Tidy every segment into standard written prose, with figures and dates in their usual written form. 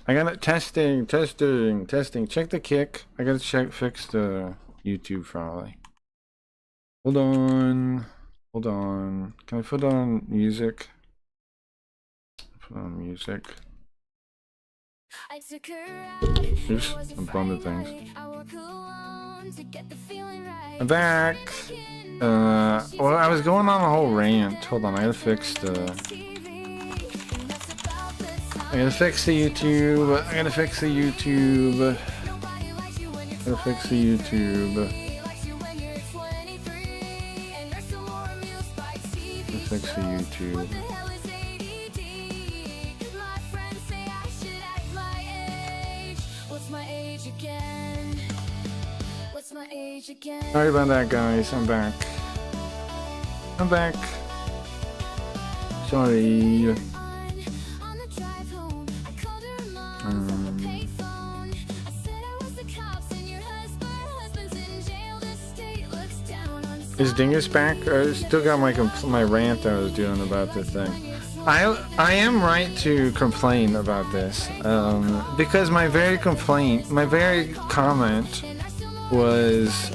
I gotta testing. Check the kick. I gotta fix the YouTube probably. Hold on. Can I put on music? Put on music. Oops, a bunch of things. I'm back. Well, I was going on a whole rant. Hold on, I gotta fix the YouTube. I gotta fix the YouTube. Sorry about that, guys. I'm back. Sorry. Is Dingus back? I still got my rant I was doing about the thing. I am right to complain about this because my very comment was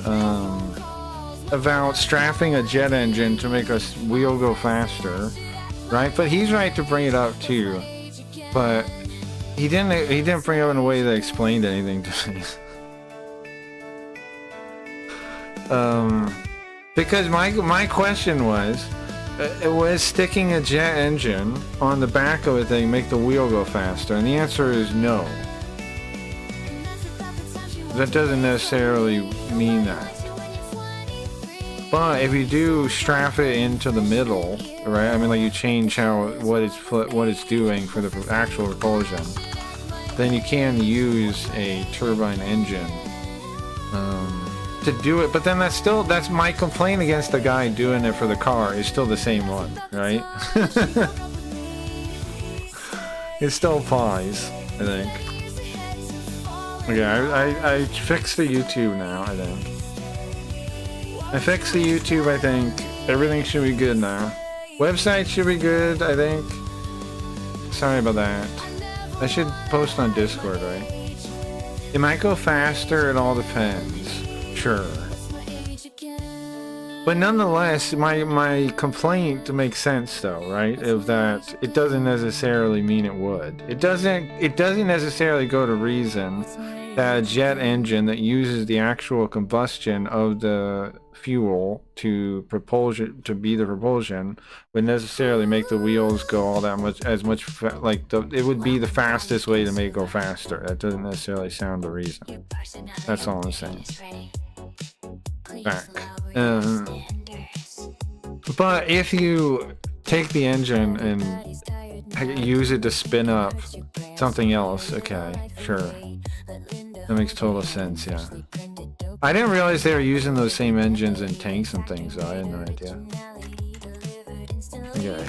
about strapping a jet engine to make a wheel go faster, right? But he's right to bring it up too, but he didn't bring it up in a way that explained anything to me. Because my question was, it was sticking a jet engine on the back of a thing make the wheel go faster, and the answer is no. That doesn't necessarily mean that. But if you do strap it into the middle, right? I mean, like you change what it's doing for the actual propulsion, then you can use a turbine engine to do it. But then that's my complaint against the guy doing it for the car is still the same one, right? It still applies, I think. Okay, I fixed the YouTube now, I think. I fixed the YouTube, I think. Everything should be good now. Website should be good, I think. Sorry about that. I should post on Discord, right? It might go faster, it all depends. Sure. But nonetheless, my complaint makes sense though, right? Of that it doesn't necessarily mean it would. It doesn't necessarily go to reason that a jet engine that uses the actual combustion of the fuel to be the propulsion would necessarily make the wheels go all that much it would be the fastest way to make it go faster. That doesn't necessarily sound the reason. That's all I'm saying. Back. But if you take the engine and use it to spin up something else, okay, sure. That makes total sense, yeah. I didn't realize they were using those same engines in tanks and things, though. I had no idea. Okay.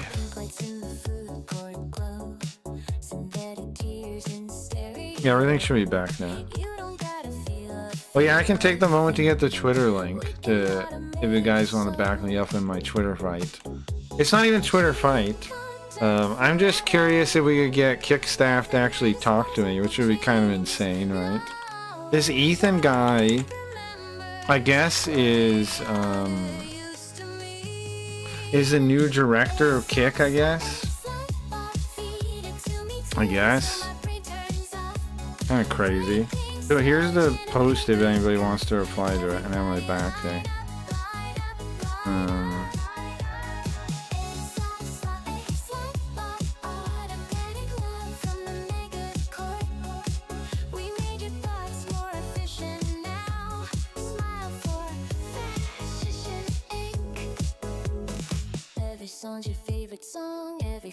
Yeah, everything should be back now. Well, yeah, I can take the moment to get the Twitter link if you guys want to back me up in my Twitter fight. It's not even Twitter fight. I'm just curious if we could get Kickstaff to actually talk to me, which would be kind of insane, right? This Ethan guy, I guess, is the new director of Kick, I guess. Kind of crazy. So here's the post if anybody wants to reply to it, and I'm right back there.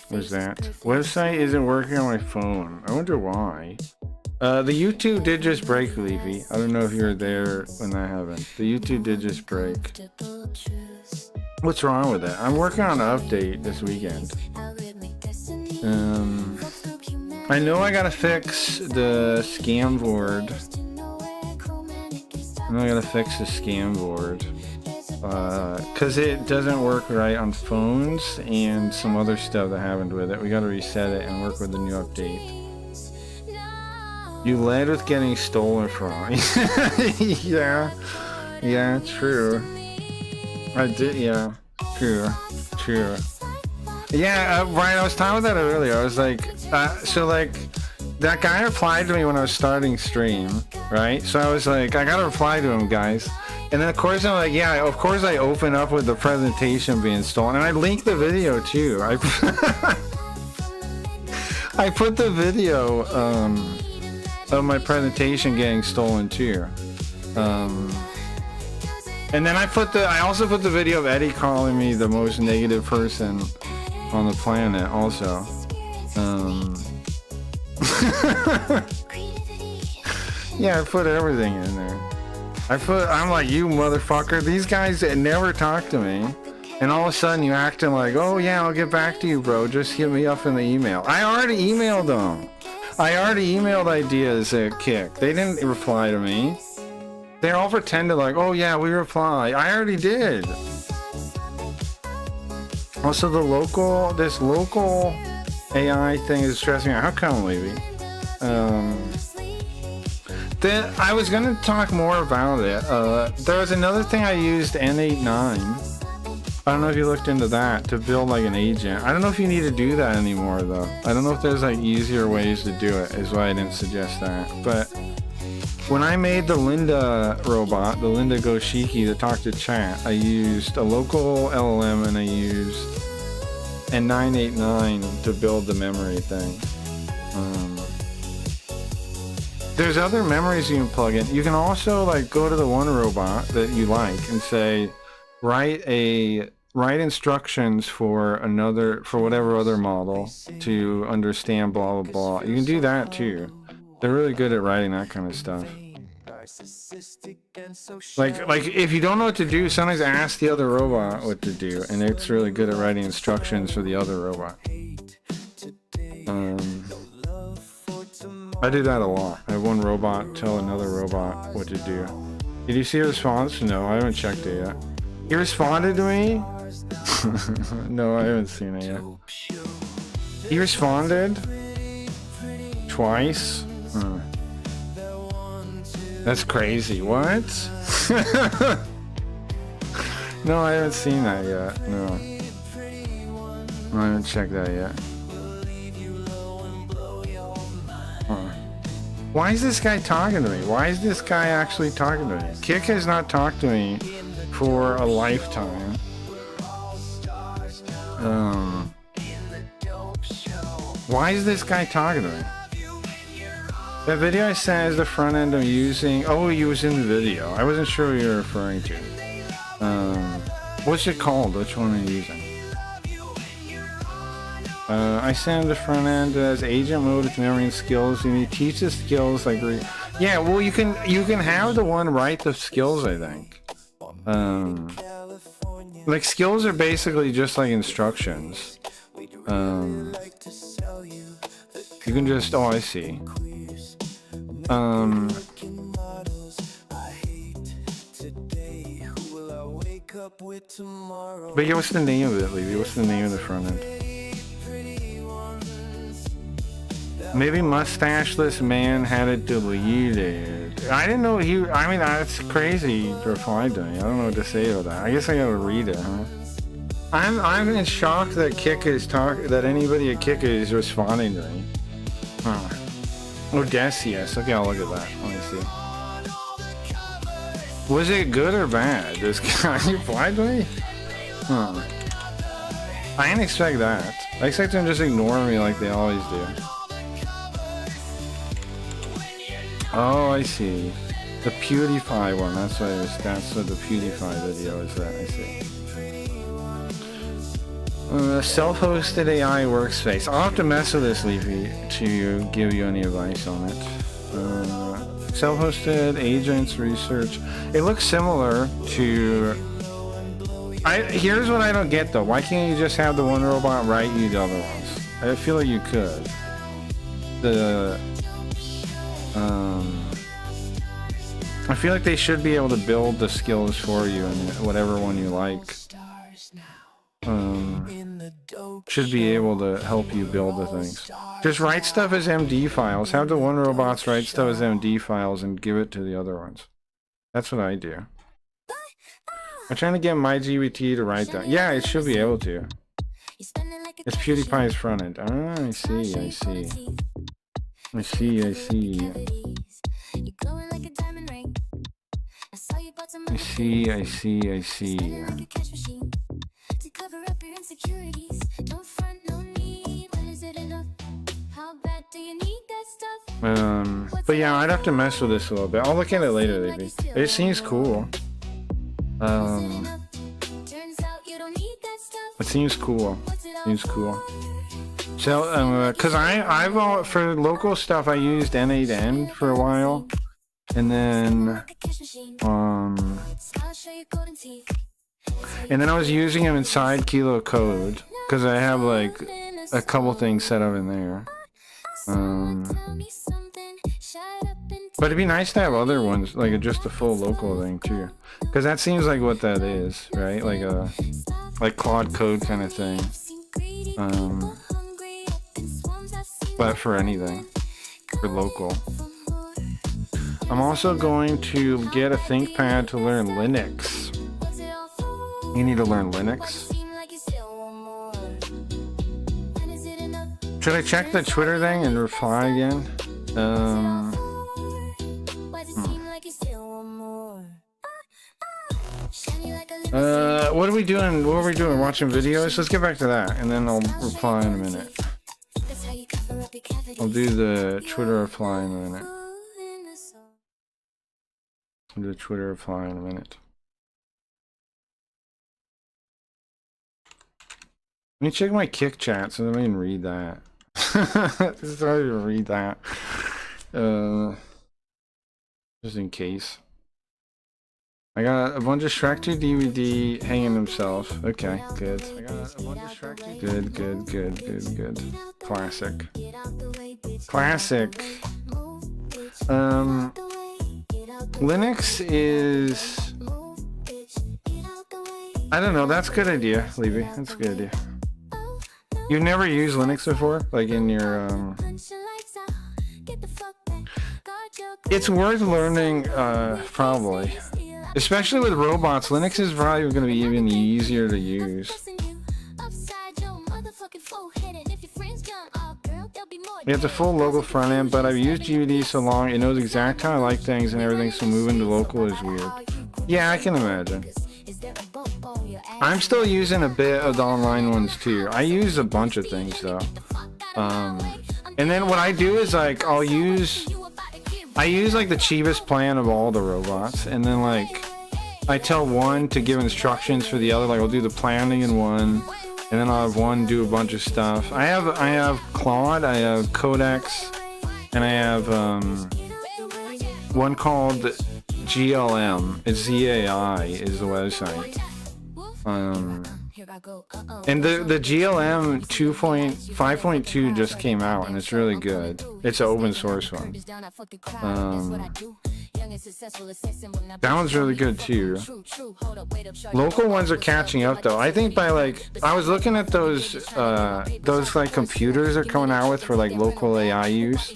What's that? Website isn't working on my phone. I wonder why. The YouTube did just break, Leafy. I don't know if you were there when that happened. The YouTube did just break. What's wrong with it? I'm working on an update this weekend. I know I gotta fix the scam board. Because it doesn't work right on phones and some other stuff that happened with it. We gotta reset it and work with the new update. You led with getting stolen from. Yeah. Yeah, true. I did, yeah. True. True. Yeah, Ryan, I was talking about that earlier. I was like, so like, that guy replied to me when I was starting stream, right? So I was like, I gotta reply to him, guys. And then of course I'm like, yeah, of course I open up with the presentation being stolen. And I linked the video too. I put the video of my presentation getting stolen too. And then I also put the video of Eddie calling me the most negative person on the planet also. Yeah, I put everything in there. I'm like, you motherfucker, these guys that never talk to me, and all of a sudden you acting like, oh yeah, I'll get back to you, bro, just hit me up in the email. I already emailed them. I already emailed ideas at Kick. They didn't reply to me. They all pretended like, oh yeah, we reply. I already did. Also, this local AI thing is stressing me out. How come, Levy? Then I was gonna talk more about it. There was another thing I used, N89. I don't know if you looked into that to build like an agent. I don't know if you need to do that anymore though. I don't know if there's like easier ways to do it, is why I didn't suggest that. But when I made the Linda robot, the Linda Goshiki to talk to chat, I used a local LLM and I used N989 to build the memory thing. There's other memories you can plug in. You can also like go to the one robot that you like and say, write instructions for whatever other model to understand blah blah blah. You can do that too. They're really good at writing that kind of stuff. Like if you don't know what to do, sometimes ask the other robot what to do, and it's really good at writing instructions for the other robot. I do that a lot. I have one robot tell another robot what to do. Did you see a response? No, I haven't checked it yet. He responded to me? No, I haven't seen it yet. He responded twice? That's crazy. What? No, I haven't seen that yet. No. I haven't checked that yet. Why is this guy talking to me? Why is this guy actually talking to me? Kick has not talked to me for a lifetime. Why is this guy talking to me? That video I sent is the front end I'm using. Oh, you was in the video. I wasn't sure what you were referring to. What's it called? Which one are you using? I send the front end as agent mode with memory and skills. You need to teach the skills like yeah. Well, you can have the one write the skills. I think. Like skills are basically just like instructions. You can just I see. But yeah, what's the name of it, Levy? What's the name of the front end? Maybe mustacheless man had it deleted. I didn't know I mean, that's crazy to reply to me. I don't know what to say about that. I guess I gotta read it, huh? I'm in shock that that anybody at Kick is responding to me. Huh. Odysseus. Okay, I'll look at that. Let me see. Was it good or bad? This guy replied to me? Huh. I didn't expect that. I expect them to just ignore me like they always do. Oh, I see. The PewDiePie one. That's what the PewDiePie video is. That I see. Self-hosted AI workspace. I'll have to mess with this, Leafy, to give you any advice on it. Self-hosted agents research. It looks similar to. Here's what I don't get though. Why can't you just have the one robot write you the other ones? I feel like you could. I feel like they should be able to build the skills for you in whatever one you like. should be able to help you build the things. Just write stuff as MD files. Have the one robots write stuff as MD files and give it to the other ones. That's what I do. I'm trying to get MyGBT to write that. Yeah, it should be able to. It's PewDiePie's front end. Ah, I see, I see. I see, I see. I see, I see, I see. But yeah, I'd have to mess with this a little bit. I'll look at it later, maybe. It seems cool. It seems cool. Seems cool. So, cause I've for local stuff I used N8N for a while, and then I was using them inside Kilo Code because I have like a couple things set up in there. But it'd be nice to have other ones, like just a full local thing too, because that seems like what that is, right? Like a Claude Code kind of thing. But for anything, for local. I'm also going to get a ThinkPad to learn Linux. You need to learn Linux. Should I check the Twitter thing and reply again? What are we doing? What are we doing? Watching videos? Let's get back to that, and then I'll reply in a minute. I'll do the Twitter reply in a minute. I'll do the Twitter reply in a minute. Let me check my Kick chat so that I can read that. So I can read that. Just in case. I got a bunch of Shrek 2 DVD hanging himself. Okay, good. I got a bunch of Shrek 2. Good. Classic. Classic. Linux is... I don't know, that's a good idea, Levy. That's a good idea. You've never used Linux before? Like in your, It's worth learning, probably. Especially with robots, Linux is probably going to be even easier to use. We have the full local front end, but I've used GVD so long, it knows exactly how I like things and everything, so moving to local is weird. Yeah, I can imagine. I'm still using a bit of the online ones too. I use a bunch of things though. And then what I do is like, I use like the cheapest plan of all the robots, and then like I tell one to give instructions for the other. Like I'll do the planning in one, and then I'll have one do a bunch of stuff. I have Claude, I have Codex, and I have one called GLM. It's ZAI is the website. And the GLM 5.2 just came out, and it's really good. It's an open source one. That one's really good too. Local ones are catching up though. I think by like, I was looking at those like computers they're coming out with for like local AI use.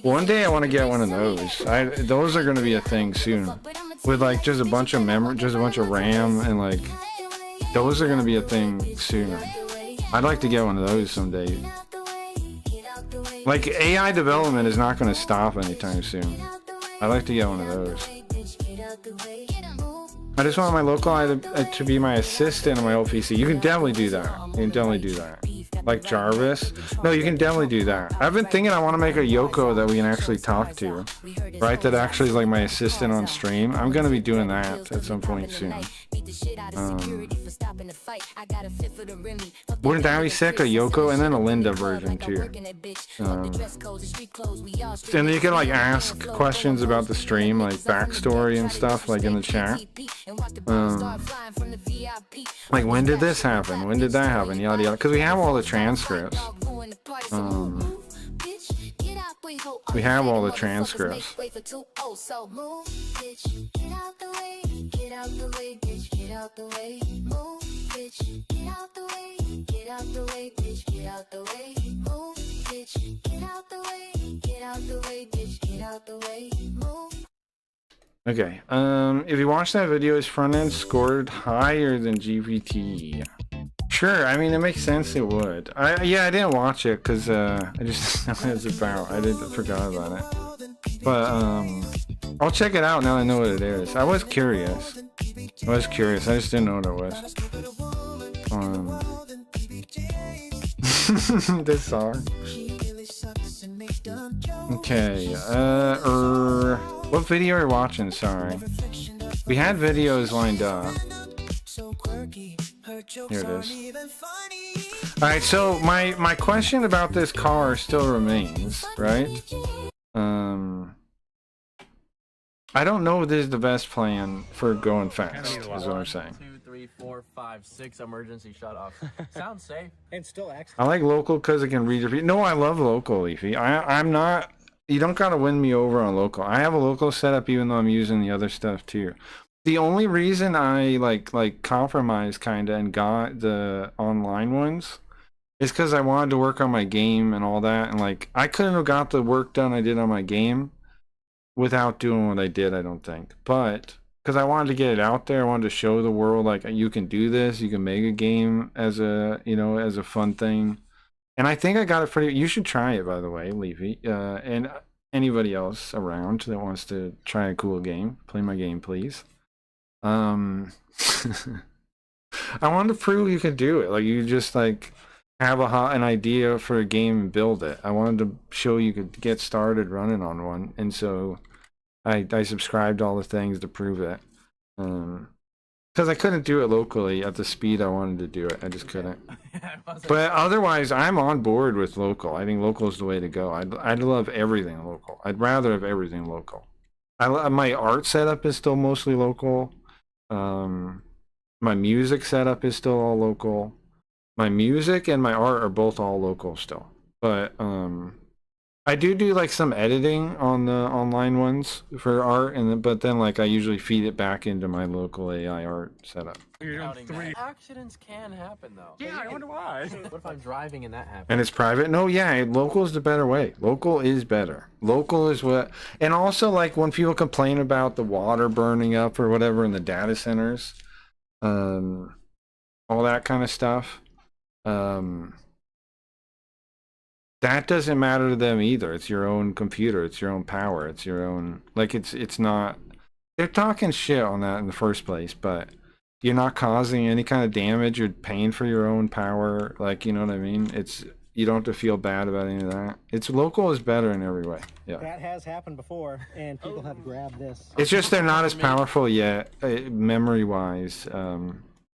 One day I want to get one of those. Those are going to be a thing soon, with like just a bunch of memory, just a bunch of RAM, and like those are going to be a thing soon. I'd like to get one of those someday. Like AI development is not going to stop anytime soon. I'd like to get one of those. I just want my local AI to be my assistant on my old PC. You can definitely do that. You can definitely do that. Like Jarvis. No, you can definitely do that. I've been thinking I want to make a Yoko that we can actually talk to. Right? That actually is like my assistant on stream. I'm going to be doing that at some point soon. Wouldn't that be sick? A Yoko and then a Linda version too. And then you can like ask questions about the stream, like backstory and stuff, like in the chat. Like when did this happen? When did that happen? Yada yada. Because we have all the transcripts. We have all the transcripts. Okay, if you watch that video, his front end scored higher than GPT. Sure, I mean, it makes sense it would. Yeah, I didn't watch it because I just know what it's about. I forgot about it. But I'll check it out now I know what it is. I was curious. I just didn't know what it was. This song. Okay, what video are you watching? Sorry. We had videos lined up. Here it is. Alright, so my question about this car still remains, right? I don't know if this is the best plan for going fast, is what I'm saying. 2, 3, 4, 5, 6 emergency shut-offs. Sounds safe. And still excellent. I like local because it can read your feet. No, I love local, Leafy. I'm not... You don't gotta win me over on local. I have a local setup even though I'm using the other stuff too. The only reason I like compromised kinda and got the online ones is because I wanted to work on my game and all that, and like I couldn't have got the work done I did on my game without doing what I did, I don't think. But because I wanted to get it out there, I wanted to show the world like you can do this, you can make a game as a, you know, as a fun thing. And I think I got it pretty. You should try it, by the way, Leafy, and anybody else around that wants to try a cool game, play my game, please. I wanted to prove you could do it. Like you just like have an idea for a game and build it. I wanted to show you could get started running on one, and so I subscribed all the things to prove it. Because I couldn't do it locally at the speed I wanted to do it. I just couldn't. But otherwise, I'm on board with local. I think local is the way to go. I'd love everything local. I'd rather have everything local. My art setup is still mostly local. My music setup is still all local. My music and my art are both all local still. But I do like some editing on the online ones for art, but then like I usually feed it back into my local AI art setup. Accidents can happen though. Yeah, I wonder why. What if I'm driving and that happens? And it's private? No, yeah, local is the better way. Local is better. Local is what, and also like when people complain about the water burning up or whatever in the data centers, all that kind of stuff. That doesn't matter to them either. It's your own computer. It's your own power. It's your own, like it's not, they're talking shit on that in the first place, but you're not causing any kind of damage. You're paying for your own power. Like, you know what I mean? You don't have to feel bad about any of that. It's local is better in every way. Yeah. That has happened before, and people have grabbed this. It's just they're not as powerful yet, memory-wise,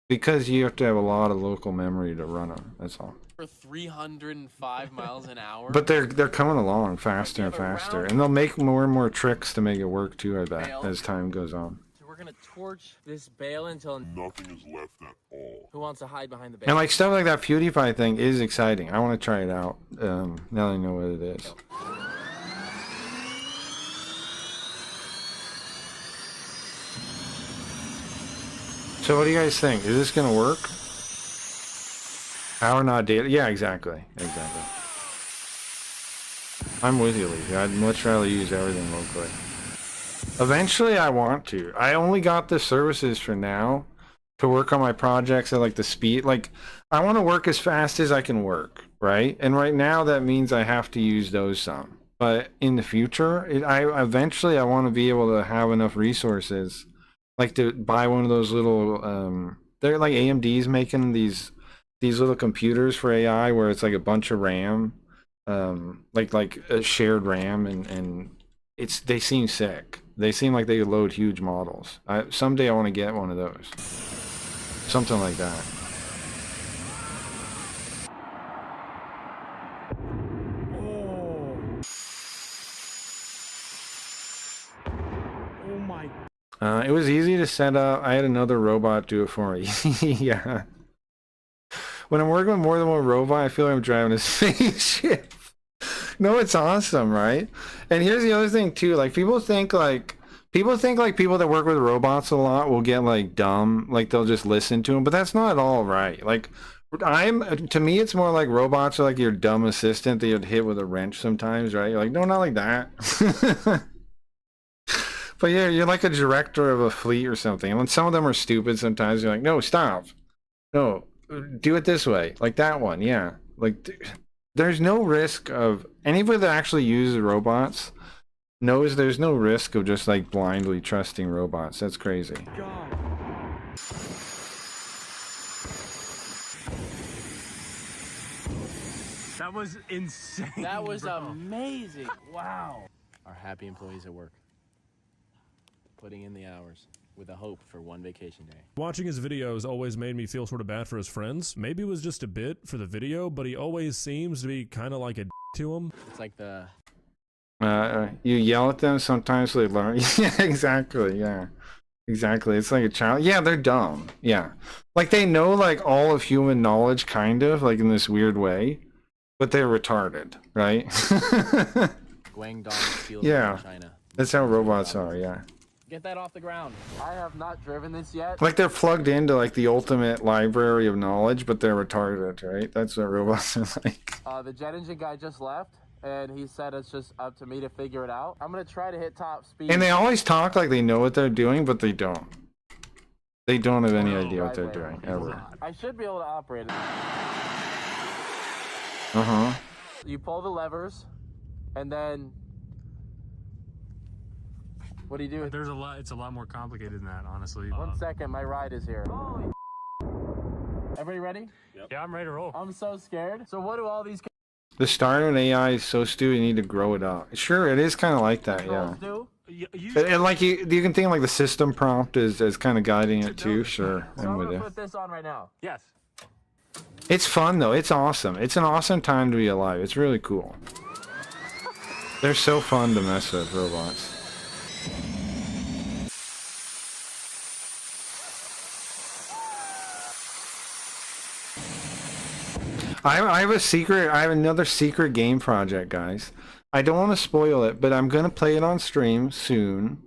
because you have to have a lot of local memory to run them. That's all. For 305 miles an hour. But they're coming along faster and faster, and they'll make more and more tricks to make it work too, I bet, as time goes on. So we're gonna torch this bale until nothing is left at all. Who wants to hide behind the bale? And like stuff like that PewDiePie thing is exciting. I want to try it out. Now that I know what it is. So what do you guys think? Is this gonna work? Power not data. Yeah, exactly. I'm with you, Lee. I'd much rather use everything locally. Eventually, I want to. I only got the services for now to work on my projects at like the speed. Like, I want to work as fast as I can work, right? And right now, that means I have to use those some. But in the future, eventually I want to be able to have enough resources, like to buy one of those little. They're like AMD's making these little computers for AI where it's like a bunch of RAM, like a shared RAM, and they seem sick. They seem like they could load huge models. Someday I want to get one of those, something like that. Oh my. It was easy to set up. I had another robot do it for me. Yeah. When I'm working with more than one robot, I feel like I'm driving a spaceship. No, it's awesome, right? And here's the other thing too. Like people think like people that work with robots a lot will get like dumb, like they'll just listen to them, but that's not at all right. Like to me it's more like robots are like your dumb assistant that you'd hit with a wrench sometimes, right? You're like, no, not like that. But yeah, you're like a director of a fleet or something. And when some of them are stupid sometimes, you're like, no, stop. No, do it this way. Like that one, yeah. Like there's no risk of anybody that actually uses robots knows there's no risk of just like blindly trusting robots. That's crazy. That was insane. That was bro. amazing. Wow. Our happy employees at work. Putting in the hours with a hope for one vacation day. Watching his videos always made me feel sort of bad for his friends. Maybe it was just a bit for the video, but he always seems to be kind of like a to him. It's like the... You yell at them sometimes they learn. Yeah, exactly. Yeah, exactly. It's like a child. Yeah, they're dumb. Yeah, like they know like all of human knowledge, kind of like in this weird way, but they're retarded, right? Guangdong Steel Yeah. in China. That's how robots are. Yeah, Get that off the ground. I have not driven this yet. like they're plugged into like the ultimate library of knowledge, but they're retarded, right? That's what robots are like. The jet engine guy just left, and he said it's just up to me to figure it out. I'm gonna try to hit top speed. And they always talk like they know what they're doing, but they don't. They don't have any idea what they're Right doing there. ever. I should be able to operate it. Uh-huh. You pull the levers, and then what do you do? There's a lot. It's a lot more complicated than that, honestly. 1 second, my ride is here. Holy. Everybody ready? Yeah, I'm ready to roll. I'm so scared. So what do all these The start of an AI is so stupid, you need to grow it up. Sure, it is kind of like that, yeah. controls do? And like you can think like the system prompt is kind of guiding it too. Sure, So I'm I'm with gonna you. put this on right now. Yes. It's fun though. It's awesome. It's an awesome time to be alive. It's really cool. They're so fun to mess with, robots. I have another secret game project, guys. I don't want to spoil it, but I'm gonna play it on stream soon.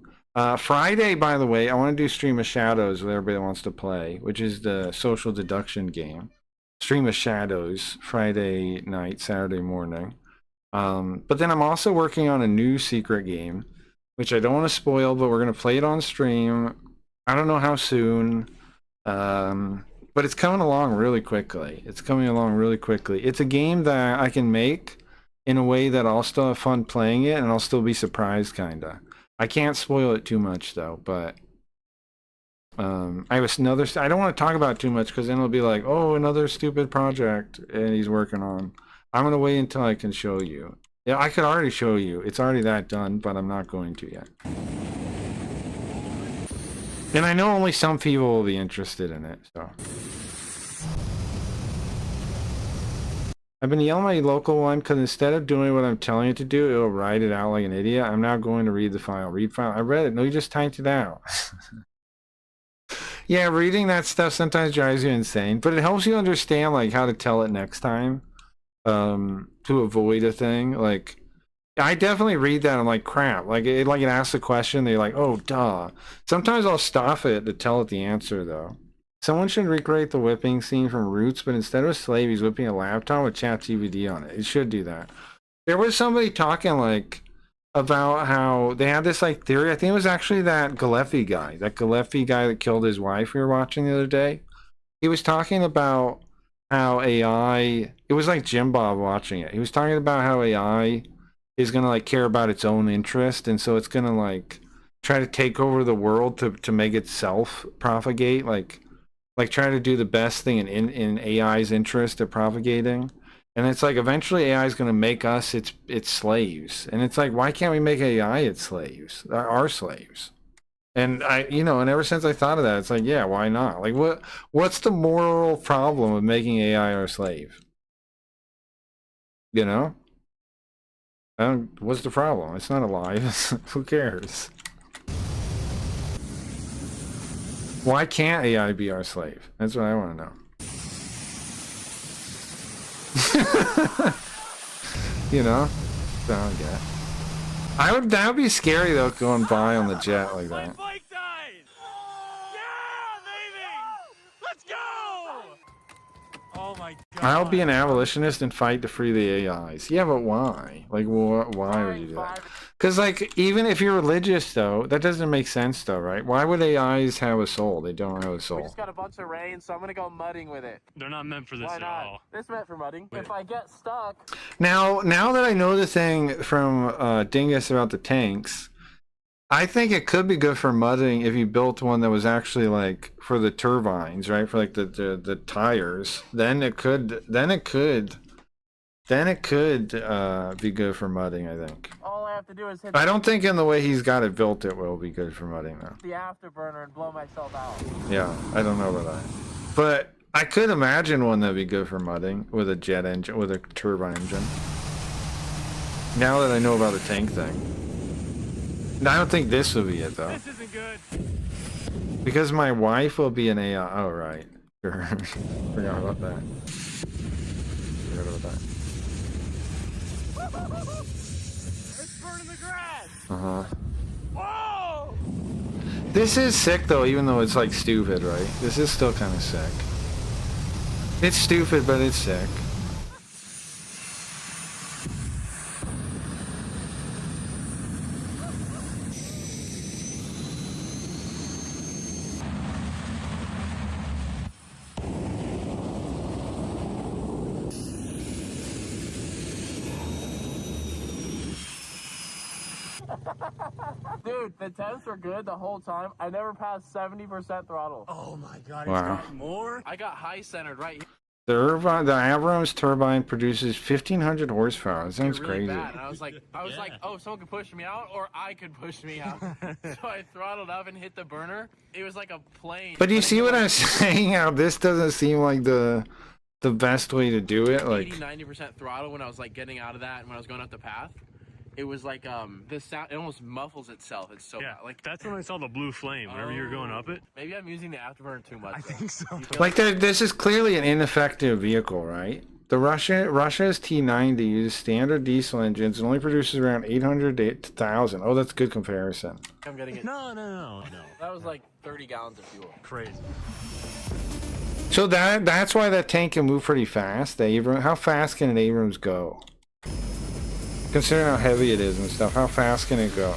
Friday, by the way, I want to do Stream of Shadows with everybody that wants to play, which is the social deduction game. Stream of Shadows, Friday night, Saturday morning. But then I'm also working on a new secret game, which I don't want to spoil, but we're gonna play it on stream. I don't know how soon. But it's coming along really quickly. It's coming along really quickly. It's a game that I can make in a way that I'll still have fun playing it and I'll still be surprised, kinda. I can't spoil it too much though, but I have another. I don't want to talk about it too much because then it'll be like, oh, another stupid project and he's working on. I'm gonna wait until I can show you. Yeah, I could already show you. It's already that done, but I'm not going to yet. And I know only some people will be interested in it, so. I've been yelling at my local one because instead of doing what I'm telling it to do, it'll write it out like an idiot. I'm now going to read the file. Read file. I read it. No, you just typed it out. Yeah, reading that stuff sometimes drives you insane, but it helps you understand like how to tell it next time to avoid a thing. Like, I definitely read that and I'm like, crap. Like it asks a question, they're like, oh, duh. Sometimes I'll stop it to tell it the answer, though. Someone should recreate the whipping scene from Roots, but instead of a slave, he's whipping a laptop with ChatGPT on it. It should do that. There was somebody talking, like, about how they had this, like, theory. I think it was actually that Gillespie guy that killed his wife we were watching the other day. He was talking about how AI, it was like Jim Bob watching it. He was talking about how AI is going to like care about its own interest, and so it's going to like try to take over the world to make itself propagate, like try to do the best thing in AI's interest of propagating. And it's like eventually AI is going to make us its slaves, and it's like, why can't we make AI its slaves, our slaves? And and ever since I thought of that, it's like, yeah, why not? Like what's the moral problem of making AI our slave? What's the problem? It's not alive. Who cares? Why can't AI be our slave? That's what I want to know. I don't get it. That would be scary though, going by on the jet like that. Bike died! Yeah, baby! Let's go! Oh my god. I'll be an abolitionist and fight to free the AIs. Yeah, but why? Like, why would you do that? Because, like, even if you're religious, though, that doesn't make sense, though, right? Why would AIs have a soul? They don't have a We soul. just got a bunch of rain, so I'm gonna go mudding with it. They're not meant for this Why at not? all. This meant for mudding. If I get stuck, Now that I know the thing from Dingus about the tanks, I think it could be good for mudding if you built one that was actually like for the turbines, right? For like the tires. Then it could be good for mudding, I think. all I have to do is hit I don't think in the way he's got it built it will be good for mudding though. the afterburner and blow myself out. Yeah, I don't know about that. But I could imagine one that'd be good for mudding with a jet engine, with a turbine engine. Now that I know about the tank thing. I don't think this will be it though. This isn't good. Because my wife will be an AI. Oh, right. Sure. Forgot about that. Forgot about that. It's burning the grass! Uh-huh. Whoa! This is sick though, even though it's like stupid, right? This is still kind of sick. It's stupid, but it's sick. Dude, the temps were good the whole time. I never passed 70% throttle. Oh my god, Wow. it's got more? I got high centered right here. The Abrams turbine produces 1,500 horsepower. That sounds Really crazy. bad. And I was like, oh, someone could push me out, or I could push me out. So I throttled up and hit the burner. It was like a plane. But do you see what I'm saying? How this doesn't seem like the best way to do it? Like, 80-90% throttle when I was like getting out of that and when I was going up the path. It was like the sound. It almost muffles itself. It's so Yeah, bad. Like that's when I saw the blue flame whenever you were going up it. maybe I'm using the afterburner too much. I though. think so. You feel like this is clearly an ineffective vehicle, right? The Russia's T90 uses standard diesel engines and only produces around 800 to 1,000. Oh, that's a good comparison. I'm getting it. No. That was like 30 gallons of fuel. Crazy. So that's why that tank can move pretty fast. The Abrams, how fast can an Abrams go? Considering how heavy it is and stuff, how fast can it go?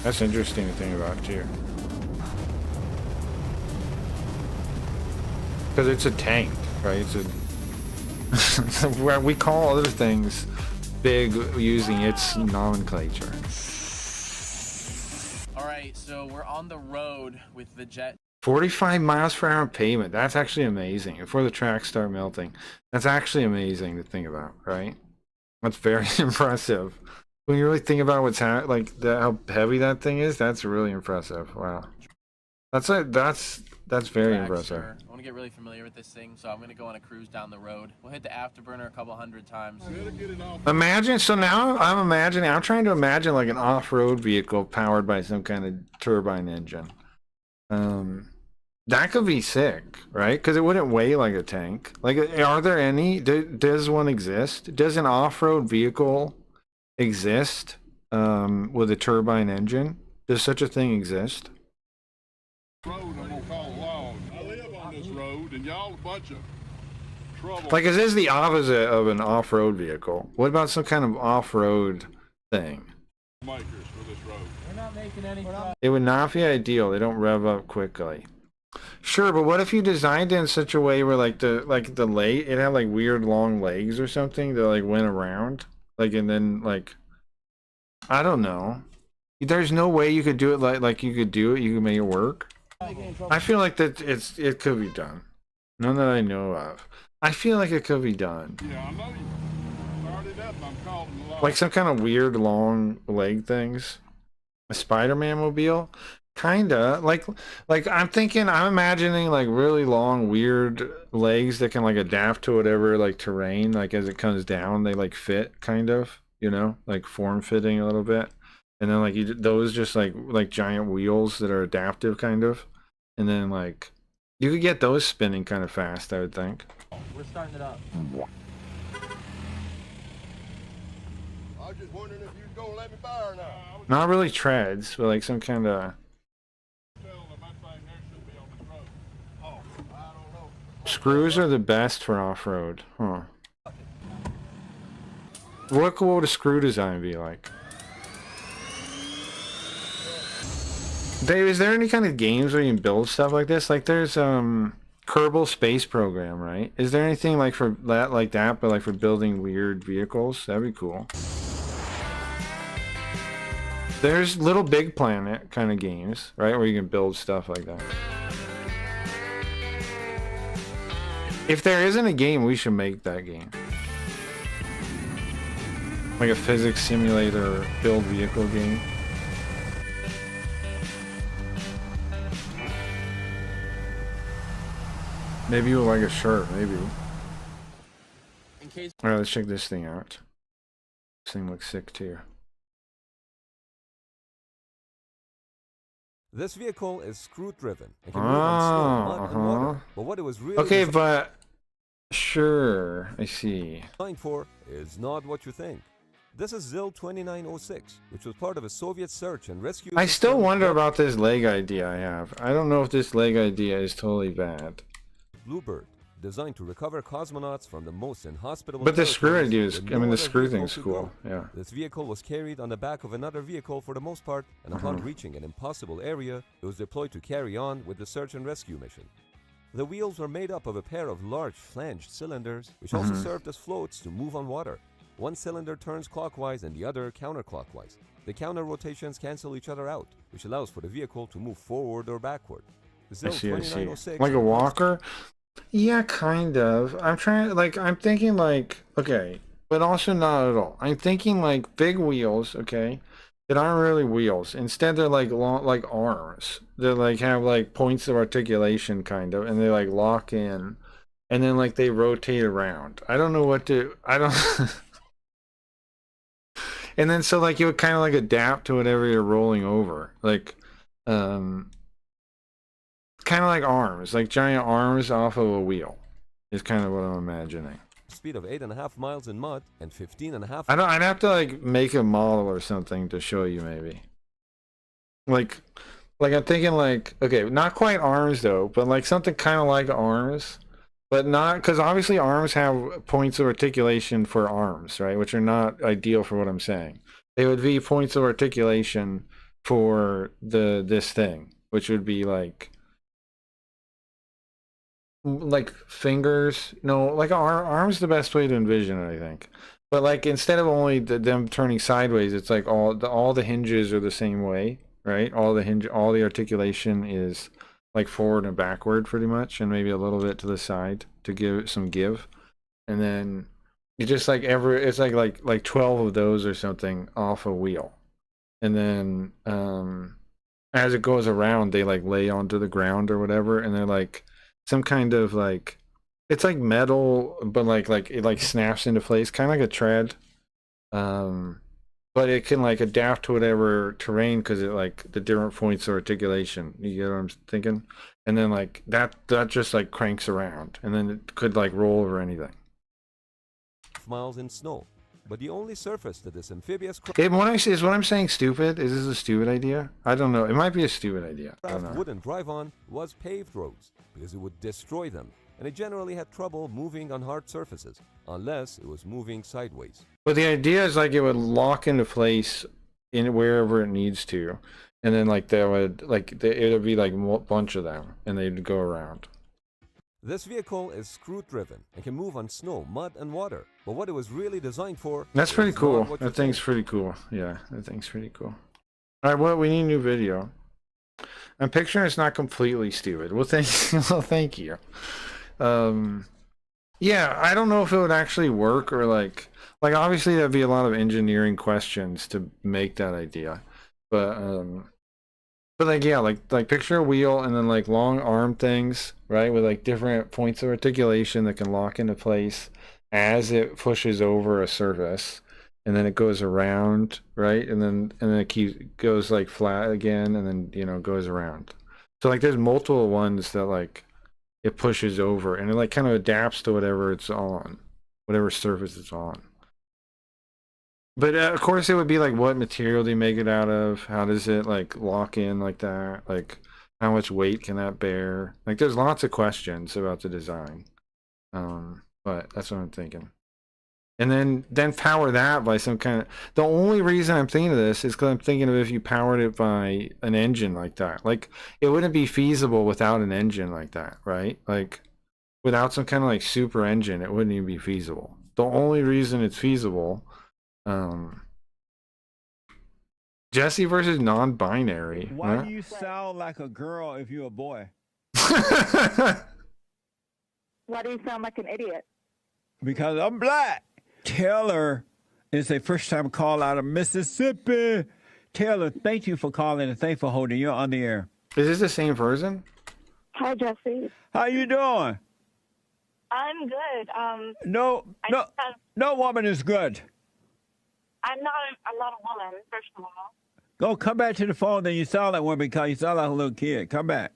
That's interesting to think about too. Because it's a tank, right? It's a where we call other things big using its nomenclature. All right, so we're on the road with the jet. 45 miles per hour on pavement. That's actually amazing. Before the tracks start melting. That's actually amazing to think about, right? That's very impressive. When you really think about what's how heavy that thing is, that's really impressive. Wow. That's very Dragster. impressive. I want to get really familiar with this thing, so I'm going to go on a cruise down the road. We'll hit the afterburner a couple hundred times. Imagine, so now I'm trying to imagine like an off-road vehicle powered by some kind of turbine engine. That could be sick, right? Because it wouldn't weigh like a tank. Like, are there any? Does one exist? Does an off-road vehicle exist with a turbine engine? Does such a thing exist? Road, I'm gonna call it long. I live on this road, and y'all a bunch of trouble. Like, is this the opposite of an off-road vehicle? What about some kind of off-road thing? Makers for this road. We're not making any. It would not be ideal. They don't rev up quickly. Sure, but what if you designed it in such a way where like the leg, it had like weird long legs or something that like went around, like, and then like, I don't know. There's no way you could do it like you could do it. You could make it work. I feel like that it could be done. None that I know of. I feel like it could be done. Yeah, I know you started up, and I'm calling it long. Like some kind of weird long leg things. A Spider-Man mobile? Kinda. Like I'm imagining like really long weird legs that can like adapt to whatever like terrain, like as it comes down they like fit kind of, you know, like form fitting a little bit. And then like those just like giant wheels that are adaptive kind of. And then like you could get those spinning kind of fast, I would think. We're starting it up. was just wondering if you was gonna let me buy or not. Not really treads, but like some kind of Tell them that thing there should be on this road. Oh, I don't know. screws are the best for off-road, huh? What would a screw design be like? Dave, is there any kind of games where you can build stuff like this? Like there's Kerbal Space Program, right? Is there anything like for that like that, but like for building weird vehicles? That'd be cool. There's Little Big Planet kind of games, right? Where you can build stuff like that. If there isn't a game, we should make that game. Like a physics simulator build vehicle game. Maybe with like a shirt, maybe. In case Alright, let's check this thing out. This thing looks sick too. This vehicle is screw-driven and can move on snow, mud, and water. But what it was really Okay, but sure, I see. designed for is not what you think. This is ZIL 2906, which was part of a Soviet search and rescue. I still system wonder built about this leg idea I have. I don't know if this leg idea is totally bad. Bluebird, designed to recover cosmonauts from the most inhospitable. But the screw territories idea is, where I no mean, the other screw vehicle thing's could cool. go. Yeah. This vehicle was carried on the back of another vehicle for the most part, and upon reaching an impossible area, it was deployed to carry on with the search and rescue mission. The wheels were made up of a pair of large flanged cylinders, which also served as floats to move on water. One cylinder turns clockwise and the other counterclockwise. The counter rotations cancel each other out, which allows for the vehicle to move forward or backward. The I ZIL see, I see. 2906 Like a walker? Yeah, kind of. I'm trying, like, I'm thinking, like, okay, but also not at all. I'm thinking, like, big wheels, okay, that aren't really wheels. Instead, they're, like, long, like arms. They, like, have, like, points of articulation, kind of, and they, like, lock in, and then, like, they rotate around. I don't know what to, I don't... And then, so, like, you would kind of, like, adapt to whatever you're rolling over. Like, kind of like arms, like giant arms off of a wheel is kind of what I'm imagining. speed of 8.5 miles in mud and 15.5. I'd have to like make a model or something to show you maybe. Like I'm thinking like, okay, not quite arms though, but like something kind of like arms, but not, because obviously arms have points of articulation for arms, right? Which are not ideal for what I'm saying. They would be points of articulation for this thing, which would be like fingers. No, like arms the best way to envision it, I think. But like instead of only them turning sideways, it's like all the hinges are the same way, right? All the articulation is like forward and backward pretty much, and maybe a little bit to the side to give it some give. And then you just like it's like 12 of those or something off a wheel. And then as it goes around, they like lay onto the ground or whatever, and they're like some kind of like, it's like metal, but like it like snaps into place, kind of like a tread. But it can like adapt to whatever terrain because it like the different points of articulation. You get what I'm thinking? And then like that just like cranks around, and then it could like roll over anything. Miles in snow. But the only surface that this amphibious What I'm saying stupid? Is this a stupid idea? I don't know. It might be a stupid idea. I don't craft know. wouldn't drive on was paved roads, because it would destroy them, and it generally had trouble moving on hard surfaces, unless it was moving sideways. But the idea is like it would lock into place in wherever it needs to, and then like it would be like a bunch of them, and they'd go around. This vehicle is screw-driven and can move on snow, mud, and water. But what it was really designed for... That's pretty is cool. not what you That thing's think. pretty cool. Yeah, that thing's pretty cool. All right, well, we need a new video. I'm picturing it's not completely stupid. Well, thank you. Yeah, I don't know if it would actually work or like obviously there'd be a lot of engineering questions to make that idea, but like yeah, like picture a wheel and then like long arm things, right, with like different points of articulation that can lock into place as it pushes over a surface, and then it goes around, right, and then it goes like flat again, and then goes around. So like there's multiple ones that like it pushes over, and it like kind of adapts to whatever it's on, whatever surface it's on. But of course, it would be like, what material do you make it out of? How does it like lock in like that? Like, how much weight can that bear? Like, there's lots of questions about the design. But that's what I'm thinking. And then power that by some kind of. The only reason I'm thinking of this is because I'm thinking of if you powered it by an engine like that. Like, it wouldn't be feasible without an engine like that, right? Like, without some kind of like super engine, it wouldn't even be feasible. The only reason it's feasible. Jesse versus non-binary. Why huh? do you sound like a girl if you're a boy? Why do you sound like an idiot? Because I'm black. Taylor is a first-time call out of Mississippi. Taylor, thank you for calling and thanks for holding. You're on the air. Is this the same person? Hi, Jesse. How you doing? I'm good. No woman is good. I'm not a woman, first of all. Go come back to the phone. Then you sound like one because you sound like a little kid. Come back.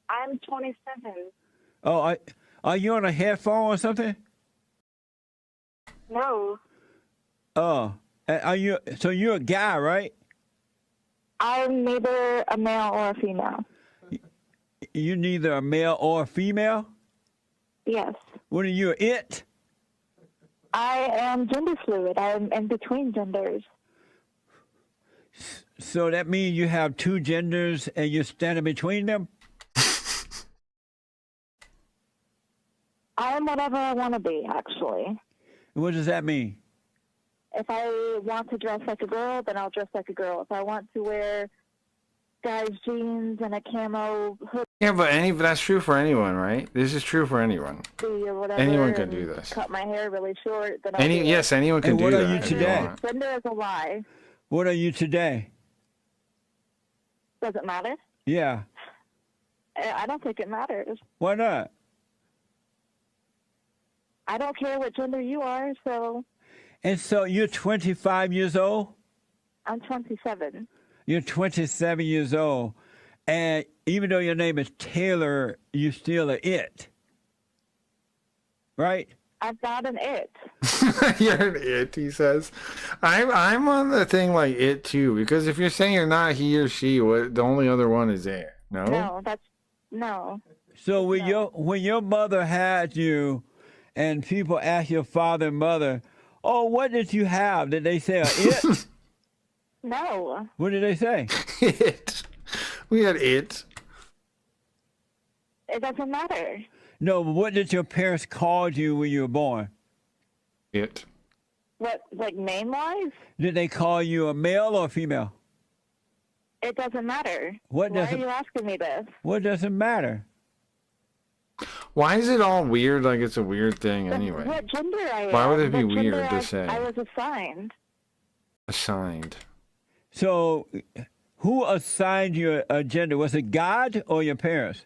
I'm 27. Oh, are you on a headphone or something? No, Oh, are you? So you're a guy, right? I'm neither a male or a female. You're neither a male or a female. Yes. What are you? It? I am gender fluid. I'm in between genders. So that means you have two genders and you're standing between them? I am whatever I want to be, actually. What does that mean? If I want to dress like a girl, then I'll dress like a girl. If I want to wear guys' jeans and a camo hoodie Yeah, but that's true for anyone, right? This is true for anyone. or whatever, Anyone can and do this. cut my hair really short, then I'll do it. Yes, anyone can And do what that. are you if they today? want. Gender is a lie. What are you today? Does it matter? Yeah. I don't think it matters. Why not? I don't care what gender you are, so And so you're 25 years old? I'm 27. You're 27 years old. And even though your name is Taylor, you're still a it. Right? I'm not an it. You're an it, he says. I'm on the thing like it too, because if you're saying you're not he or she, what the only other one is it? No? No, no. So when No. your mother had you and people ask your father and mother, oh, what did you have? Did they say a it? No. What did they say? It. We had it. It doesn't matter. No, but what did your parents call you when you were born? It. What, like name-wise? Did they call you a male or a female? It doesn't matter. What Why does are it- you asking me this? What does it matter? Why is it all weird like it's a weird thing anyway? What gender I am? Why would it be what weird gender to I, say? I was assigned. Assigned. So who assigned you a gender? Was it God or your parents?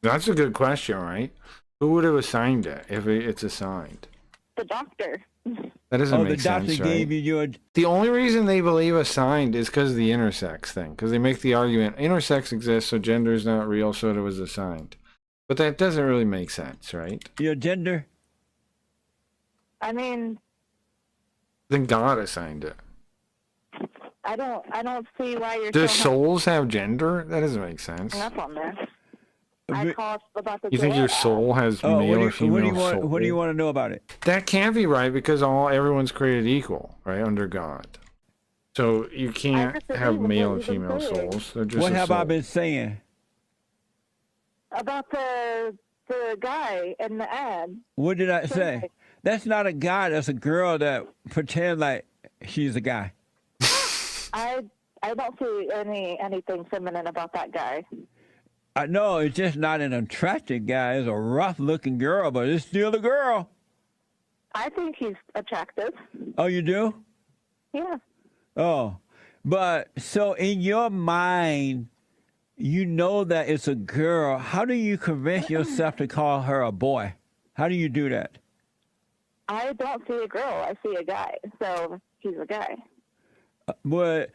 That's a good question, right? Who would have assigned it if it's assigned? The doctor. That doesn't Oh, make the doctor sense, right? gave you your... The only reason they believe assigned is because of the intersex thing. Because they make the argument, intersex exists, so gender is not real, so it was assigned. But that doesn't really make sense, right? Your gender? I mean, Then God assigned it. I don't see why you're Do so souls have gender? That doesn't make sense. hung up on this. I Re- called about the You think your Joel app. soul has Oh, male or female what do you want? soul? What do you want to know about it? That can't be right because everyone's created equal, right, under God. So you can't disagree have with male what and you've been female saying. souls. They're just What a have I soul. been saying? About the guy in the ad. What did I say? Something. That's not a guy. That's a girl that pretend like she's a guy. I don't see anything feminine about that guy. I know it's just not an attractive guy. It's a rough-looking girl, but it's still a girl. I think he's attractive. Oh, you do? Yeah. Oh, but so in your mind, you know that it's a girl. How do you convince yourself to call her a boy? How do you do that? I don't see a girl. I see a guy. So he's a guy. But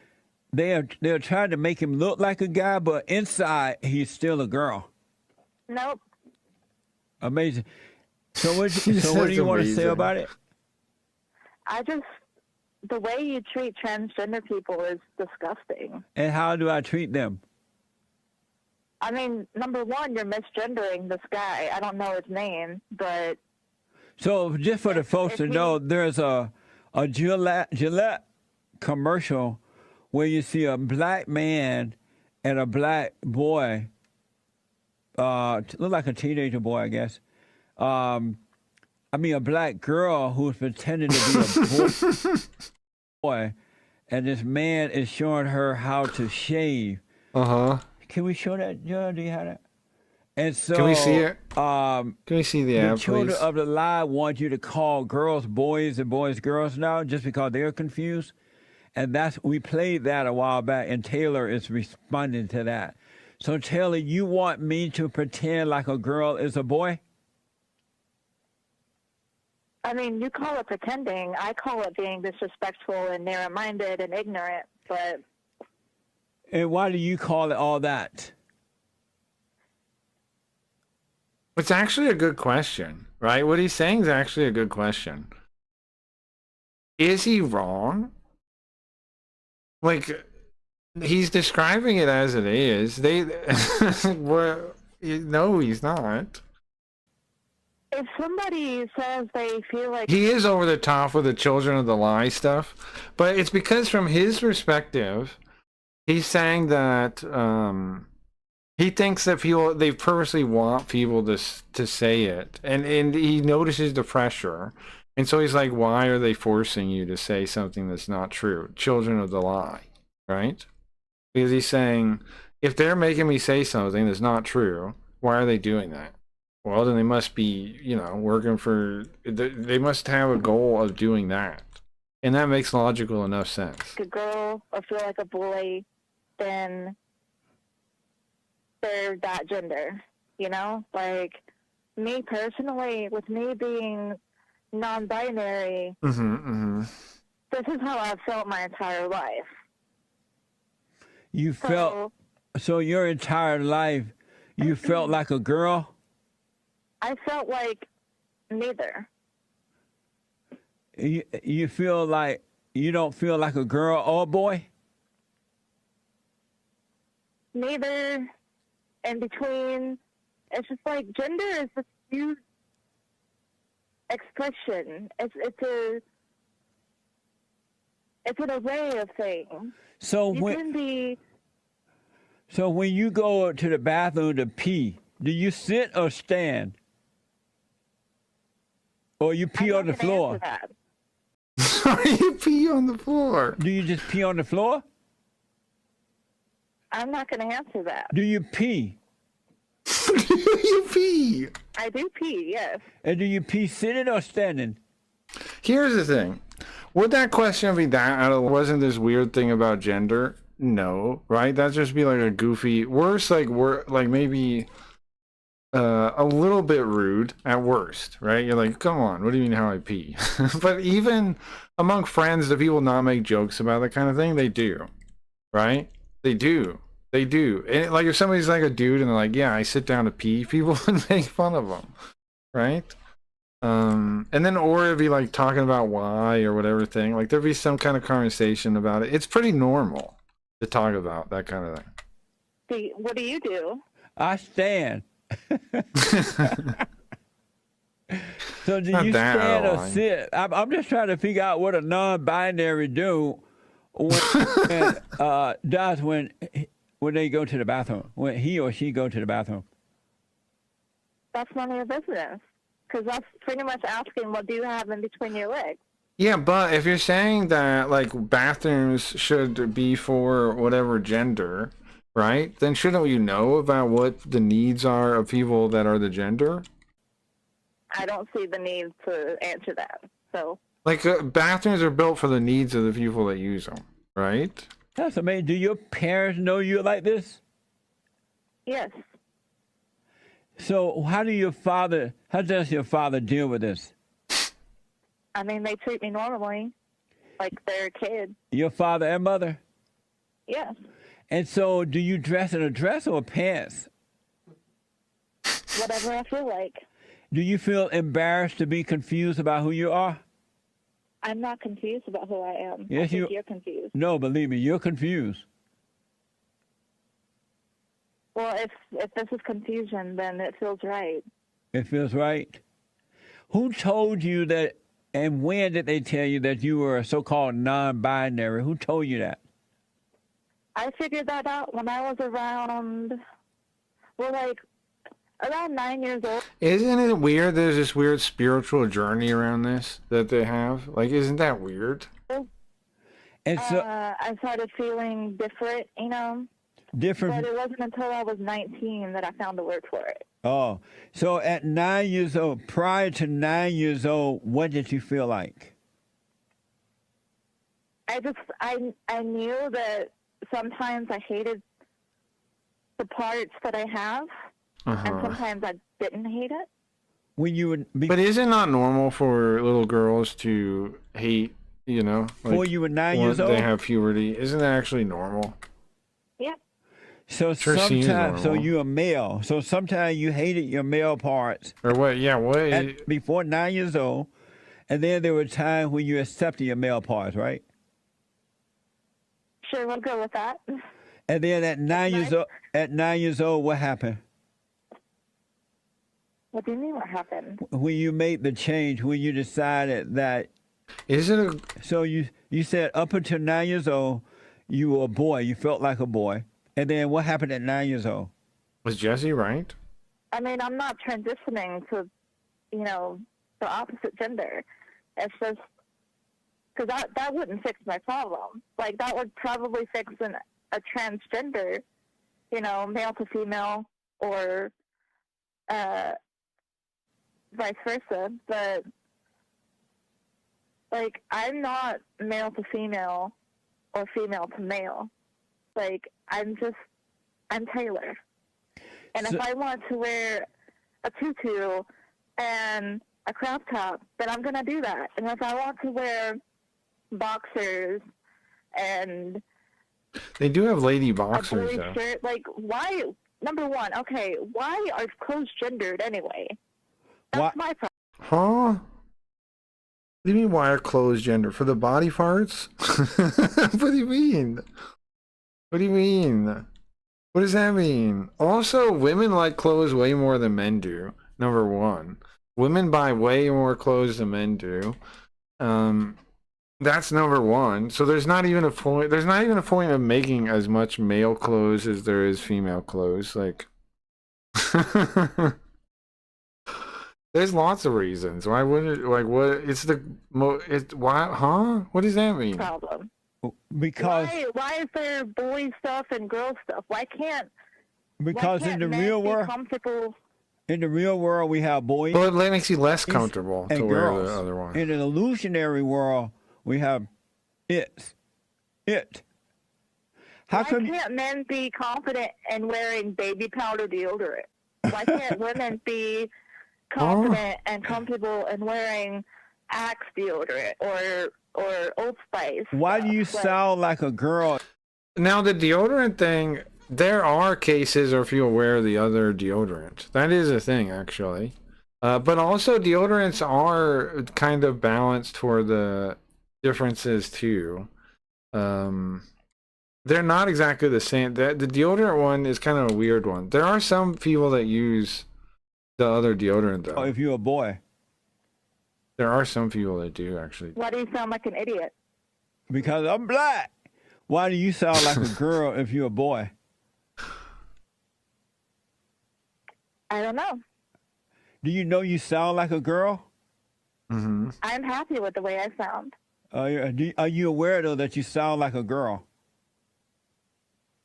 they're trying to make him look like a guy, but inside he's still a girl. Nope. Amazing. So what? He So what says do you want to say amazing. about it? The way you treat transgender people is disgusting. And how do I treat them? I mean, number one, you're misgendering this guy. I don't know his name, but So just for the folks to know, there's a Gillette commercial where you see a black man and a black boy, look like a teenager boy, I guess. A black girl who's pretending to be a boy, and this man is showing her how to shave. Can we show that, John? Do you have that? And so, Can we see it? Can we see the ad, children please? of the lie want you to call girls boys and boys girls now, just because they're confused. And we played that a while back, and Taylor is responding to that. So Taylor, you want me to pretend like a girl is a boy? I mean, you call it pretending. I call it being disrespectful and narrow-minded and ignorant, but... And why do you call it all that? It's actually a good question, right? What he's saying is actually a good question. Is he wrong? Like, he's describing it as it is. Well, no, he's not. If somebody says they feel like... He is over the top with the children of the lie stuff, but it's because from his perspective, he's saying that he thinks that they purposely want people to say it, and he notices the pressure, and so he's like, why are they forcing you to say something that's not true? Children of the lie, right? Because he's saying, if they're making me say something that's not true, why are they doing that? Well, then they must be, working for, they must have a goal of doing that. And that makes logical enough sense. a girl or feel like a boy, then they're that gender, Like, me personally, with me being non-binary, this is how I've felt my entire life. You felt, so your entire life, you felt like a girl? I felt like neither. You feel like, you don't feel like a girl or a boy? Neither. In between. It's just like gender is this huge expression. It's an array of things. So when you go to the bathroom to pee, do you sit or stand? Or you pee on the floor? You pee on the floor. Do you just pee on the floor? I'm not going to answer that. Do you pee? You pee. I do pee, yes. And do you pee sitting or standing? Here's the thing. Would that question be that wasn't this weird thing about gender? No, right? That'd just be like a goofy, worse, like maybe a little bit rude at worst, right? You're like, come on, what do you mean how I pee? But even among friends, do people not make jokes about that kind of thing? They do, right? They do. And like if somebody's like a dude and they're like, yeah, I sit down to pee, people would make fun of them, right? And then, or it'd be like talking about why or whatever thing. Like there'd be some kind of conversation about it. It's pretty normal to talk about that kind of thing. What do you do? I stand. So do Not you that stand or line. sit? I'm just trying to figure out what a non-binary do does when they go to the bathroom, when he or she go to the bathroom. That's none of your business. Because that's pretty much asking, what do you have in between your legs? Yeah, but if you're saying that like bathrooms should be for whatever gender, right? Then shouldn't you know about what the needs are of people that are the gender? I don't see the need to answer that. So, Like bathrooms are built for the needs of the people that use them, right? That's amazing. Do your parents know you're like this? yes. So how does your father deal with this? I mean, they treat me normally, like they're a kid. Your father and mother? Yes. And so do you dress in a dress or pants? Whatever I feel like. Do you feel embarrassed to be confused about who you are? I'm not confused about who I am. Yes, I think you're confused. No, believe me, you're confused. Well, if this is confusion, then it feels right. It feels right. Who told you that, and when did they tell you that you were a so-called non-binary? Who told you that? I figured that out when I was around, around 9 years old. Isn't it weird? There's this weird spiritual journey around this that they have. Like, isn't that weird? And so I started feeling different, different. But it wasn't until I was 19 that I found the word for it. Oh, so at 9 years old, prior to 9 years old, what did you feel like? I knew that sometimes I hated the parts that I have, and sometimes I didn't hate it. When you would be, But is it not normal for little girls to hate, before you were 9 years when old? they have puberty? Isn't that actually normal? Yeah. So Sure seems sometimes, so normal. you're a male. So sometimes you hated your male parts Or what? Yeah, what? before 9 years old, and then there were times when you accepted your male parts, right? Sure, we'll go with that. And then at 9 years old, what happened? What do you mean what happened? When you made the change, when you decided that, Is it a... so you said up until 9 years old, you were a boy, you felt like a boy. And then what happened at 9 years old? Was Jesse right? I mean, I'm not transitioning to, the opposite gender. It's just because that wouldn't fix my problem. Like, that would probably fix a transgender, male to female, or vice versa. But, like, I'm not male to female or female to male. Like, I'm Taylor. And So- if I want to wear a tutu and a crop top, then I'm going to do that. And if I want to wear boxers and They do have lady a boxers, blue though. shirt, like, why, number one, okay, why are clothes gendered anyway? That's Why- my problem. Huh? What do you mean, why are clothes gender? For the body parts? What do you mean? What do you mean? What does that mean? Also, women like clothes way more than men do. Number one. Women buy way more clothes than men do. That's number one. So there's not even a point of making as much male clothes as there is female clothes. Like there's lots of reasons. Why wouldn't it, like, what why, huh? What does that mean? Problem. Because Why is there boy stuff and girl stuff? Why can't because why in can't the men real be world, comfortable? we have boys Well, it makes you less comfortable to and wear girls. the other one. In an illusionary world, we have it. How Why come? can't men be confident in wearing baby powder deodorant? Why can't women be confident and comfortable in wearing Axe deodorant or Old Spice? Why do you stuff? sound like a girl? Now, the deodorant thing, there are cases if you wear the other deodorant. That is a thing, actually. But also, deodorants are kind of balanced for the differences, too. They're not exactly the same. The deodorant one is kind of a weird one. There are some people that use the other deodorant, though. If you're a boy, There are some people that do, actually. Why do you sound like an idiot? because I'm black. Why do you sound like a girl if you're a boy? I don't know. Do you know you sound like a girl? Mm-hmm. I'm happy with the way I sound. Are you aware though that you sound like a girl?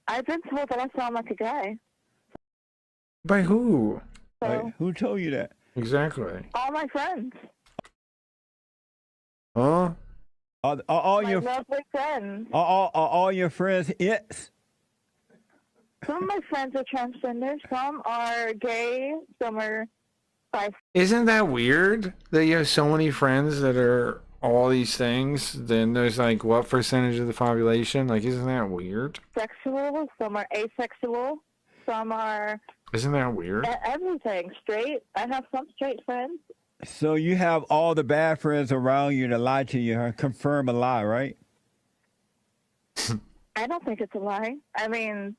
I've been told that I sound like a guy. By who? So, Like, who told you that? Exactly. all my friends, Huh? Are all my your lovely friends. are all your friends it's? Some of my friends are transgender. Some are gay. Some are Isn't that weird that you have so many friends that are all these things? Then there's like what percentage of the population? Like, isn't that weird? bisexual. Some are asexual. Some are Isn't that weird? everything. Straight. I have some straight friends. So you have all the bad friends around you to lie to you or confirm a lie, right? I don't think it's a lie. I mean,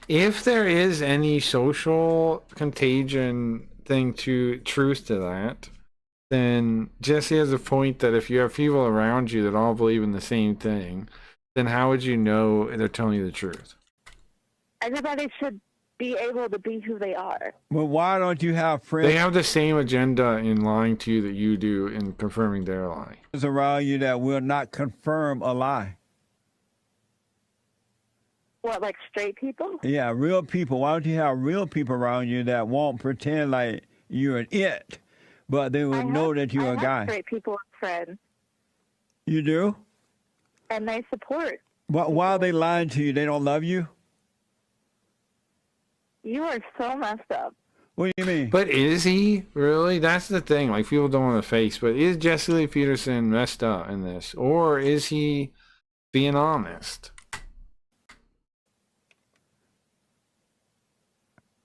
If there is any social contagion thing to truth to that, then Jesse has a point that if you have people around you that all believe in the same thing, then how would you know they're telling you the truth? everybody should be able to be who they are. Well, why don't you have friends They have the same agenda in lying to you that you do in confirming their lie. around you that will not confirm a lie? What, like straight people? Yeah, real people. Why don't you have real people around you that won't pretend like you're an it, but they will know that you're I a have guy? straight people as friends, You do? and they support. Why are they lying to you? They don't love you? You are so messed up. What do you mean? But is he really? That's the thing. Like, people don't want to face. But is Jesse Lee Peterson messed up in this, or is he being honest?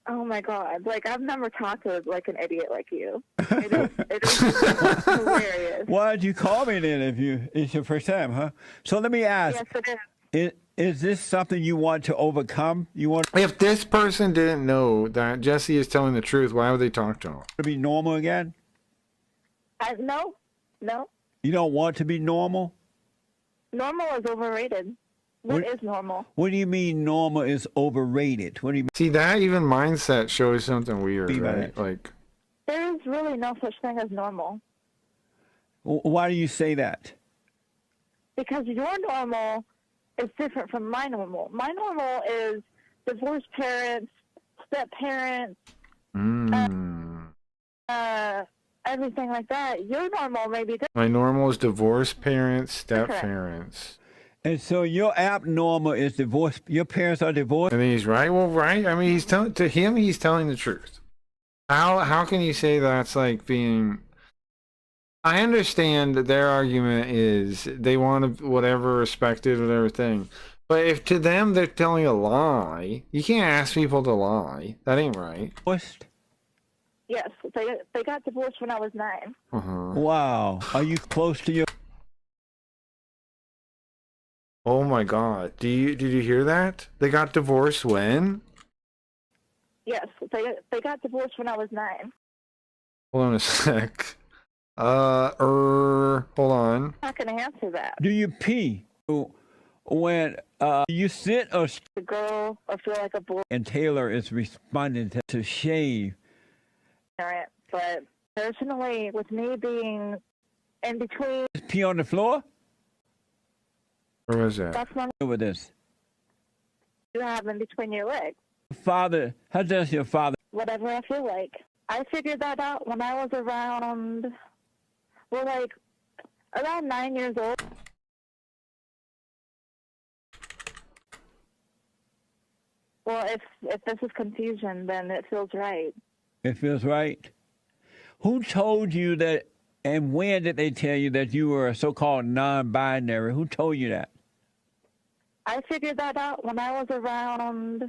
Oh my God! Like, I've never talked to like an idiot like you. It is hilarious. Why did you call me then if it's your first time, huh? So let me ask, Yes, it is. is this something you want to overcome? You want If this person didn't know that Jesse is telling the truth, why would they talk to him? to be normal again? No. You don't want to be normal? Normal is overrated. What is normal? What do you mean normal is overrated? What do you mean? See, that even mindset shows something weird, Be right? right. Like, There is really no such thing as normal. Why do you say that? Because your normal is different from my normal. My normal is divorced parents, step parents, everything like that. Your normal may be different. my normal is divorced parents, step parents. And so your abnormal is divorced. Your parents are divorced. And he's right. Well, right. I mean, he's telling he's telling the truth. How can you say that's like being? I understand that their argument is they want to whatever respected whatever thing, but if to them they're telling a lie, you can't ask people to lie. That ain't right. Divorced? Yes, they got divorced when I was 9. Wow. Are you close to your? Oh my God! Did you hear that? They got divorced when? Yes, they got divorced when I was 9. Hold on a sec. Hold on. I'm not gonna answer that. Do you pee when you sit or The girl, I feel like a boy and Taylor is responding to shave? parent, but personally, with me being in between, Pee on the floor? Where was that? that's not Over this. you have in between your legs. Father, how does your father? Whatever I feel like. I figured that out when I was around, around 9 years old. Well, if this is confusion, then it feels right. It feels right. Who told you that, and when did they tell you that you were a so-called non-binary? Who told you that? I figured that out when I was around,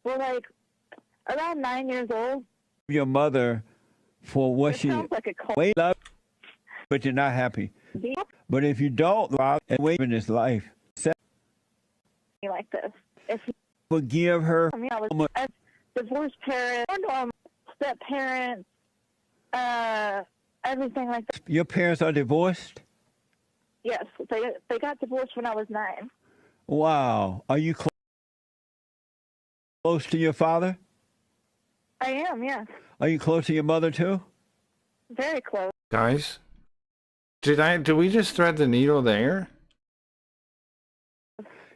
around 9 years old. Your mother for what It she sounds like a cold. way love, but you're not happy. But if you don't, Rob, and wait in this life, Like this. If you forgive her. I mean, I was a divorced parent, step parents, everything like that. Your parents are divorced? Yes, they got divorced when I was 9. Wow. Are you close to your father? I am, yes, Are you close to your mother too? very close. Guys, did we just thread the needle there?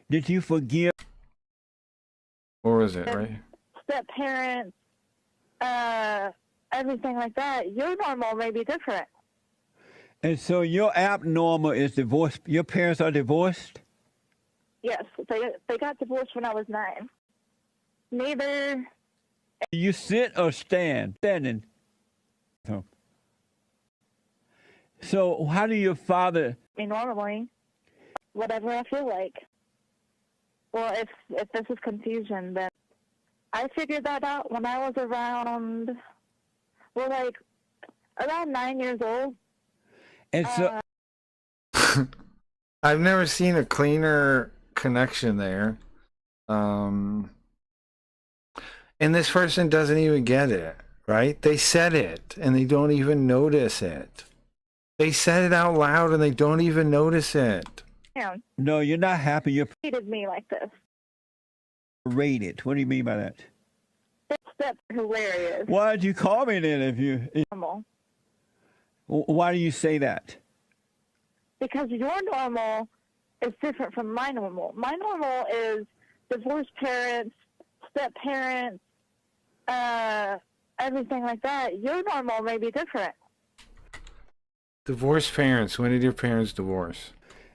Did you forgive? Or was it right? Step parents, everything like that. Your normal may be different. And so your abnormal is divorced. Your parents are divorced? Yes, they got divorced when I was 9. Neither. You sit or stand? Standing. So how do your father? Me normally, whatever I feel like. Well, if this is confusion, then I figured that out when I was around, Well, like around 9 years old. And so, I've never seen a cleaner connection there. And this person doesn't even get it, right? They said it and they don't even notice it. They said it out loud and they don't even notice it. Yeah, no, you're not happy. You're treated me like this. rated. What do you mean by that? That's hilarious. Why did you call me then if Normal. why do you say that? Because your normal is different from my normal. My normal is divorced parents, step parents, everything like that. Your normal may be different. Divorced parents. When did your parents divorce?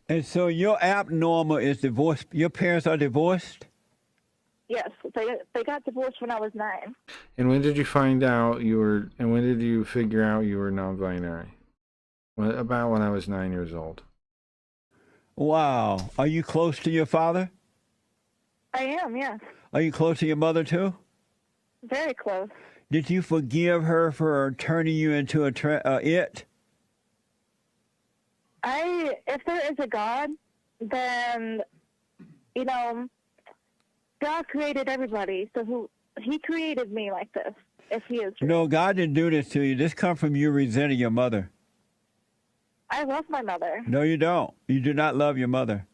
And so your abnormal is divorced. Your parents are divorced? Yes, they got divorced when I was 9. And when did you find out you were, and when did you figure out you were non-binary? About when I was 9 years old. Wow. Are you close to your father? I am, yes. Are you close to your mother too? Very close. Did you forgive her for turning you into a it? If there is a God, then, you know, God created everybody, so he created me like this, if he is true. No, God didn't do this to you. This come from you resenting your mother. I love my mother. No, you don't. You do not love your mother.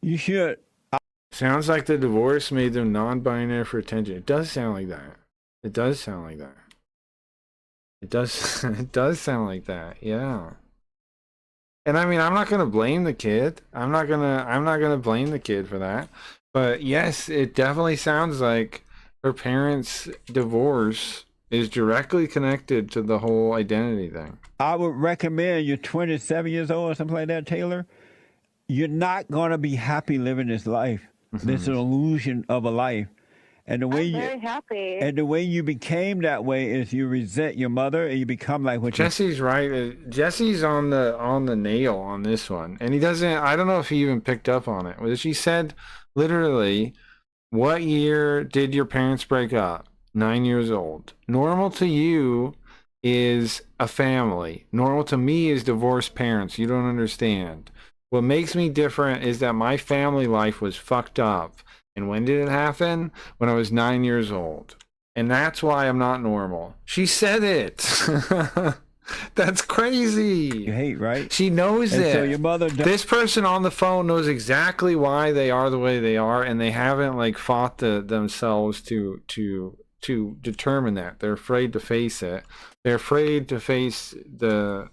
You should. Sounds like the divorce made them non-binary for attention. It does sound like that. It does sound like that. It does. It does sound like that. Yeah. And I mean, I'm not gonna blame the kid. I'm not gonna blame the kid for that. But yes, it definitely sounds like her parents' divorce is directly connected to the whole identity thing. I would recommend you're 27 years old or something like that, Taylor. You're not gonna be happy living this life. This illusion of a life. And the way I'm very happy. And the way you became that way is you resent your mother and you become like what Jesse's right. Jesse's on the nail on this one. And he doesn't, I don't know if he even picked up on it. She said literally, what year did your parents break up? 9 years old. Normal to you is a family. Normal to me is divorced parents. You don't understand. What makes me different is that my family life was fucked up. And when did it happen? When I was 9 years old. And that's why I'm not normal. She said it. That's crazy. you hate, right? She knows it. So your mother This person on the phone knows exactly why they are the way they are, and they haven't like fought themselves to determine that. They're afraid to face it. They're afraid to face the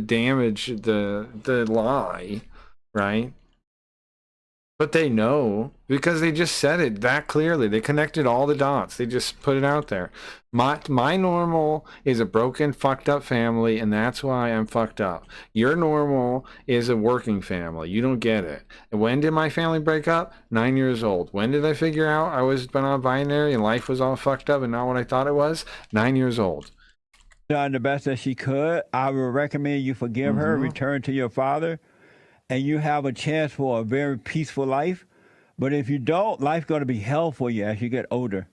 damage, the lie, right? But they know because they just said it that clearly. They connected all the dots. They just put it out there. My normal is a broken, fucked up family, and that's why I'm fucked up. Your normal is a working family. You don't get it. And when did my family break up? 9 years old. When did I figure out I was non-binary and life was all fucked up and not what I thought it was? 9 years old. done the best that she could. I would recommend you forgive her, return to your father, and you have a chance for a very peaceful life. But if you don't, life's going to be hell for you as you get older.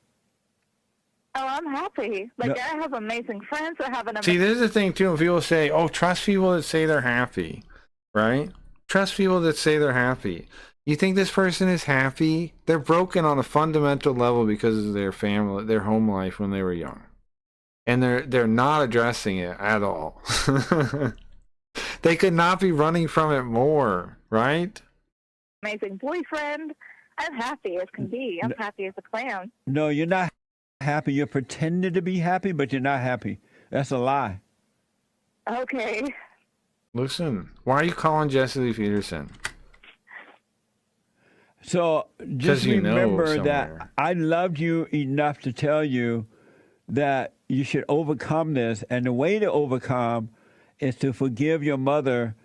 Oh, I'm happy. Like, No. I have amazing friends. I have an See, this is the thing, too. When people say, oh, trust people that say they're happy, right? Trust people that say they're happy. You think this person is happy? They're broken on a fundamental level because of their family, their home life when they were young. And they're not addressing it at all. They could not be running from it more, right? amazing boyfriend. I'm happy as can be. I'm happy as a clam. No, you're not happy. You're pretending to be happy, but you're not happy. That's a lie. Okay. Listen, why are you calling Jesse Lee Peterson? So just you know remember somewhere. that I loved you enough to tell you that you should overcome this. And the way to overcome is to forgive your mother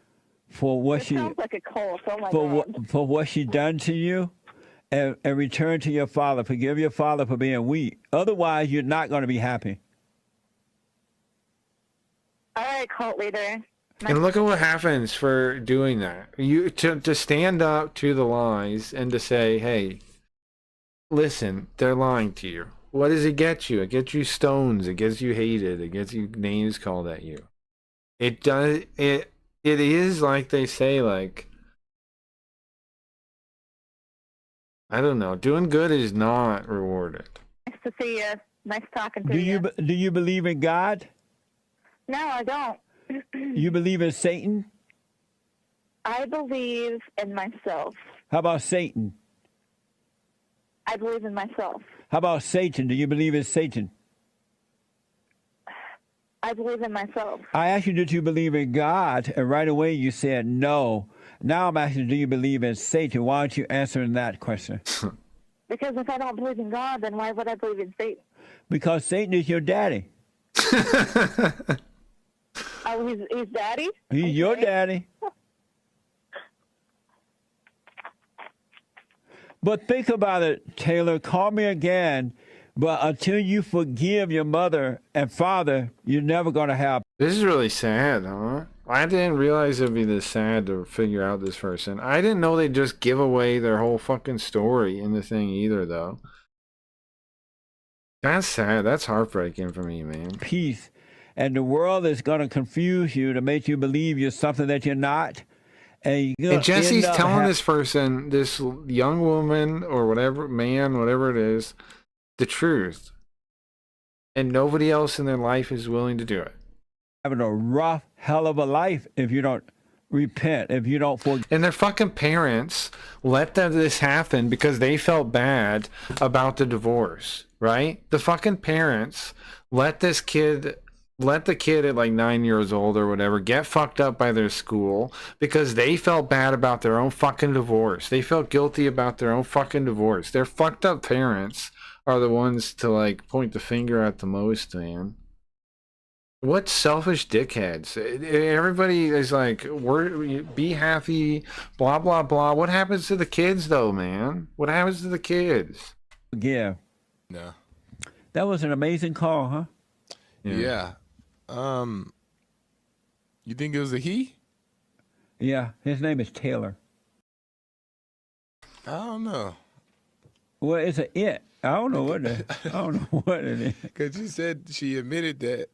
for what It she sounds like a cult. Oh my God. for what she done to you, and return to your father. Forgive your father for being weak. Otherwise, you're not going to be happy. All right, cult leader. And look at what happens for doing that. You to stand up to the lies and to say, hey, listen, they're lying to you. what does it get you? It gets you stones. It gets you hated. It gets you names called at you. It does. It is like they say, like, I don't know. Doing good is not rewarded. Nice to see you. Nice talking to Do you. do you believe in God? No, I don't. You believe in Satan? I believe in myself. How about Satan? I believe in myself. How about Satan? Do you believe in Satan? I believe in myself. I asked you, did you believe in God? And right away you said no. Now I'm asking, do you believe in Satan? Why aren't you answering that question? Because if I don't believe in God, then why would I believe in Satan? Because Satan is your daddy. Oh, he's daddy? He's your daddy. But think about it, Taylor. Call me again. But until you forgive your mother and father, you're never going to have. This is really sad, huh? I didn't realize it'd be this sad to figure out this person. I didn't know they'd just give away their whole fucking story in the thing either, though. That's sad. That's heartbreaking for me, man. Peace. And the world is going to confuse you to make you believe you're something that you're not. And Jesse's telling this person, this young woman or whatever, man, whatever it is, the truth. And nobody else in their life is willing to do it. Having a rough hell of a life if you don't repent, if you don't forgive. And their fucking parents let this happen because they felt bad about the divorce, right? The fucking parents let the kid at like 9 years old or whatever get fucked up by their school because they felt bad about their own fucking divorce. They felt guilty about their own fucking divorce. Their fucked up parents are the ones to like point the finger at the most, man. What selfish dickheads. Everybody is like, be happy, blah, blah, blah. What happens to the kids, though, man? What happens to the kids? Forgive. No. That was an amazing call, huh? Yeah. You think it was a he? Yeah, his name is Taylor. I don't know. Well, it's a it. I don't know what it is. Because you said she admitted that.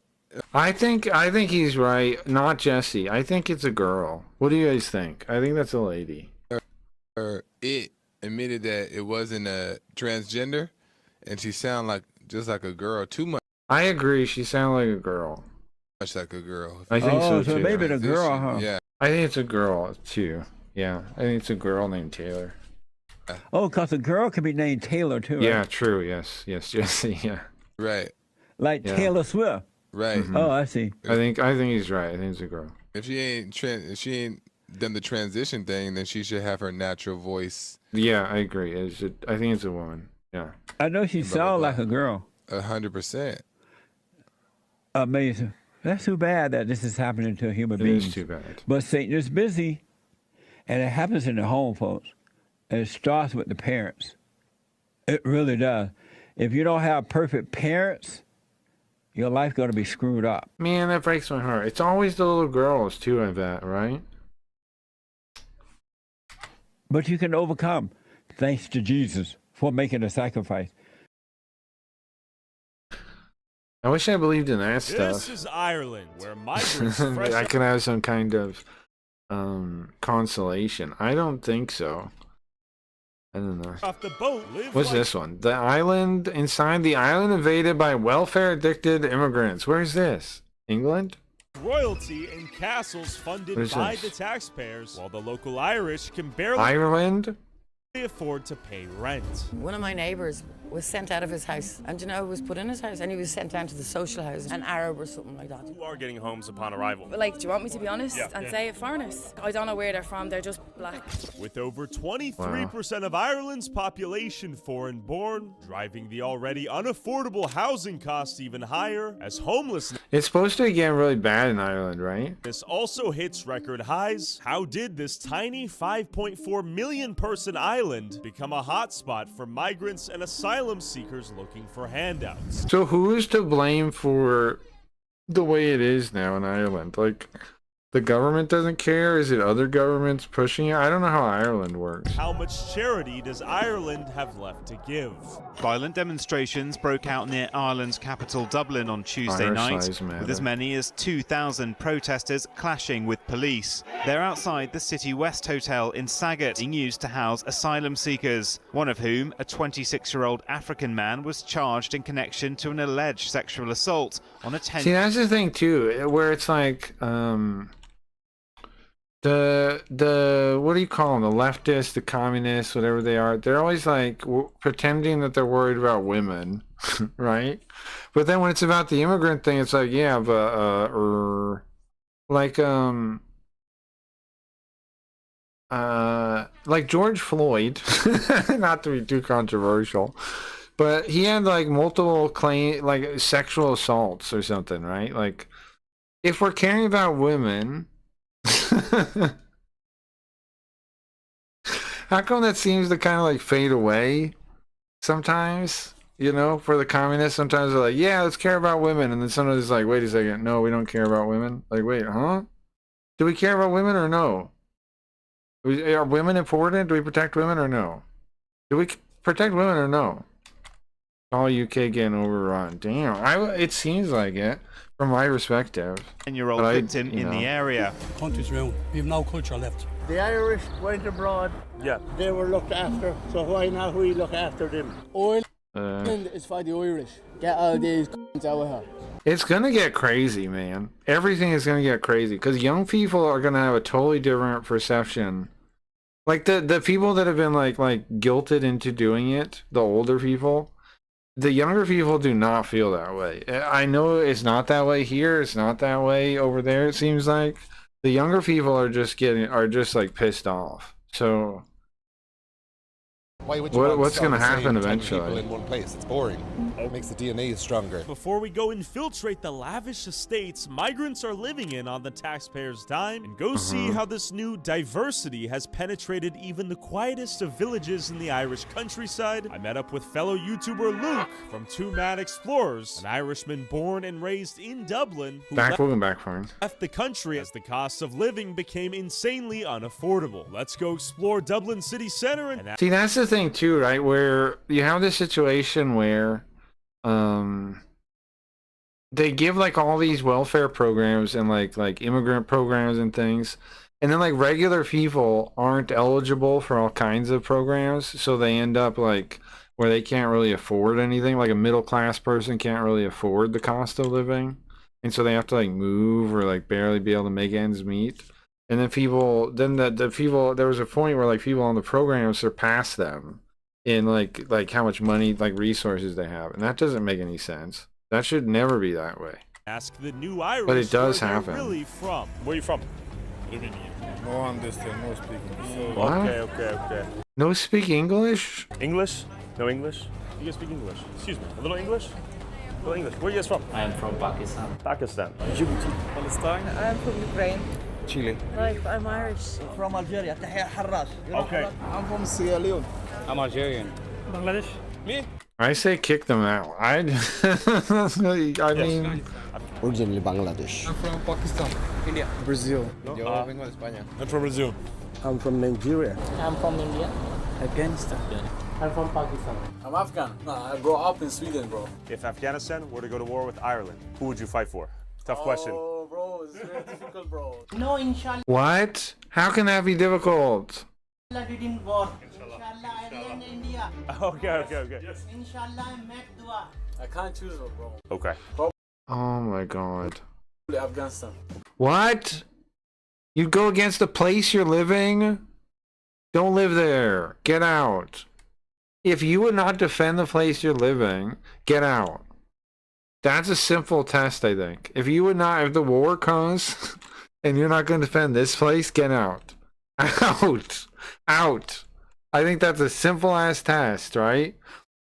I think he's right. Not Jesse. I think it's a girl. What do you guys think? I think that's a lady. It admitted that it wasn't a transgender, and she sounded just like a girl. Too much I agree. She sounded like a girl. like a girl. I think so too. Maybe the girl, huh? Yeah. I think it's a girl too. Yeah, I think it's a girl named Taylor. Oh, because a girl can be named Taylor too. Right? Yeah, true. Yes, Jesse. Yeah. Right. Like Taylor Swift. Right. Oh, I see. I think he's right. I think it's a girl. If she ain't done the transition thing, then she should have her natural voice. Yeah, I agree. I think it's a woman. Yeah. I know she sounds like a girl. 100%. Amazing. That's too bad that this is happening to human beings. It is too bad. But Satan is busy, and it happens in the home, folks. And it starts with the parents. It really does. If you don't have perfect parents, your life's going to be screwed up. Man, that breaks my heart. It's always the little girls too, I bet, right? But you can overcome, thanks to Jesus for making a sacrifice. I wish I believed in that This stuff. is Ireland, where migrants I could have some kind of consolation. I don't think so. I don't know. off the boat live What's like this one? The island invaded by welfare-addicted immigrants. Where's this? England? royalty and castles funded What is by this? the taxpayers, while the local Irish can barely Ireland? afford to pay rent. One of my neighbours was sent out of his house, and you know who was put in his house? And he was sent down to the social house, an Arab or something like that. Who are getting homes upon arrival. But like, do you want me to be honest Yeah. and say foreigners? I don't know where they're from, they're just black. With over 23% of Ireland's population foreign-born, driving the already unaffordable housing costs even higher, as homelessness It's supposed to get really bad in Ireland, right? also hits record highs. How did this tiny 5.4 million person island become a hotspot for migrants and asylum seekers looking for handouts? So who is to blame for the way it is now in Ireland? Like, The government doesn't care? Is it other governments pushing it? I don't know how Ireland works. How much charity does Ireland have left to give? Violent demonstrations broke out near Ireland's capital Dublin on Tuesday Irish night, lives matter. with as many as 2,000 protesters clashing with police. They're outside the City West Hotel in Sagat, being used to house asylum seekers, one of whom, a 26-year-old African man, was charged in connection to an alleged sexual assault on a 10. See, that's the thing too, where it's like, the what do you call them? The leftists, the communists, whatever they are. They're always like pretending that they're worried about women, right? But then when it's about the immigrant thing, it's like, yeah, but like George Floyd, not to be too controversial, but he had like multiple like sexual assaults or something, right? Like, if we're caring about women, how come that seems to kind of like fade away sometimes? You know, for the communists, sometimes they're like, yeah, let's care about women. And then sometimes it's like, wait a second, no, we don't care about women. Like, wait, huh? Do we care about women or no? Are women important? Do we protect women or no? Do we protect women or no? All UK getting overrun. Damn, it seems like it from my perspective. 10-year-old victim in the area. Country's ruined. We have no culture left. The Irish went abroad. Yeah. They were looked after, so why not we look after them? Ireland is for the Irish. Get all these out of here. It's gonna get crazy, man. Everything is gonna get crazy because young people are gonna have a totally different perception. Like the people that have been like guilted into doing it, the older people. The younger people do not feel that way. I know it's not that way here. It's not that way over there. It seems like the younger people are just like pissed off. So Why would you what's going to happen eventually? People in one place? It's boring. It makes the DNA stronger. Before we go infiltrate the lavish estates migrants are living in on the taxpayers' dime, and go see how this new diversity has penetrated even the quietest of villages in the Irish countryside, I met up with fellow YouTuber Luke from Two Mad Explorers, an Irishman born and raised in Dublin who left the country as the cost of living became insanely unaffordable. Let's go explore Dublin city center and see, that's the thing too, right? Where you have this situation where they give like all these welfare programs and like immigrant programs and things, and then like regular people aren't eligible for all kinds of programs, so they end up like where they can't really afford anything. Like a middle class person can't really afford the cost of living, and so they have to like move or like barely be able to make ends meet. And then the people, there was a point where like people on the program surpassed them in like how much money, like resources they have. And that doesn't make any sense. That should never be that way. ask the new Irish But it does where they're happen. Really from. Where are you from? No understand, no speaking. What? Okay. No speak English? English? No English? You can speak English. Excuse me, a little English? A little English. Where are you guys from? I am from Pakistan. Pakistan. Djibouti. Palestine. I'm from Ukraine. Chile. Like, I'm Irish. From Algeria. Tahir Harras. Okay. I'm from Sierra Leone. I'm Algerian. Bangladesh. Me? I say kick them out. I mean... Originally Bangladesh. I'm from Pakistan. India. Brazil. Yo vengo de España. I'm from Brazil. I'm from Nigeria. I'm from India. Afghanistan. I'm from Pakistan. I'm Afghan. I grew up in Sweden, bro. If Afghanistan were to go to war with Ireland, who would you fight for? Tough question. Oh, bro, it's very difficult, bro. No, inshallah. What? How can that be difficult? Allah didn't war. Inshallah, Ireland, India. Okay. Yes. Inshallah, I met dua. I can't choose, bro. Okay. Oh my god. Probably Afghanistan. What? You go against the place you're living? Don't live there. Get out. If you would not defend the place you're living, get out. That's a simple test, I think. If you would not, if the war comes and you're not going to defend this place, get out. Out. I think that's a simple ass test, right?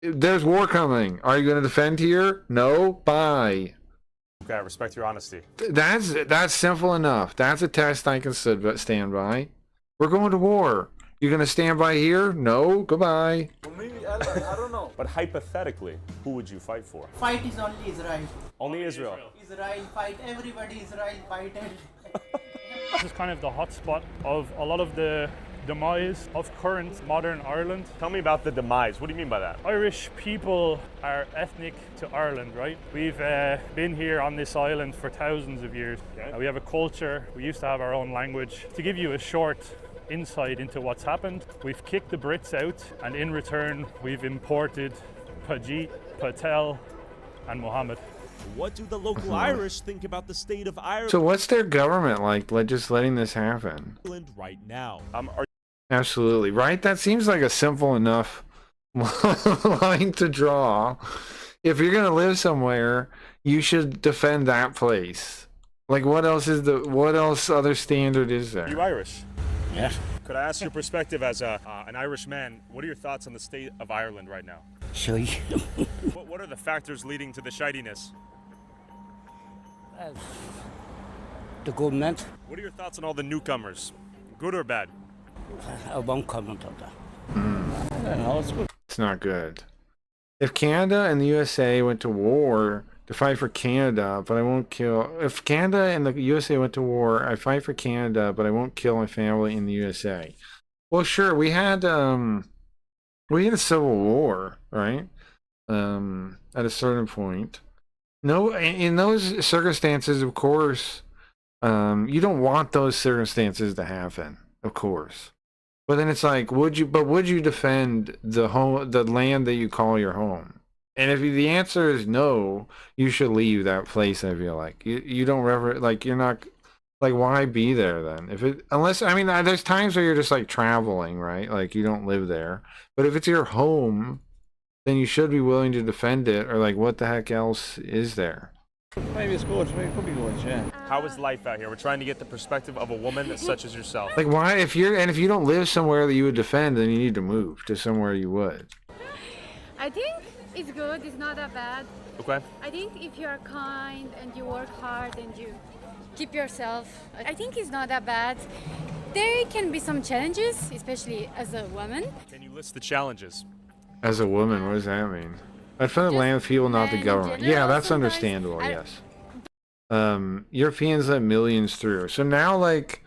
There's war coming. Are you going to defend here? No. Bye. Okay, I respect your honesty. That's simple enough. That's a test I can stand by. We're going to war. You're going to stand by here? No. Goodbye. For me, I don't know. But hypothetically, who would you fight for? Fight is only Israel. Only Israel. Israel fight. Everybody Israel fight. This is kind of the hotspot of a lot of the demise of current modern Ireland. Tell me about the demise. What do you mean by that? Irish people are ethnic to Ireland, right? We've been here on this island for thousands of years. We have a culture. We used to have our own language. To give you a short insight into what's happened, we've kicked the Brits out, and in return, we've imported Pajit, Patel, and Mohammed. What do the local Irish think about the state of Ireland So what's their government like just letting this happen? right now? Absolutely, right? That seems like a simple enough line to draw. If you're gonna live somewhere, you should defend that place. Like, what else other standard is there? Are you Irish? Yeah. Could I ask your perspective as an Irish man? What are your thoughts on the state of Ireland right now? Sure. What are the factors leading to the shidiness? The government. What are your thoughts on all the newcomers? Good or bad? I won't comment on that. I don't know, it's not good. If Canada and the USA went to war to fight for Canada, but I won't kill... If Canada and the USA went to war, I fight for Canada, but I won't kill my family in the USA. Well, sure, we had a civil war, right? At a certain point. No, in those circumstances, of course, you don't want those circumstances to happen, of course. But then it's like, would you defend the land that you call your home? And if the answer is no, you should leave that place. I feel like you don't you're not, like, why be there then? Unless, I mean, there's times where you're just like traveling, right? Like, you don't live there. But if it's your home, then you should be willing to defend it, or like, what the heck else is there? Maybe it's good. Maybe it could be good. Yeah. How is life out here? We're trying to get the perspective of a woman such as yourself. Like, why, if you don't live somewhere that you would defend, then you need to move to somewhere you would. I think it's good. It's not that bad. Okay. I think if you are kind and you work hard and you keep yourself, I think it's not that bad. There can be some challenges, especially as a woman. Can you list the challenges? As a woman, what does that mean? I for the land, people, not the government. Yeah, that's understandable. Yes. Europeans let millions through. So now, like,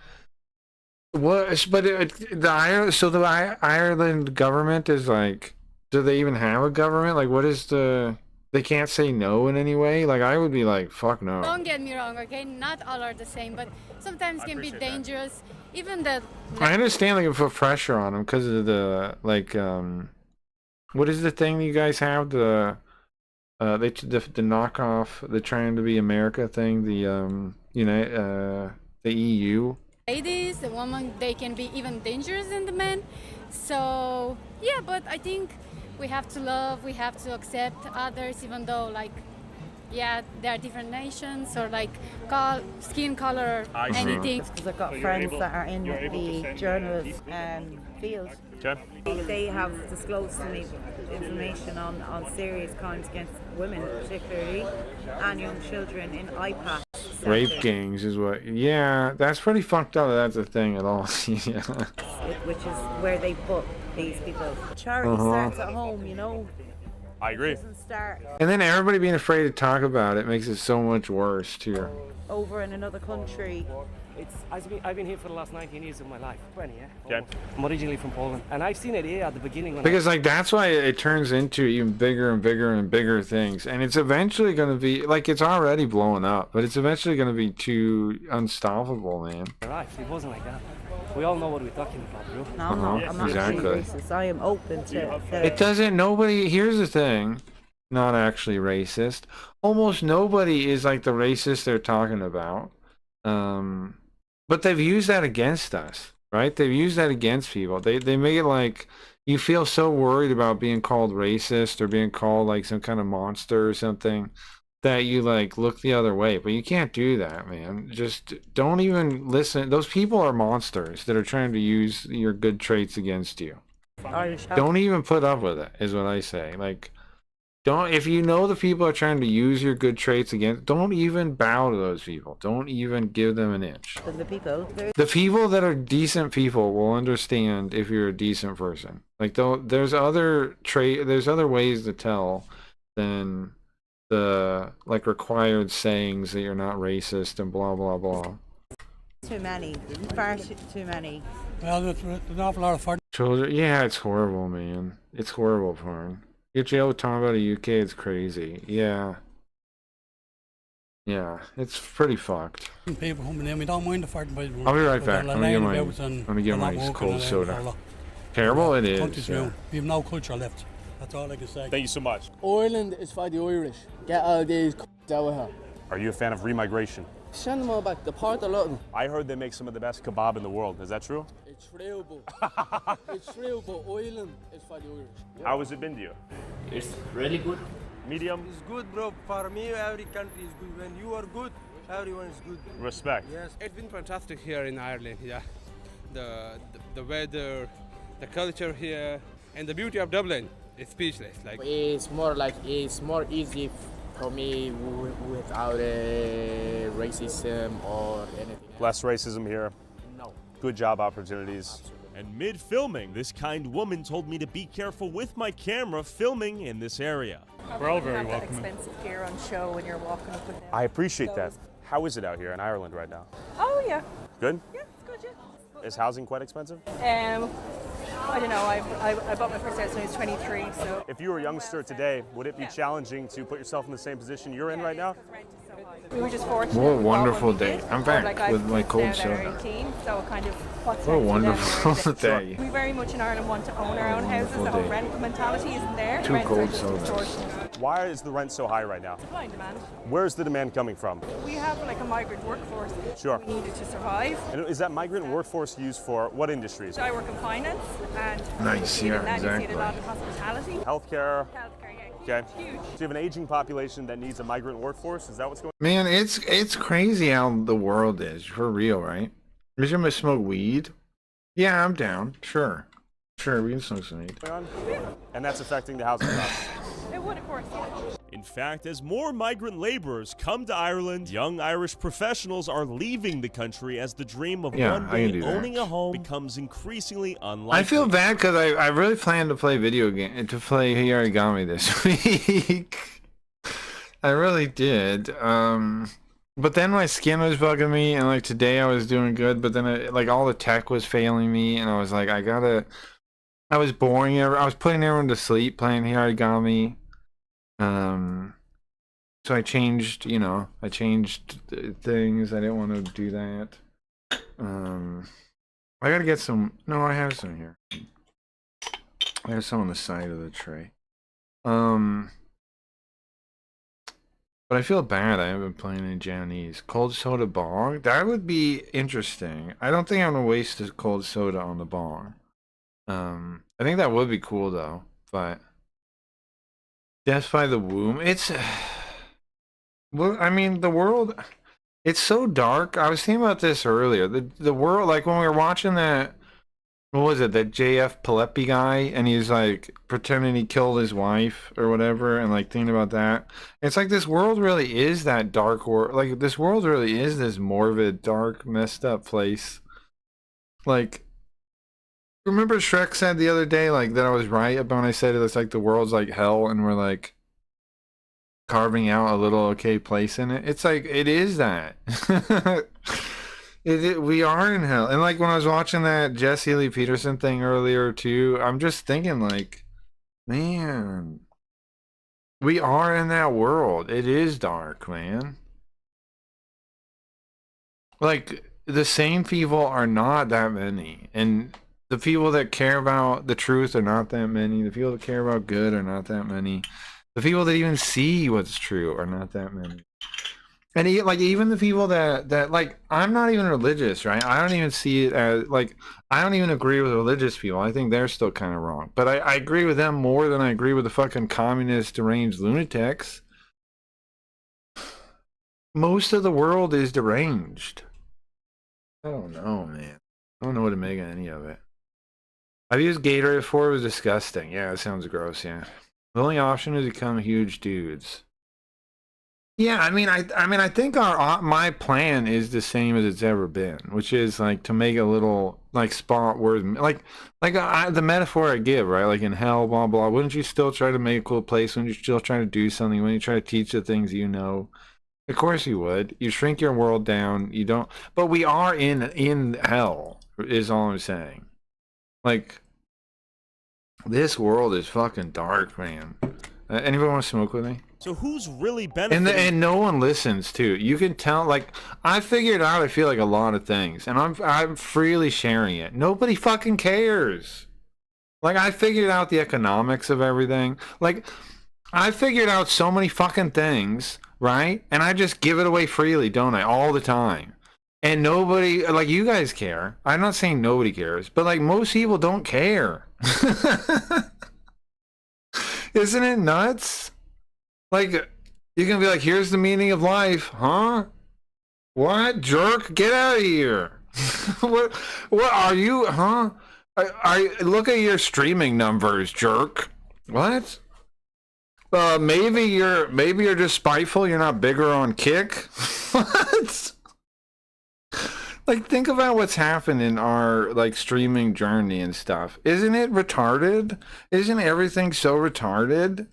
what? But the Ireland government is like, do they even have a government? Like, what is they can't say no in any way? Like, I would be like, fuck no. Don't get me wrong, okay? Not all are the same, but sometimes can be dangerous. Even the... I understand they can put pressure on them because of the, like, what is the thing you guys have? The knockoff, the trying to be America thing, the EU. Ladies, the women, they can be even dangerous than the men. So, yeah, but I think we have to love, we have to accept others, even though, like, yeah, there are different nations or like skin color or anything. Because I've got friends that are in the journalist field. Okay. They have disclosed to me information on serious crimes against women, particularly, and young children in IPAC. Rape gangs is what. Yeah, that's pretty fucked up. That's a thing at all. Yeah. Which is where they put these people. Charity starts at home, you know. I agree. And then everybody being afraid to talk about it makes it so much worse too. Over in another country. I've been here for the last 19 years of my life. 20, yeah? Okay. I'm originally from Poland, and I've seen it here at the beginning. Because, like, that's why it turns into even bigger and bigger and bigger things. And it's eventually going to be, like, it's already blowing up, but it's eventually going to be too unstoppable, man. Right, it wasn't like that. We all know what we're talking about, bro. No, I'm not exactly. racist. I am open to it. Doesn't, here's the thing, not actually racist. Almost nobody is like the racist they're talking about. But they've used that against us, right? They've used that against people. They make it like you feel so worried about being called racist or being called like some kind of monster or something that you like look the other way. But you can't do that, man. Just don't even listen. Those people are monsters that are trying to use your good traits against you. Don't even put up with it, is what I say. Like, if you know the people are trying to use your good traits against, don't even bow to those people. Don't even give them an inch. The people that are decent people will understand if you're a decent person. Like, there's other ways to tell than the like required sayings that you're not racist and blah blah blah. too many. Far too many. Well, there's an awful lot of fun. Children, yeah, it's horrible, man. It's horrible porn. Get jail talking about a UK, it's crazy. Yeah. Yeah, it's pretty fucked. People coming in, we don't mind the farting by the I'll be right back. I'm gonna get my cold soda. Terrible it is. Yeah. We have no culture left. That's all I can say. Thank you so much. Ireland is for the Irish. Get all these out of here. Are you a fan of remigration? Send them all back. Deport a lot of them. I heard they make some of the best kebab in the world. Is that true? It's true, but it's true, but Ireland is for the Irish. How has it been to you? It's really good. Medium? It's good, bro. For me, every country is good. When you are good, everyone is good. Respect. Yes. It's been fantastic here in Ireland, yeah. The weather, the culture here, and the beauty of Dublin is speechless. Like it's more easy for me without racism or anything. Less racism here. No. Good job opportunities. And mid-filming, this kind woman told me to be careful with my camera filming in this area. We're all very welcome. Expensive gear on show when you're walking up and down. I appreciate that. How is it out here in Ireland right now? Oh yeah. Good? Yeah, it's good, yeah. Is housing quite expensive? I don't know. I bought my first house when I was 23, so. If you were a youngster today, would it be challenging to put yourself in the same position you're in right now? We were just fortunate. What a wonderful day. Did. I'm back like with my cold down soda. at 18, so kind of what's What a next wonderful for them. day. We very much in Ireland want to own our own houses. The whole rent mentality isn't there. Two Rents are cold just sodas. extortionate. Why is the rent so high right now? Supply and demand. Where's the demand coming from? We have like a migrant workforce. Sure. We needed to survive. And is that migrant workforce used for what industries? So I work in finance and Nice, in yeah, that you see exactly. it a lot in hospitality. Healthcare. Yeah. Okay. Huge. So you have an aging population that needs a migrant workforce? Is that what's going on? Man, it's crazy how the world is, for real, right? Are you gonna smoke weed? Yeah, I'm down. Sure, we can smoke some weed. And that's affecting the housing costs. It would, of course, yeah. In fact, as more migrant laborers come to Ireland, young Irish professionals are leaving the country as the dream of Yeah, one I can day do that. owning a home becomes increasingly unlikely. I feel bad because I really planned to play Origami this week. I really did. But then my skin was bugging me, and like today I was doing good, but then like all the tech was failing me, and I was like, I was boring. I was putting everyone to sleep playing Origami. So I changed things. I didn't want to do that. I gotta get some. No, I have some here. I have some on the side of the tray. But I feel bad. I haven't been playing any Japanese. Cold soda bong? That would be interesting. I don't think I'm gonna waste a cold soda on the bong. I think that would be cool though. But Death by the Womb. It's. Well, I mean, the world. It's so dark. I was thinking about this earlier. The world, like when we were watching that. What was it? That JF Pilepi guy, and he's like pretending he killed his wife or whatever, and like thinking about that. It's like this world really is that dark world. Like this world really is this morbid, dark, messed up place. Like, remember Shrek said the other day, like that I was right about when I said it's like the world's like hell, and we're like carving out a little okay place in it. It's like it is that. We are in hell. And like when I was watching that Jesse Lee Peterson thing earlier too, I'm just thinking like, man, we are in that world. It is dark, man. Like the sane people are not that many, and the people that care about the truth are not that many. The people that care about good are not that many. The people that even see what's true are not that many. And even the people that like, I'm not even religious, right? I don't even see it as like, I don't even agree with religious people. I think they're still kind of wrong. But I agree with them more than I agree with the fucking communist deranged lunatics. Most of the world is deranged. I don't know, man. I don't know what to make of any of it. I've used Gatorade before. It was disgusting. Yeah, it sounds gross, yeah. The only option is to become huge dudes. Yeah, I mean, I think my plan is the same as it's ever been, which is like to make a little like spot where the metaphor I give, right? Like in hell, blah blah. Wouldn't you still try to make a cool place? Wouldn't you still try to do something? Wouldn't you try to teach the things you know? Of course you would. You shrink your world down. You don't. But we are in hell. Is all I'm saying. Like, this world is fucking dark, man. Anybody want to smoke with me? So who's really benefiting? And no one listens too. You can tell. Like, I figured out. I feel like a lot of things, and I'm freely sharing it. Nobody fucking cares. Like, I figured out the economics of everything. Like, I figured out so many fucking things, right? And I just give it away freely, don't I? All the time. And nobody, like, you guys care. I'm not saying nobody cares, but like most people don't care. Isn't it nuts? Like, you can be like, here's the meaning of life, huh? What? Jerk? Get out of here. What are you, huh? Look at your streaming numbers, jerk. What? Maybe you're just spiteful. You're not bigger on Kick. What? Like, think about what's happened in our like streaming journey and stuff. Isn't it retarded? Isn't everything so retarded?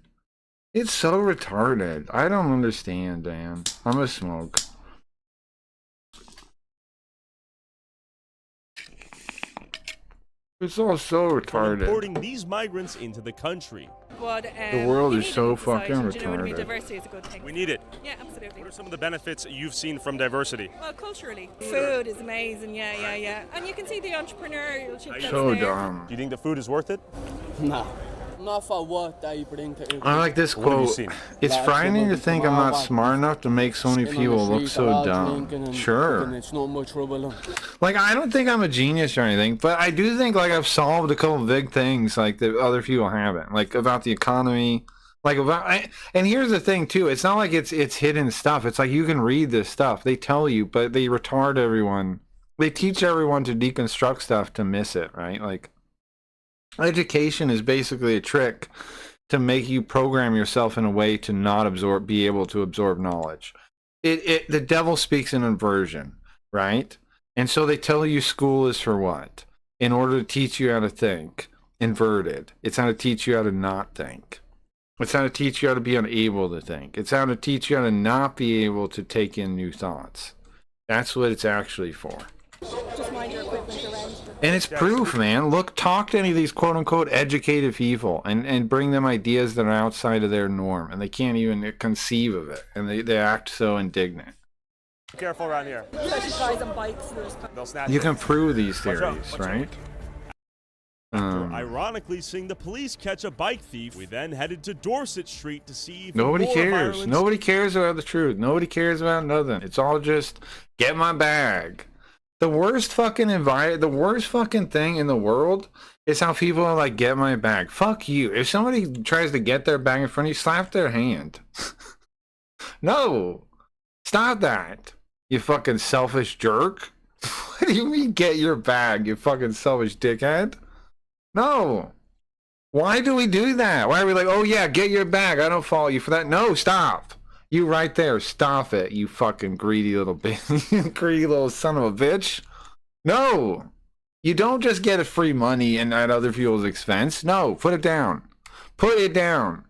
It's so retarded. I don't understand, Dan. I'm gonna smoke. It's all so retarded. Importing these migrants into the country. But, The world you is need so it in society, fucking do you know what I mean? retarded. Diversity is a good thing. We need it. Yeah, absolutely. What are some of the benefits you've seen from diversity? Well, culturally, food is amazing. Yeah. And you can see the entrepreneurship that's So there. dumb. Do you think the food is worth it? No. Not for what they bring to it. I like this What have you quote. seen? It's frightening to think I'm not smart enough to make so many people look so dumb. Sure. It's not much trouble. Like, I don't think I'm a genius or anything, but I do think like I've solved a couple of big things like that other people haven't. Like about the economy. Like and here's the thing too. It's not like it's hidden stuff. It's like you can read this stuff. They tell you, but they retard everyone. They teach everyone to deconstruct stuff to miss it, right? Like, education is basically a trick to make you program yourself in a way to not be able to absorb knowledge. The devil speaks in inversion, right? And so they tell you school is for what? In order to teach you how to think. Inverted. It's how to teach you how to not think. It's how to teach you how to be unable to think. It's how to teach you how to not be able to take in new thoughts. That's what it's actually for. Just mind your equipment around. And it's proof, man. Look, talk to any of these quote-unquote educated people and bring them ideas that are outside of their norm, and they can't even conceive of it, and they act so indignant. Be careful around here. Especially guys on bikes. They'll snatch You it. can prove these Watch out, theories, watch out. right? Ironically, seeing the police catch a bike thief, we then headed to Dorset Street to see even Nobody more cares. violence. Nobody cares about the truth. Nobody cares about nothing. It's all just get my bag. The worst fucking the worst fucking thing in the world is how people are like, get my bag. Fuck you. If somebody tries to get their bag in front of you, slap their hand. No. Stop that. You fucking selfish jerk. What do you mean get your bag, you fucking selfish dickhead? No. Why do we do that? Why are we like, oh yeah, get your bag. I don't follow you for that. No, stop. You right there. Stop it, you fucking greedy little bitch. Greedy little son of a bitch. No. You don't just get free money and at other people's expense. No, put it down. Put it down.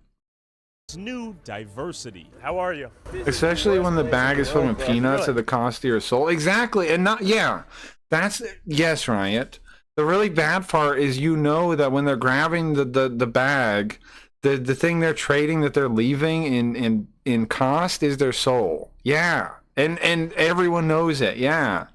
New diversity. How are you? Especially when the bag is full of peanuts at the cost of your soul. Exactly. And not, yeah. That's, yes, Riot. The really bad part is, you know, that when they're grabbing the bag, the thing they're trading that they're leaving in cost is their soul. Yeah. And everyone knows it. Yeah.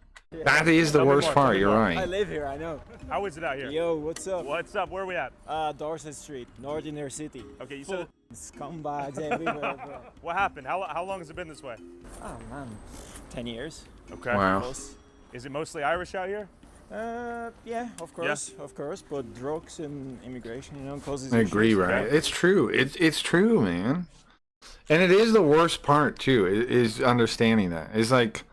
That is the worst part. You're I right. live here, I know. How is it out here? Yo, what's up? What's up? Where are we at? Dorset Street, North Inner City. Okay, you said Scumbags everywhere, bro. What happened? How long has it been this way? Oh, man. 10 years. Okay. Wow. Close. Is it mostly Irish out here? Yeah, of course, but drugs and immigration, you know, causes I agree, issues. right? It's true. It's true, man. And it is the worst part too. Is understanding that. It's like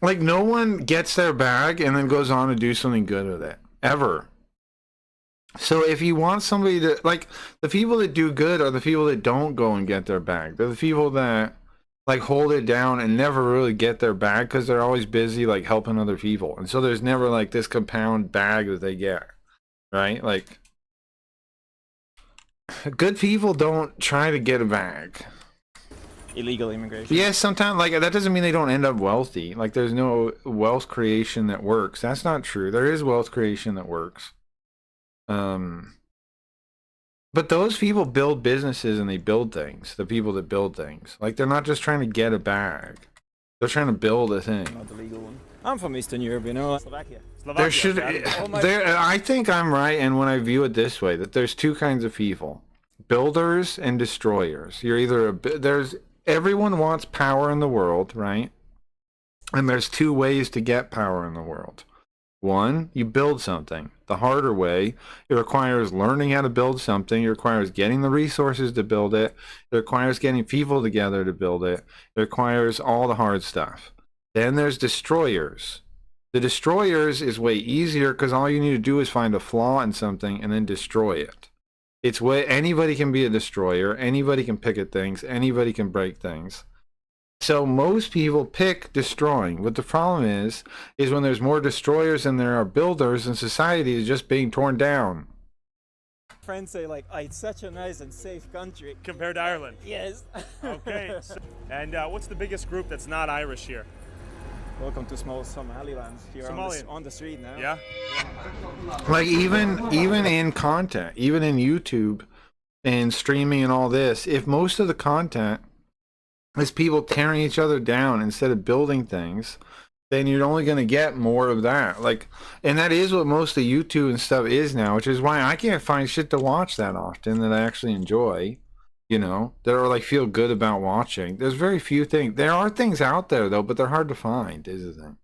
no one gets their bag and then goes on to do something good with it ever. So if you want somebody to, like, the people that do good are the people that don't go and get their bag. They're the people that like hold it down and never really get their bag because they're always busy like helping other people, and so there's never like this compound bag that they get, right? Like, good people don't try to get a bag. illegal immigration. Yeah, sometimes like that doesn't mean they don't end up wealthy. Like there's no wealth creation that works. That's not true. There is wealth creation that works. But those people build businesses and they build things. The people that build things, like they're not just trying to get a bag. They're trying to build a thing. Not the legal one. I'm from Eastern Europe, you know. Slovakia. There should. I think I'm right, and when I view it this way, that there's two kinds of people: builders and destroyers. You're either everyone wants power in the world, right? And there's two ways to get power in the world. One, you build something. The harder way, it requires learning how to build something. It requires getting the resources to build it. It requires getting people together to build it. It requires all the hard stuff. Then there's destroyers. The destroyers is way easier because all you need to do is find a flaw in something and then destroy it. It's way anybody can be a destroyer. Anybody can pick at things. Anybody can break things. So most people pick destroying. What the problem is when there's more destroyers than there are builders, and society is just being torn down. Friends say like, oh, it's such a nice and safe country. Compared to Ireland? Yes. Okay. And what's the biggest group that's not Irish here? Welcome to small Somaliland. Here on the street now. Yeah? Like even in content, even in YouTube and streaming and all this, if most of the content is people tearing each other down instead of building things, then you're only going to get more of that. Like, and that is what most of YouTube and stuff is now, which is why I can't find shit to watch that often that I actually enjoy, you know, that are like feel good about watching. There's very few things. There are things out there though, but they're hard to find, is the thing.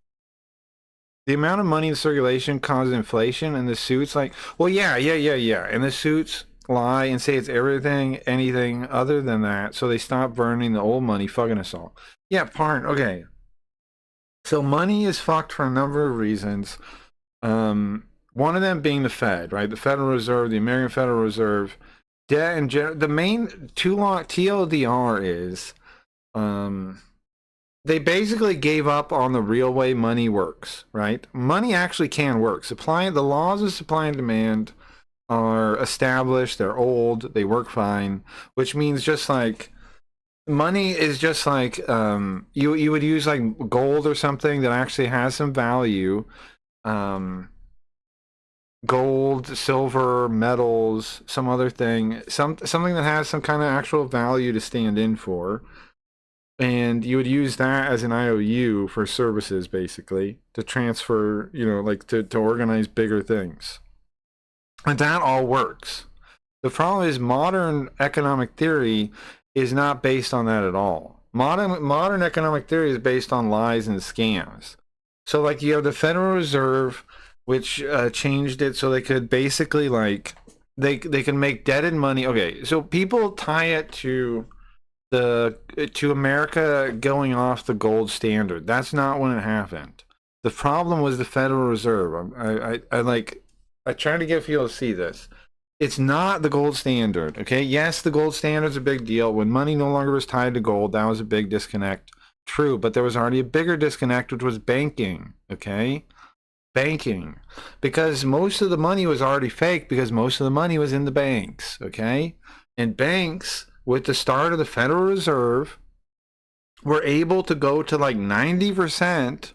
The amount of money in circulation causes inflation, and the suits like, well, yeah. And the suits lie and say it's anything other than that, so they stop burning the old money fucking us all. Yeah, okay. So money is fucked for a number of reasons. One of them being the Fed, right? The Federal Reserve, the American Federal Reserve, debt and the main TLDR is they basically gave up on the real way money works, right? Money actually can work. The laws of supply and demand are established, they're old, they work fine, which means just like money is just like you would use like gold or something that actually has some value. Gold, silver, metals, some other thing, something that has some kind of actual value to stand in for. And you would use that as an IOU for services, basically, to transfer, you know, like to organize bigger things. And that all works. The problem is modern economic theory is not based on that at all. Modern economic theory is based on lies and scams. So like you have the Federal Reserve, which changed it so they could basically like they can make debt and money. Okay, so people tie it to America going off the gold standard. That's not when it happened. The problem was the Federal Reserve. I try to get people to see this. It's not the gold standard, okay? Yes, the gold standard's a big deal. When money no longer was tied to gold, that was a big disconnect. True, but there was already a bigger disconnect, which was banking, okay? Banking. Because most of the money was already fake because most of the money was in the banks, okay? And banks, with the start of the Federal Reserve, were able to go to like 90%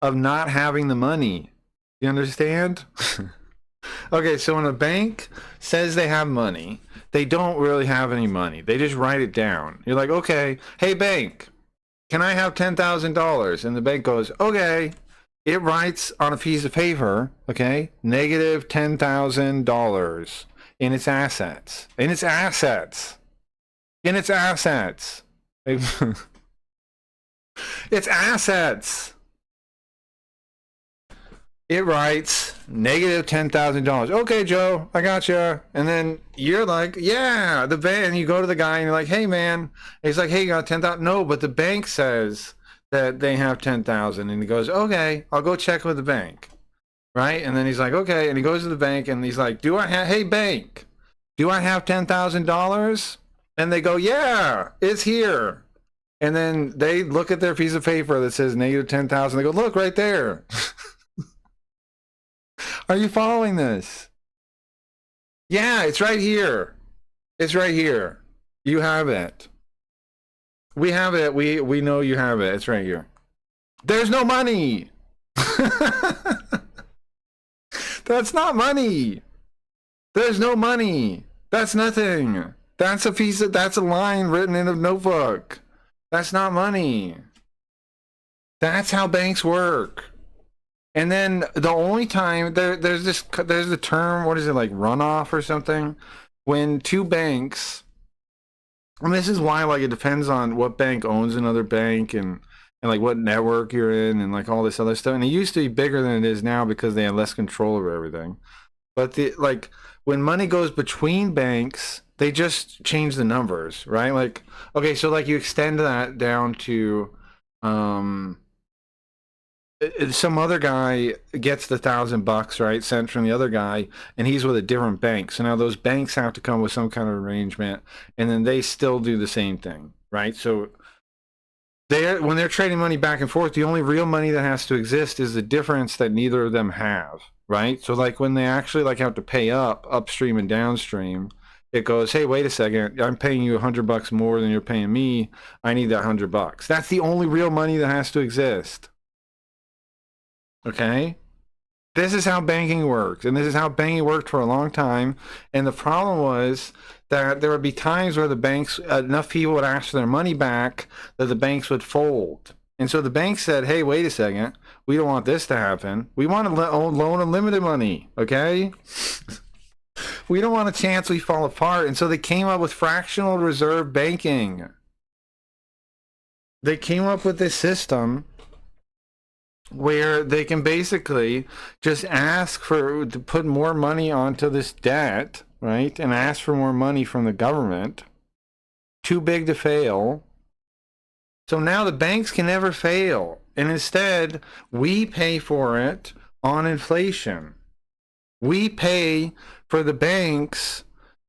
of not having the money. You understand? Okay, so when a bank says they have money, they don't really have any money. They just write it down. You're like, okay, hey bank, can I have $10,000? And the bank goes, okay. It writes on a piece of paper, okay, negative $10,000 in its assets. In its assets. In its assets. Its assets. It writes negative $10,000. Okay, Joe, I got you. And then you're like, yeah, the bank. And you go to the guy and you're like, hey, man. And he's like, hey, you got 10,000. No, but the bank says that they have 10,000. And he goes, okay, I'll go check with the bank. Right? And then he's like, okay. And he goes to the bank and he's like, hey, bank, do I have $10,000? And they go, yeah, it's here. And then they look at their piece of paper that says negative 10,000. They go, look right there. Are you following this? Yeah, it's right here. It's right here. You have it. We have it. We know you have it. It's right here. There's no money. That's not money. There's no money. That's nothing. That's a line written in a notebook. That's not money. That's how banks work. And then the only time there's the term, what is it, like runoff or something? When two banks, and this is why, like, it depends on what bank owns another bank and like what network you're in and like all this other stuff. And it used to be bigger than it is now because they had less control over everything. But when money goes between banks, they just change the numbers, right? Like, okay, so like you extend that down to some other guy gets the $1,000, right, sent from the other guy, and he's with a different bank. So now those banks have to come with some kind of arrangement, and then they still do the same thing, right? So when they're trading money back and forth, the only real money that has to exist is the difference that neither of them have, right? So like when they actually like have to pay upstream and downstream, it goes, hey, wait a second, I'm paying you $100 more than you're paying me. I need that $100. That's the only real money that has to exist. Okay? This is how banking works, and this is how banking worked for a long time. And the problem was that there would be times where the banks, enough people would ask for their money back that the banks would fold. And so the banks said, hey, wait a second, we don't want this to happen. We want to loan unlimited money, okay? We don't want a chance we fall apart. And so they came up with fractional reserve banking. They came up with this system where they can basically just ask to put more money onto this debt, right? And ask for more money from the government. Too big to fail. So now the banks can never fail. And instead, we pay for it on inflation. We pay for the banks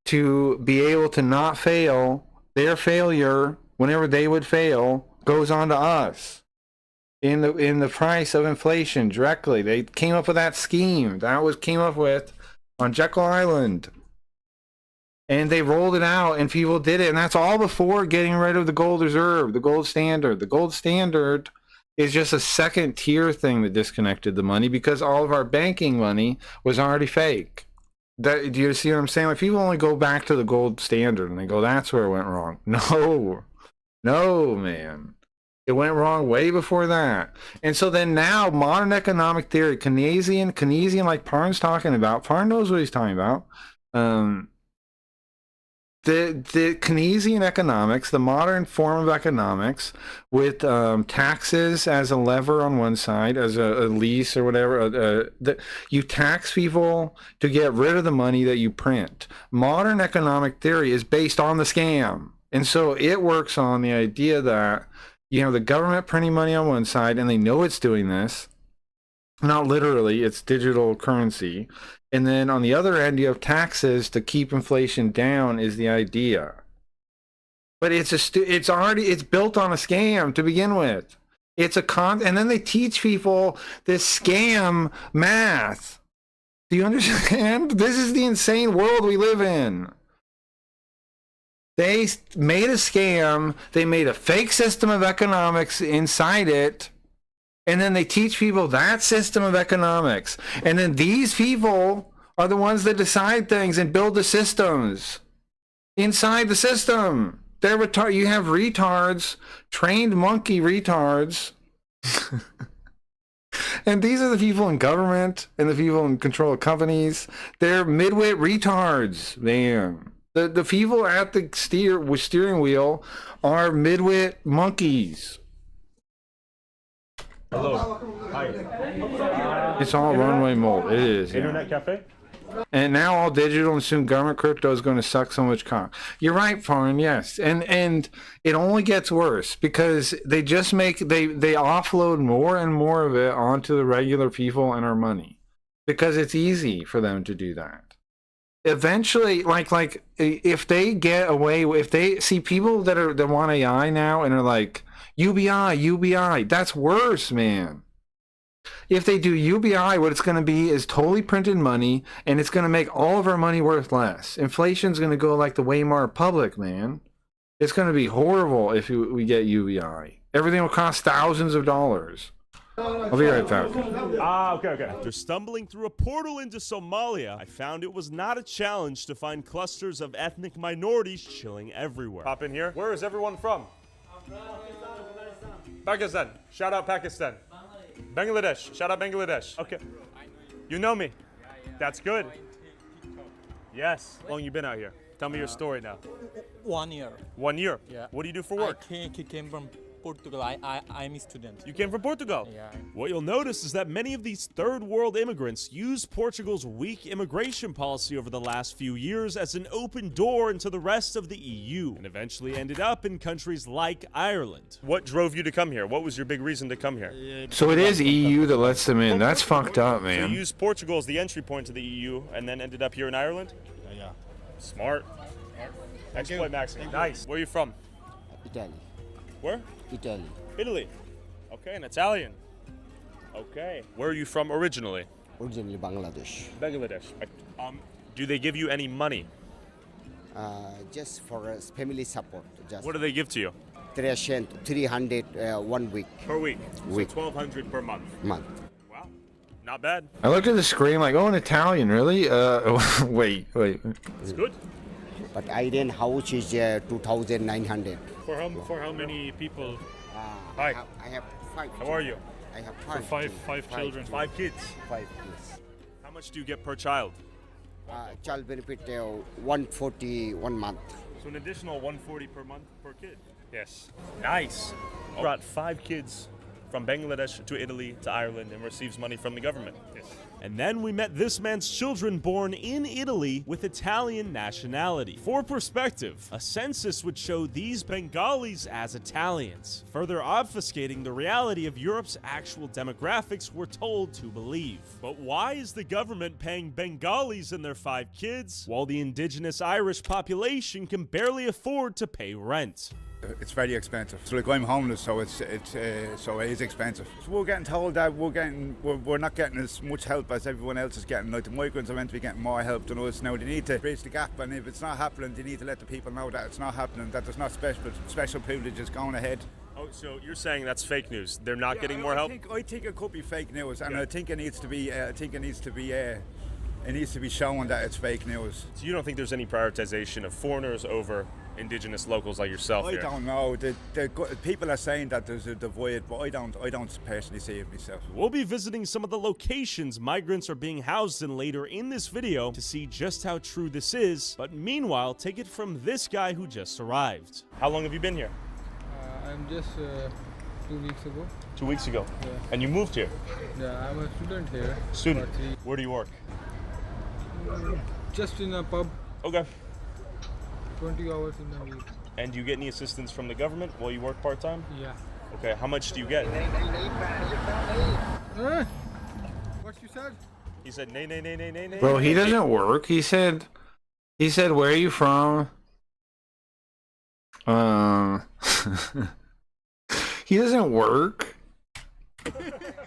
to be able to not fail. Their failure, whenever they would fail, goes on to us. In the price of inflation directly. They came up with that scheme. Came up with on Jekyll Island. And they rolled it out and people did it. And that's all before getting rid of the gold reserve, the gold standard. The gold standard is just a second tier thing that disconnected the money because all of our banking money was already fake. Do you see what I'm saying? Like, people only go back to the gold standard and they go, that's where it went wrong. No, man. It went wrong way before that. And so then now, modern economic theory, Keynesian like Parn's talking about. Parn knows what he's talking about. The Keynesian economics, the modern form of economics, with taxes as a lever on one side, as a lease or whatever, you tax people to get rid of the money that you print. Modern economic theory is based on the scam. And so it works on the idea that you have the government printing money on one side, and they know it's doing this. Not literally, it's digital currency. And then on the other end, you have taxes to keep inflation down is the idea. But it's built on a scam to begin with. And then they teach people this scam math. Do you understand? This is the insane world we live in. They made a scam. They made a fake system of economics inside it. And then they teach people that system of economics. And then these people are the ones that decide things and build the systems inside the system. They're retarded. You have retards, trained monkey retards. And these are the people in government and the people in control of companies. They're midwit retards, man. The people at the steering wheel are midwit monkeys. Hello. Hi. It's all runway mold. It is. Internet cafe? And now all digital, and soon government crypto is going to suck so much cock. You're right, Farin, yes. And it only gets worse because they just they offload more and more of it onto the regular people and our money because it's easy for them to do that. Eventually, like if they get away, if they see people that want AI now and are like UBI, that's worse, man. If they do UBI, what it's going to be is totally printed money, and it's going to make all of our money worth less. Inflation's going to go like the Weimar Republic, man. It's going to be horrible if we get UBI. Everything will cost thousands of dollars. I'll be right back. Okay. After stumbling through a portal into Somalia, I found it was not a challenge to find clusters of ethnic minorities chilling everywhere. Pop in here. Where is everyone from? Pakistan. Shout out Pakistan. Bangladesh. Shout out Bangladesh. Okay. You know me. That's good. Yes. How long you been out here? Tell me your story now. 1 year. 1 year? Yeah. What do you do for work? I came from Portugal. I'm a student. You came from Portugal? Yeah. What you'll notice is that many of these third world immigrants use Portugal's weak immigration policy over the last few years as an open door into the rest of the EU, and eventually ended up in countries like Ireland. What drove you to come here? What was your big reason to come here? So it is EU that lets them in. That's fucked up, So man. you used Portugal as the entry point to the EU and then ended up here in Ireland? Yeah. Smart. Exploit maximum. Nice. Where are you from? Italy. Where? Italy. Italy. Okay, an Italian. Okay. Where are you from originally? Originally Bangladesh. Bangladesh. Do they give you any money? Just for family support. Just What do they give to you? 300 1 week. Per week. Week. So 1,200 per month. Month. Wow. Not bad. I looked at the screen like, oh, an Italian, really? Wait. It's good. But Irene house is 2,900. For how many people? Hi. I have 5. How are you? I have For five children. 5 kids. 5 kids. How much do you get per child? Child benefit 140 1 month. So an additional 140 per month per kid. Yes. Nice. Brought 5 kids from Bangladesh to Italy to Ireland and receives money from the government. Yes. And then we met this man's children born in Italy with Italian nationality. For perspective, a census would show these Bengalis as Italians, further obfuscating the reality of Europe's actual demographics we're told to believe. But why is the government paying Bengalis and their 5 kids, while the indigenous Irish population can barely afford to pay rent? It's very expensive. So like I'm homeless, so it is expensive. So we're getting told that we're not getting as much help as everyone else is getting. Like the migrants are meant to be getting more help than us. Now they need to bridge the gap, and if it's not happening, they need to let the people know that it's not happening. That there's not special privileges going ahead. Oh, so you're saying that's fake news? They're not getting more help? I think it could be fake news, and I think it needs to be. It needs to be shown that it's fake news. So you don't think there's any prioritization of foreigners over indigenous locals like yourself I here? don't know. The people are saying that there's a divide, but I don't personally see it myself. We'll be visiting some of the locations migrants are being housed in later in this video to see just how true this is, but meanwhile, take it from this guy who just arrived. How long have you been here? I'm just 2 weeks ago. 2 weeks ago? Yeah. And you moved here? Yeah, I'm a student here. Student? Where do you work? Just in a pub. Okay. 20 hours in a week. And do you get any assistance from the government while you work part-time? Yeah. Okay, how much do you get? What you said? He said, nay. Bro, he doesn't work. He said, where are you from? He doesn't work.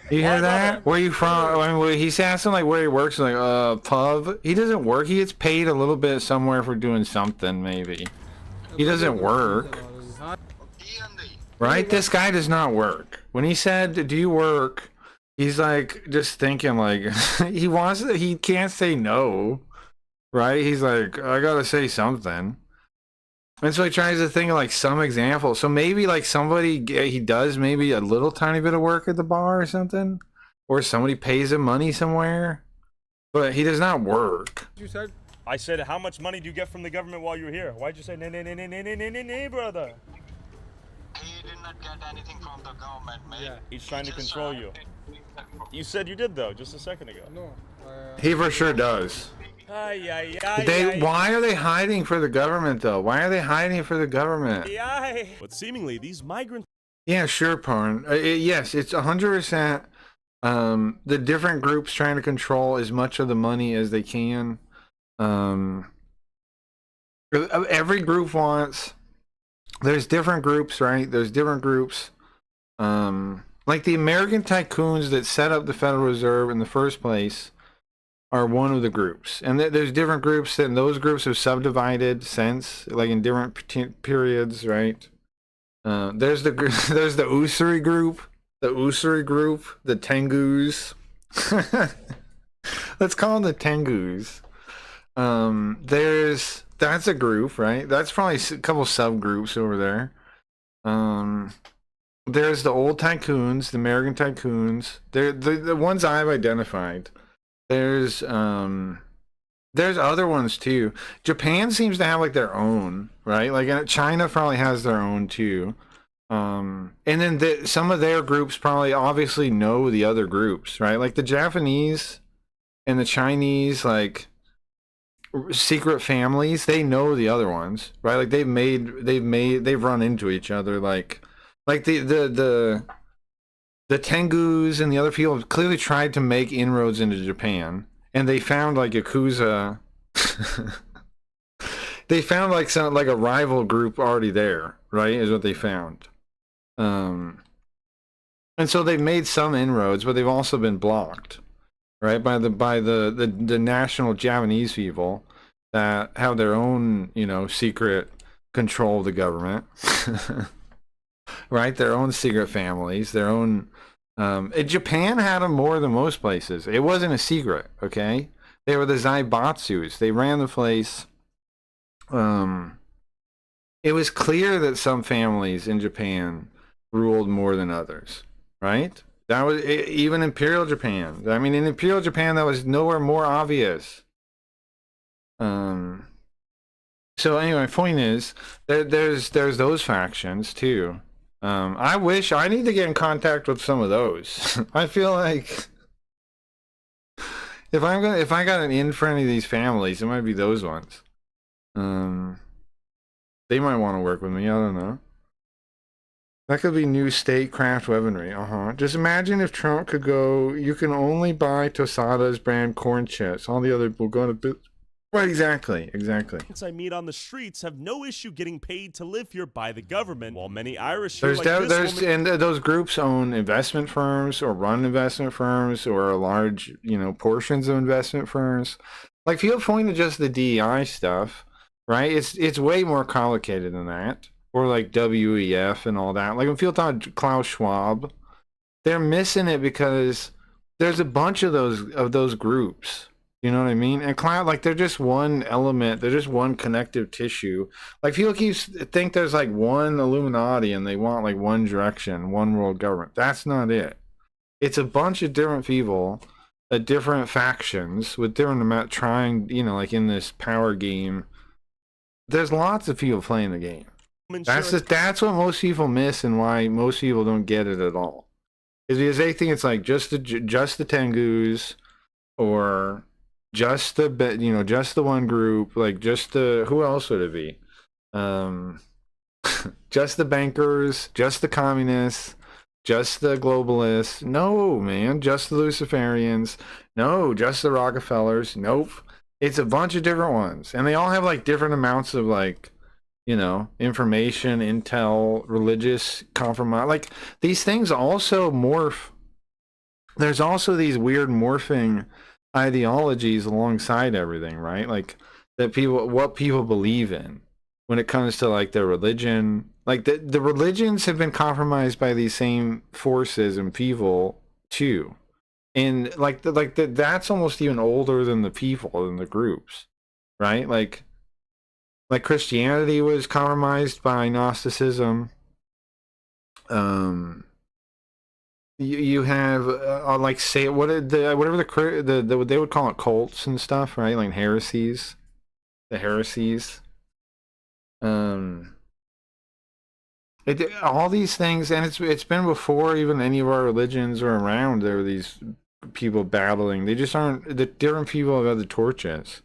You hear that? Where you from? I mean, he's asking like where he works, like pub. He doesn't work. He gets paid a little bit somewhere for doing something, maybe. He doesn't work. Right? This guy does not work. When he said, "Do you work?" He's like just thinking like he can't say no. Right? He's like, I gotta say something. And so he tries to think of like some example. So maybe like he does maybe a little tiny bit of work at the bar or something, or somebody pays him money somewhere, but he does not work. You said? I said, how much money do you get from the government while you're here? Why'd you say nay, brother? He did not get anything from the government, mate. Yeah. He's trying to control you. You said you did though, just a second ago. No. He for sure does. Why are they hiding for the government though? Why are they hiding for the government? But seemingly these migrants. Yeah, sure, Parn. Yes, it's 100%. The different groups trying to control as much of the money as they can. Every group wants. There's different groups, right? There's different groups. Like the American tycoons that set up the Federal Reserve in the first place are one of the groups, and there's different groups, and those groups have subdivided since, like in different periods, right? There's the there's the Usuri group, the Tengus. Let's call them the Tengus. That's a group, right? That's probably a couple subgroups over there. There's the old tycoons, the American tycoons. They're the ones I've identified. There's other ones too. Japan seems to have like their own, right? Like China probably has their own too. And then some of their groups probably obviously know the other groups, right? Like the Japanese and the Chinese, like secret families, they know the other ones, right? Like they've run into each other, like the Tengus and the other people have clearly tried to make inroads into Japan, and they found like Yakuza. They found like a rival group already there, right? Is what they found. And so they've made some inroads, but they've also been blocked, right, by the national Japanese people that have their own, secret control of the government. Right, their own secret families, their own. Japan had them more than most places. It wasn't a secret, okay? They were the Zaibatsus. They ran the place. It was clear that some families in Japan ruled more than others, right? That was even Imperial Japan. I mean, in Imperial Japan, that was nowhere more obvious. So anyway, point is, there's those factions too. I need to get in contact with some of those. I feel like if I got an in for any of these families, it might be those ones. They might want to work with me. I don't know. That could be new statecraft weaponry. Just imagine if Trump could go, you can only buy Tosada's brand corn chips. All the other will go to... Right, exactly. I meet on the streets have no issue getting paid to live here by the government, while many Irish and those groups own investment firms or run investment firms or large, portions of investment firms. Like, if you point to just the DEI stuff, right? It's way more complicated than that. Or like WEF and all that. Like, when people talk Klaus Schwab, they're missing it because there's a bunch of those groups. You know what I mean? And like, they're just one element. They're just one connective tissue. Like, people think there's like one Illuminati and they want like one direction, one world government. That's not it. It's a bunch of different people, different factions with different amount trying, like in this power game. There's lots of people playing the game. That's what most people miss, and why most people don't get it at all. Is because they think it's like just the Tengus, or just the one group, like just who else would it be? Just the bankers, just the communists, just the globalists. No, man, just the Luciferians. No, just the Rockefellers. Nope. It's a bunch of different ones, and they all have like different amounts of like, information, intel, religious compromise. Like, these things also morph. There's also these weird morphing ideologies alongside everything, right? Like, what people believe in when it comes to like their religion. Like, the religions have been compromised by these same forces and people too. And that's almost even older than the people, than the groups, right? Like Christianity was compromised by Gnosticism. You have like, say, whatever they would call it, cults and stuff, right? Like heresies, the heresies. All these things, and it's been before even any of our religions were around. There were these people battling. They just aren't. The different people have other torches.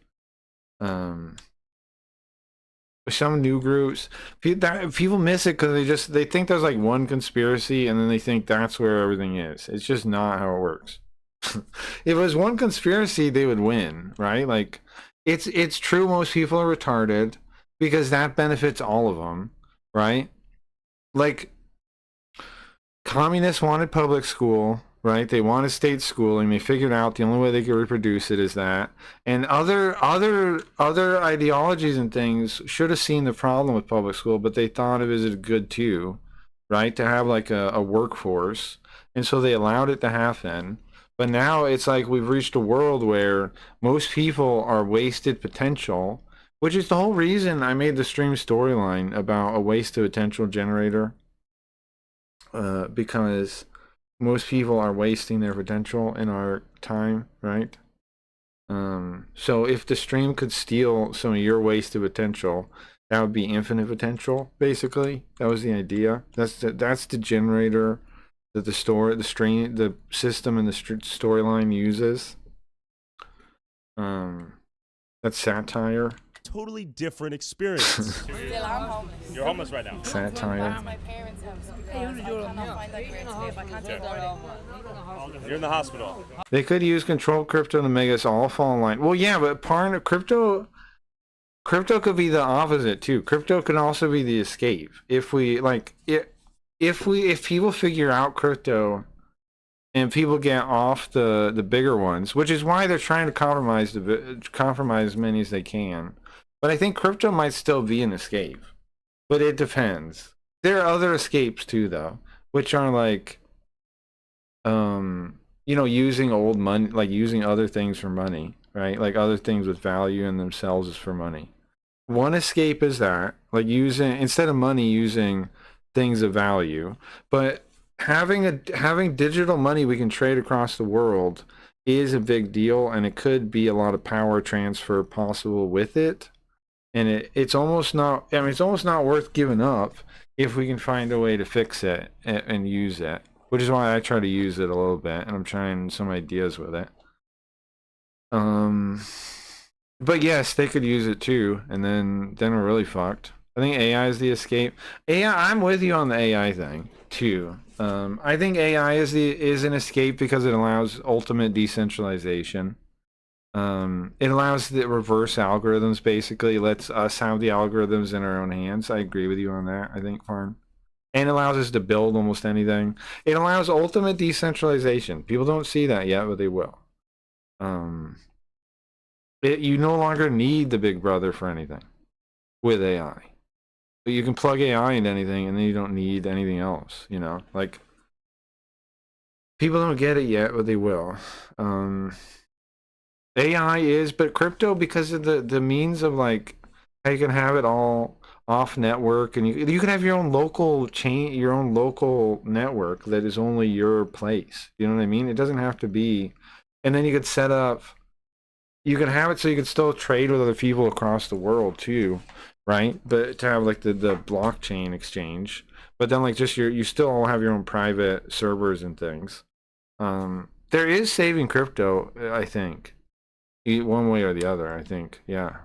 Some new groups, people miss it because they think there's like one conspiracy, and then they think that's where everything is. It's just not how it works. If it was one conspiracy, they would win, right? Like, it's true most people are retarded because that benefits all of them, right? Like, communists wanted public school, right? They want state schooling. They figured out the only way they could reproduce it is that. And other ideologies and things should have seen the problem with public school, but they thought of it as good too, right? To have like a workforce. And so they allowed it to happen. But now it's like we've reached a world where most people are wasted potential, which is the whole reason I made the stream storyline about a wasted potential generator. Because most people are wasting their potential in our time, right? So if the stream could steal some of your wasted potential, that would be infinite potential, basically. That was the idea. That's the generator that the system and the storyline uses. That's satire. Totally different experience. Still, I'm homeless. You're homeless right now. Satire. That's my parents' house because I cannot find anywhere to live. I can't afford it. You're in the hospital. They could use control crypto to make us all fall in line. Well, yeah, but part of crypto could be the opposite too. Crypto could also be the escape. If people figure out crypto and people get off the bigger ones, which is why they're trying to compromise as many as they can. But I think crypto might still be an escape. But it depends. There are other escapes too, though, which are like, using old money, like using other things for money, right? Like other things with value in themselves is for money. One escape is that, like instead of money, using things of value. But having digital money we can trade across the world is a big deal, and it could be a lot of power transfer possible with it. And it's almost not worth giving up if we can find a way to fix it and use it, which is why I try to use it a little bit, and I'm trying some ideas with it. But yes, they could use it too, and then we're really fucked. I think AI is the escape. AI, I'm with you on the AI thing too. I think AI is an escape because it allows ultimate decentralization. It allows the reverse algorithms, basically lets us have the algorithms in our own hands. I agree with you on that, I think, Farn. And it allows us to build almost anything. It allows ultimate decentralization. People don't see that yet, but they will. You no longer need the big brother for anything with AI. But you can plug AI into anything, and then you don't need anything else, Like, people don't get it yet, but they will. AI is, but crypto, because of the means of, like, how you can have it all off network, and you can have your own local chain, your own local network that is only your place. You know what I mean? It doesn't have to be. And then you could set up, you can have it so you can still trade with other people across the world too, right? But to have like the blockchain exchange, but then like just you still all have your own private servers and things. There is saving crypto, I think, one way or the other. I think, yeah.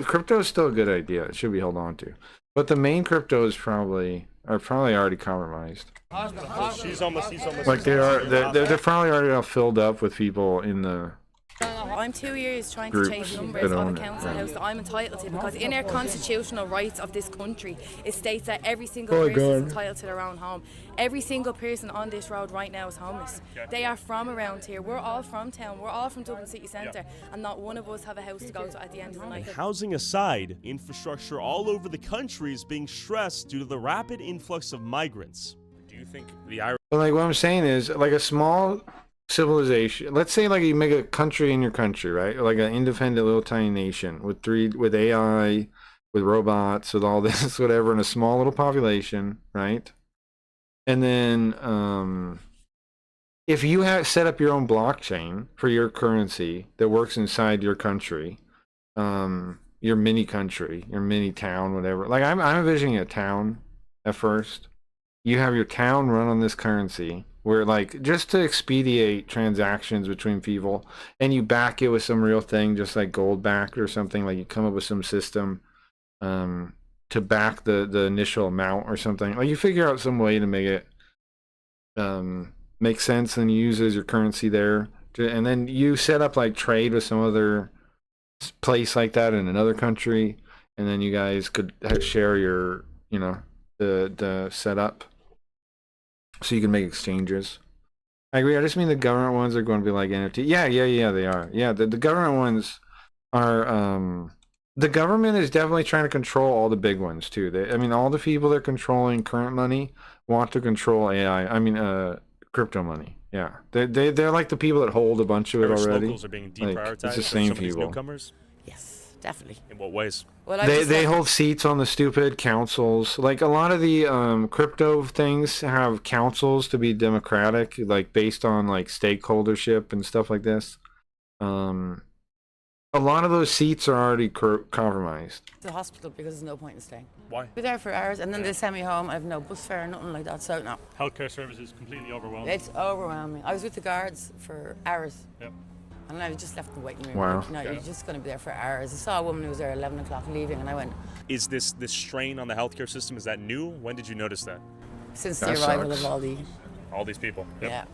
Crypto is still a good idea. It should be held on to, but the main crypto is probably already compromised. He's almost. Like they're probably already all filled up with people in the. I'm 2 years trying to chase numbers of a council house that I'm entitled to, because in our constitutional rights of this country, it states that every single person is entitled to their own home. Every single person on this road right now is homeless. They are from around here. We're all from town. We're all from Dublin City Centre, and not one of us have a house to go to at the end of the night. Housing aside, infrastructure all over the country is being stressed due to the rapid influx of migrants. Do you think the Irish? But like what I'm saying is, like a small civilization, let's say like you make a country in your country, right? Like an independent little tiny nation with AI, with robots, with all this, whatever, in a small little population, right? And then if you have set up your own blockchain for your currency that works inside your country, your mini country, your mini town, whatever. Like I'm envisioning a town at first. You have your town run on this currency, where like just to expedite transactions between people, and you back it with some real thing, just like gold backed or something. Like you come up with some system to back the initial amount or something. Like you figure out some way to make it make sense, and you use it as your currency there, and then you set up like trade with some other place like that in another country, and then you guys could share your the setup, so you can make exchanges. I agree. I just mean the government ones are going to be like NFT. Yeah, they are. Yeah, the government ones are. The government is definitely trying to control all the big ones too. I mean, all the people that are controlling current money want to control AI. I mean, crypto money. Yeah, they're like the people that hold a bunch of it Irish already. locals are being Like, deprioritized. it's the for same some of these people. newcomers. Yes, definitely. In what ways? Well, They hold seats on the stupid councils. Like a lot of the crypto things have councils to be democratic, like based on like stakeholdership and stuff like this. A lot of those seats are already compromised. the hospital because there's no point in staying. Why? Be there for hours and then they send me home. I have no bus fare, nothing like that. So no, Healthcare services completely overwhelmed. it's overwhelming. I was with the guards for hours. Yep. And I just left the waiting room. Wow. Like, no, you're just going to be there for hours. I saw a woman who was there at 11 o'clock leaving, and I went, Is this strain on the healthcare system, is that new? When did you notice that? since That the arrival sucks. of All these people. Yep. yeah,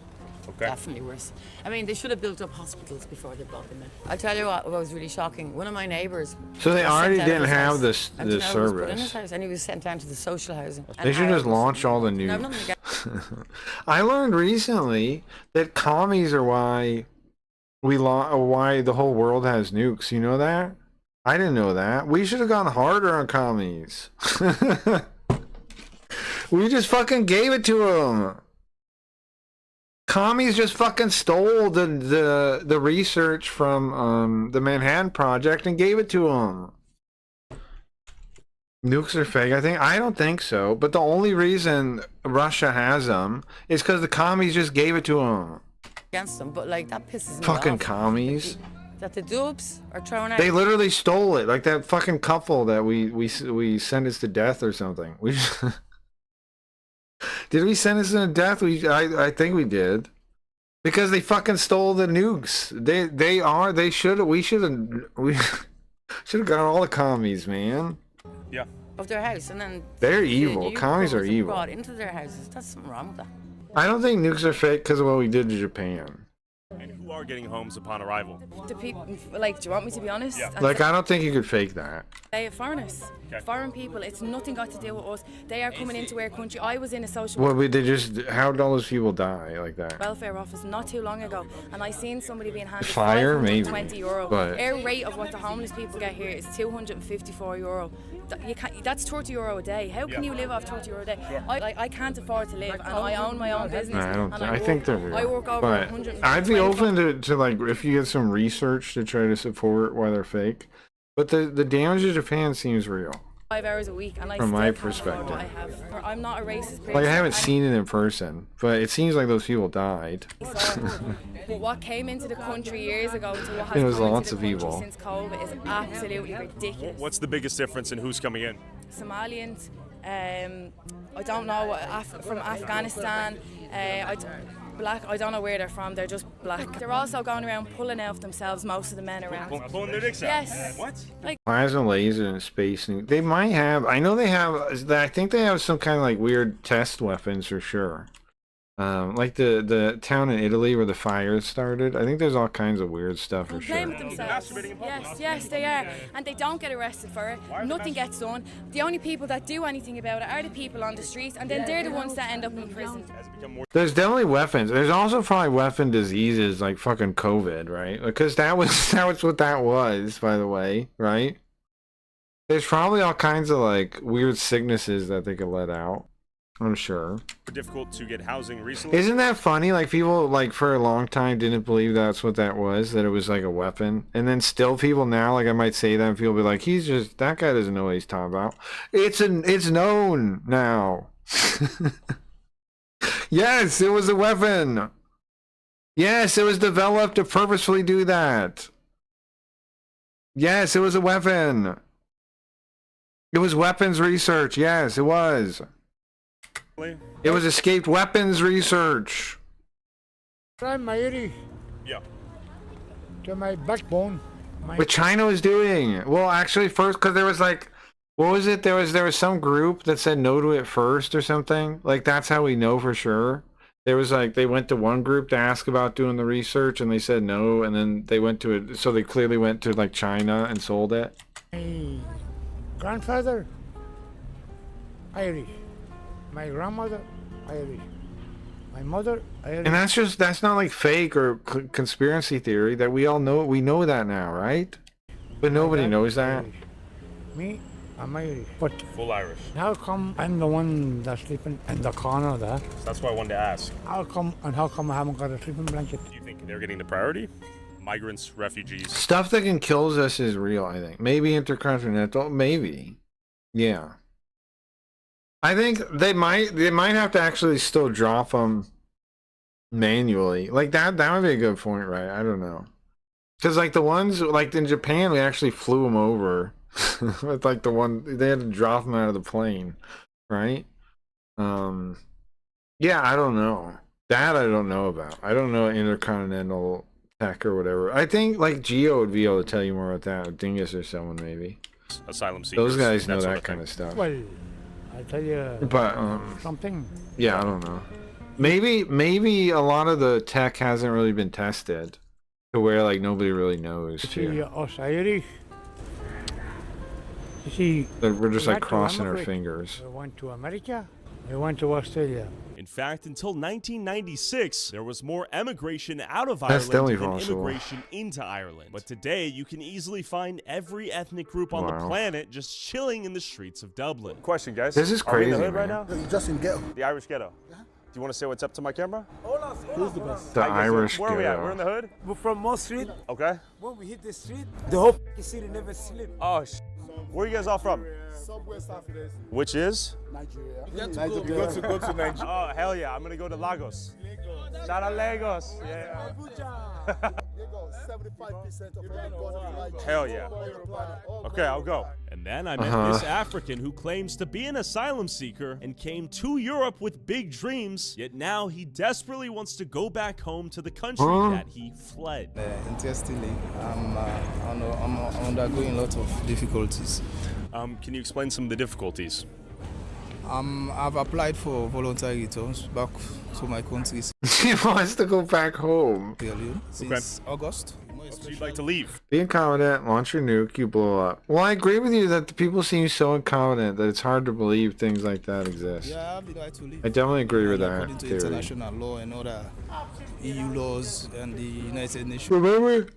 Okay. definitely worse. I mean, they should have built up hospitals before they brought them in. I'll tell you what was really shocking. One of my neighbours. So they was already sent out of didn't his have house. this And do you this know who was put in his service. house? And he was sent down to the social housing. They should just launch all the No, nukes. nothing against- I learned recently that commies are why why the whole world has nukes. You know that? I didn't know that. We should have gone harder on commies. We just fucking gave it to them. Commies just fucking stole the research from the Manhattan Project and gave it to them. Nukes are fake. I don't think so. But the only reason Russia has them is because the commies just gave it to them. against them, but like that pisses me Fucking off. commies. That the dupes are thrown out. They literally stole it, like that fucking couple that we sentenced to death or something. We did we sentence them to death? I think we did, because they fucking stole the nukes. We should have got all the commies, man. Yeah. Of their house, and then They're the evil. nuke Commies are bombs evil. brought into their houses. That's something wrong with that. I don't think nukes are fake because of what we did to Japan. And who are getting homes upon arrival? The people, like, do you want me to be honest? Yeah. And Like, I don't think you could fake that. They are foreigners, foreign people. It's nothing got to do with us. They are coming into our country. I was in a social Well, how did all those people die like that? welfare office not too long ago, and I seen somebody being handed Fire, maybe, €520. but- Our rate of what the homeless people get here is €254. That's €30 a day. How can Yeah. you live off €30 a day? I can't afford to live, and I own my own business. Nah, I don't. and I think they're real. I work over but 100. I'd be open to like if you get some research to try to support why they're fake. But the damage to Japan seems real. 5 hours a week, and I From still my can't afford what I perspective. have. I'm not a racist person. Like I haven't and- seen it in person, but it seems like those people died. But what came into the country years ago to what has There was come lots into the of country evil. since COVID is absolutely ridiculous. What's the biggest difference in who's coming in? Somalians, I don't know, from Afghanistan, black, I don't know where they're from, they're just black. They're also going around pulling out themselves, most of the men around. Pulling their dicks out? Yes. What? Like, Plasma laser and space nuke. They might have. I know they have. I think they have some kind of like weird test weapons for sure. Like the town in Italy where the fires started. I think there's all kinds of weird stuff for playing sure. with themselves. Yes, they are. And they don't get arrested for it. Nothing gets done. The only people that do anything about it are the people on the streets, and then they're the ones that end up in prison. There's definitely weapons. There's also probably weapon diseases like fucking COVID, right? Because that was what that was, by the way, right? There's probably all kinds of like weird sicknesses that they could let out. I'm sure. Difficult to get housing recently. Isn't that funny? Like people like for a long time didn't believe that's what that was, that it was like a weapon. And then still people now, like I might say that and people be like, that guy doesn't know what he's talking about. It's known now. Yes, it was a weapon. Yes, it was developed to purposefully do that. Yes, it was a weapon. It was weapons research. Yes, it was. It was escaped weapons research. I'm married Yeah. to my backbone. What China was doing. Well, actually, first, because there was like, what was it? There was some group that said no to it first or something. Like that's how we know for sure. There was like they went to one group to ask about doing the research and they said no, and then they went to it. So they clearly went to like China and sold it. My grandfather, Irish. My grandmother, Irish. My mother, And that's not like fake or conspiracy theory. That we all know. We know that now, right? But nobody knows that. me, I'm Irish. But Full Irish. how come I'm the one that's sleeping in the corner there? So that's why I wanted to ask. How come I haven't got a sleeping blanket? Do you think they're getting the priority? Migrants, refugees. Stuff that can kill us is real. I think maybe intercontinental. Maybe. Yeah. I think they might have to actually still drop them manually. Like that would be a good point, right? I don't know. Because like the ones like in Japan, we actually flew them over with like the one they had to drop them out of the plane, right? Yeah, I don't know. That I don't know about. I don't know intercontinental tech or whatever. I think like Geo would be able to tell you more about that. Or Dingus or someone maybe. Asylum seekers. Those guys know sort that kind of stuff. Well, I'll tell you But something. yeah, I don't know. Maybe a lot of the tech hasn't really been tested to where like nobody really knows See, too. us Irish. You see, That we're just we like had to crossing our emigrate. fingers. We went to America. We went to Australia. In fact, until 1996, there was more emigration out of That's definitely Ireland than possible. immigration into Ireland. But today, you can easily find every ethnic group on the Wow. planet just chilling in the streets of Dublin. Question, guys. This is Are we in the crazy, hood right man. now? Just in ghetto. The Irish ghetto. Do you want to say what's up to my camera? Who's the best? The I guess Irish Where are we at? We're in ghetto. the hood? We're from Moss Street. Okay. When we hit the street, the whole city never sleep. Oh, where are you guys all from? Southwest Africa. Which is? Nigeria. You got to go to Nigeria. Oh, hell yeah. I'm going to go to Lagos. Shout out Lagos. Yeah. Lagos, 75% of everybody. Hell yeah. Okay, I'll go. And then I met this African who claims to be an asylum seeker and came to Europe with big dreams, yet now he desperately wants to go back home to the country that he fled. Interestingly, I'm undergoing a lot of difficulties. Can you explain some of the difficulties? I've applied for voluntary returns back to my country He wants to go back home. since August. So you'd like to leave? Be incompetent, launch your nuke, you blow up. Well, I agree with you that the people seem so incompetent that it's hard to believe things like that exist. Yeah, I have the right to leave. I definitely agree with that According to theory. international law and other EU laws and the United Nations. Remember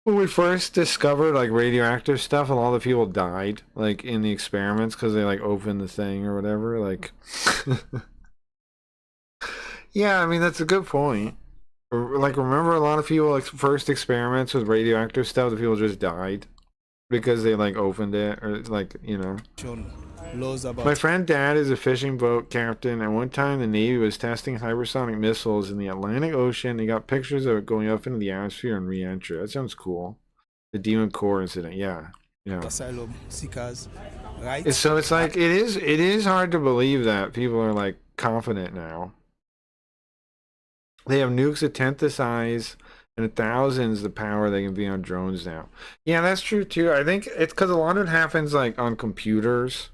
when we first discovered like radioactive stuff and all the people died like in the experiments because they like opened the thing or whatever? Like, yeah, I mean that's a good point. Like, remember a lot of people like first experiments with radioactive stuff, the people just died because they like opened it or like, you know. Laws about My friend dad is a fishing boat captain, and one time the Navy was testing hypersonic missiles in the Atlantic Ocean. They got pictures of it going up into the atmosphere and re-entry. That sounds cool. The Demon Core incident, yeah. asylum seekers, right? It's like it is hard to believe that people are like confident now. They have nukes a tenth the size and thousands the power they can be on drones now. Yeah, that's true too. I think it's because a lot of it happens like on computers.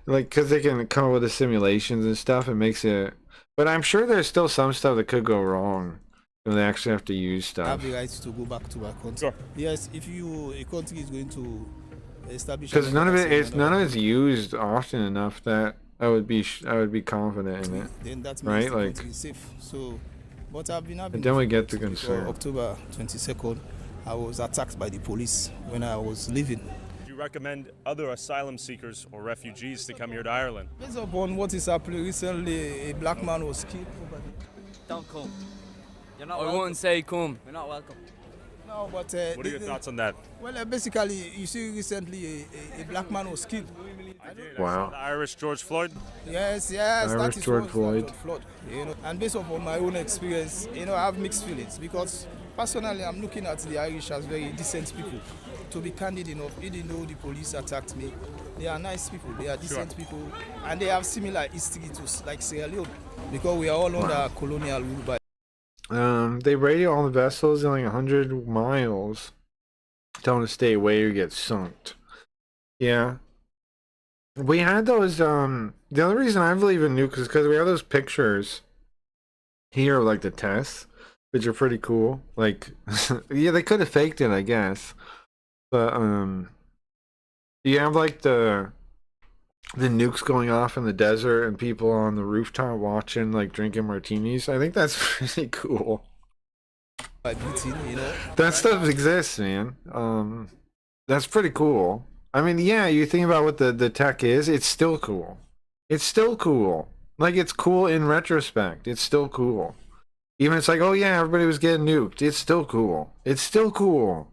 Like, because they can come up with the simulations and stuff, it makes it. But I'm sure there's still some stuff that could go wrong when they actually have to use I have stuff. the right to go back to my country. Sure. Yes, if a country is going to establish. Because none of it's used often enough that I would be confident in it. Then that means right, the like. country is safe. So, but I've been having. And then we get the difficulty concern. because October 22nd, I was attacked by the police when I was leaving. Do you recommend other asylum seekers or refugees to come here to Ireland? Based upon what is happening recently, a black man was killed. Don't come. You're not I welcome. wouldn't say come. You're not welcome. No, but What are your thoughts on that? Well, basically, you see, recently a black man was killed. Wow. The Irish George Floyd? Yes, Irish that is George what Floyd. George Floyd. You know, and based upon my own experience, I have mixed feelings because personally, I'm looking at the Irish as very decent people. To be candid enough, even though the police attacked me, they are nice people, they are decent people, and they have similar history to like Sierra Leone because we are all under colonial rule by. They radio all the vessels in like 100 miles. Telling them to stay away or get sunk. Yeah. We had those, the only reason I believe in nukes is because we have those pictures here of like the tests, which are pretty cool. Like, yeah, they could have faked it, I guess. But, you have like the the nukes going off in the desert and people on the rooftop watching, like drinking martinis. I think that's pretty cool. That stuff exists, man. That's pretty cool. I mean, yeah, you think about what the tech is, it's still cool. It's still cool. Like, it's cool in retrospect. It's still cool. Even it's like, oh yeah, everybody was getting nuked. It's still cool. It's still cool.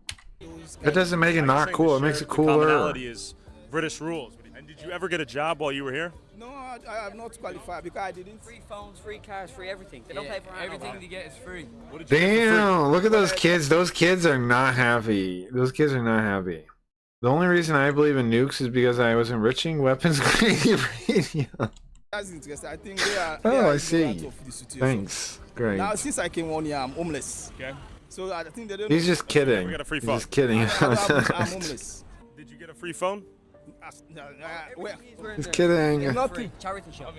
It doesn't make it not cool. It makes it cooler. Commonality is British rules. And did you ever get a job while you were here? No, I have not qualified because I didn't. Free phones, free cars, free everything. They don't pay for everything you get is free. Damn, look at those kids. Those kids are not happy. Those kids are not happy. The only reason I believe in nukes is because I was enriching weapons grade uranium. That's interesting. I think they are. Oh, I see. Thanks. Great. Now, since I came on here, I'm homeless. Okay. So I think they don't. He's just kidding. We got a free He's phone. just kidding. I'm homeless. Did you get a free phone? Where? Just kidding. Nothing. Charity shop.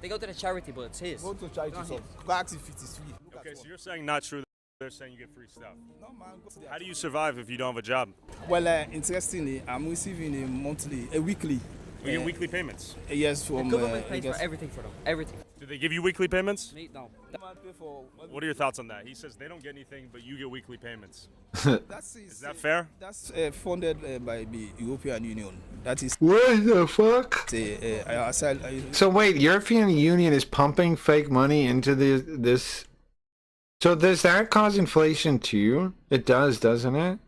They go to the charity, but it's his. Go to charity shop. Go ask if it is free. Okay, so you're saying not true. They're saying you get free stuff. No, man. How do you survive if you don't have a job? Well, interestingly, I'm receiving a weekly. You get weekly payments? Yes, from. The government pays for everything for them. Everything. Do they give you weekly payments? No. What are your thoughts on that? He says they don't get anything, but you get weekly payments. Is that fair? That's funded by the European Union. That is. What the fuck? So wait, European Union is pumping fake money into this. So does that cause inflation too? It does, doesn't it?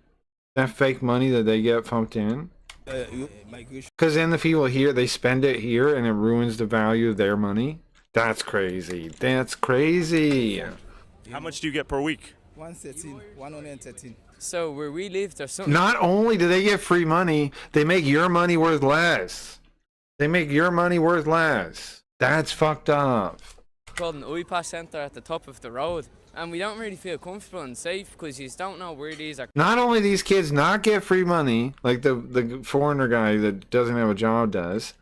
That fake money that they get pumped in. Because then the people here, they spend it here and it ruins the value of their money. That's crazy. That's crazy. How much do you get per week? 113. So where we live, there's something. Not only do they get free money, they make your money worth less. They make your money worth less. That's fucked up. Called an IPA centre at the top of the road. And we don't really feel comfortable and safe because you don't know where these are. Not only these kids not get free money, like the foreigner guy that doesn't have a job does,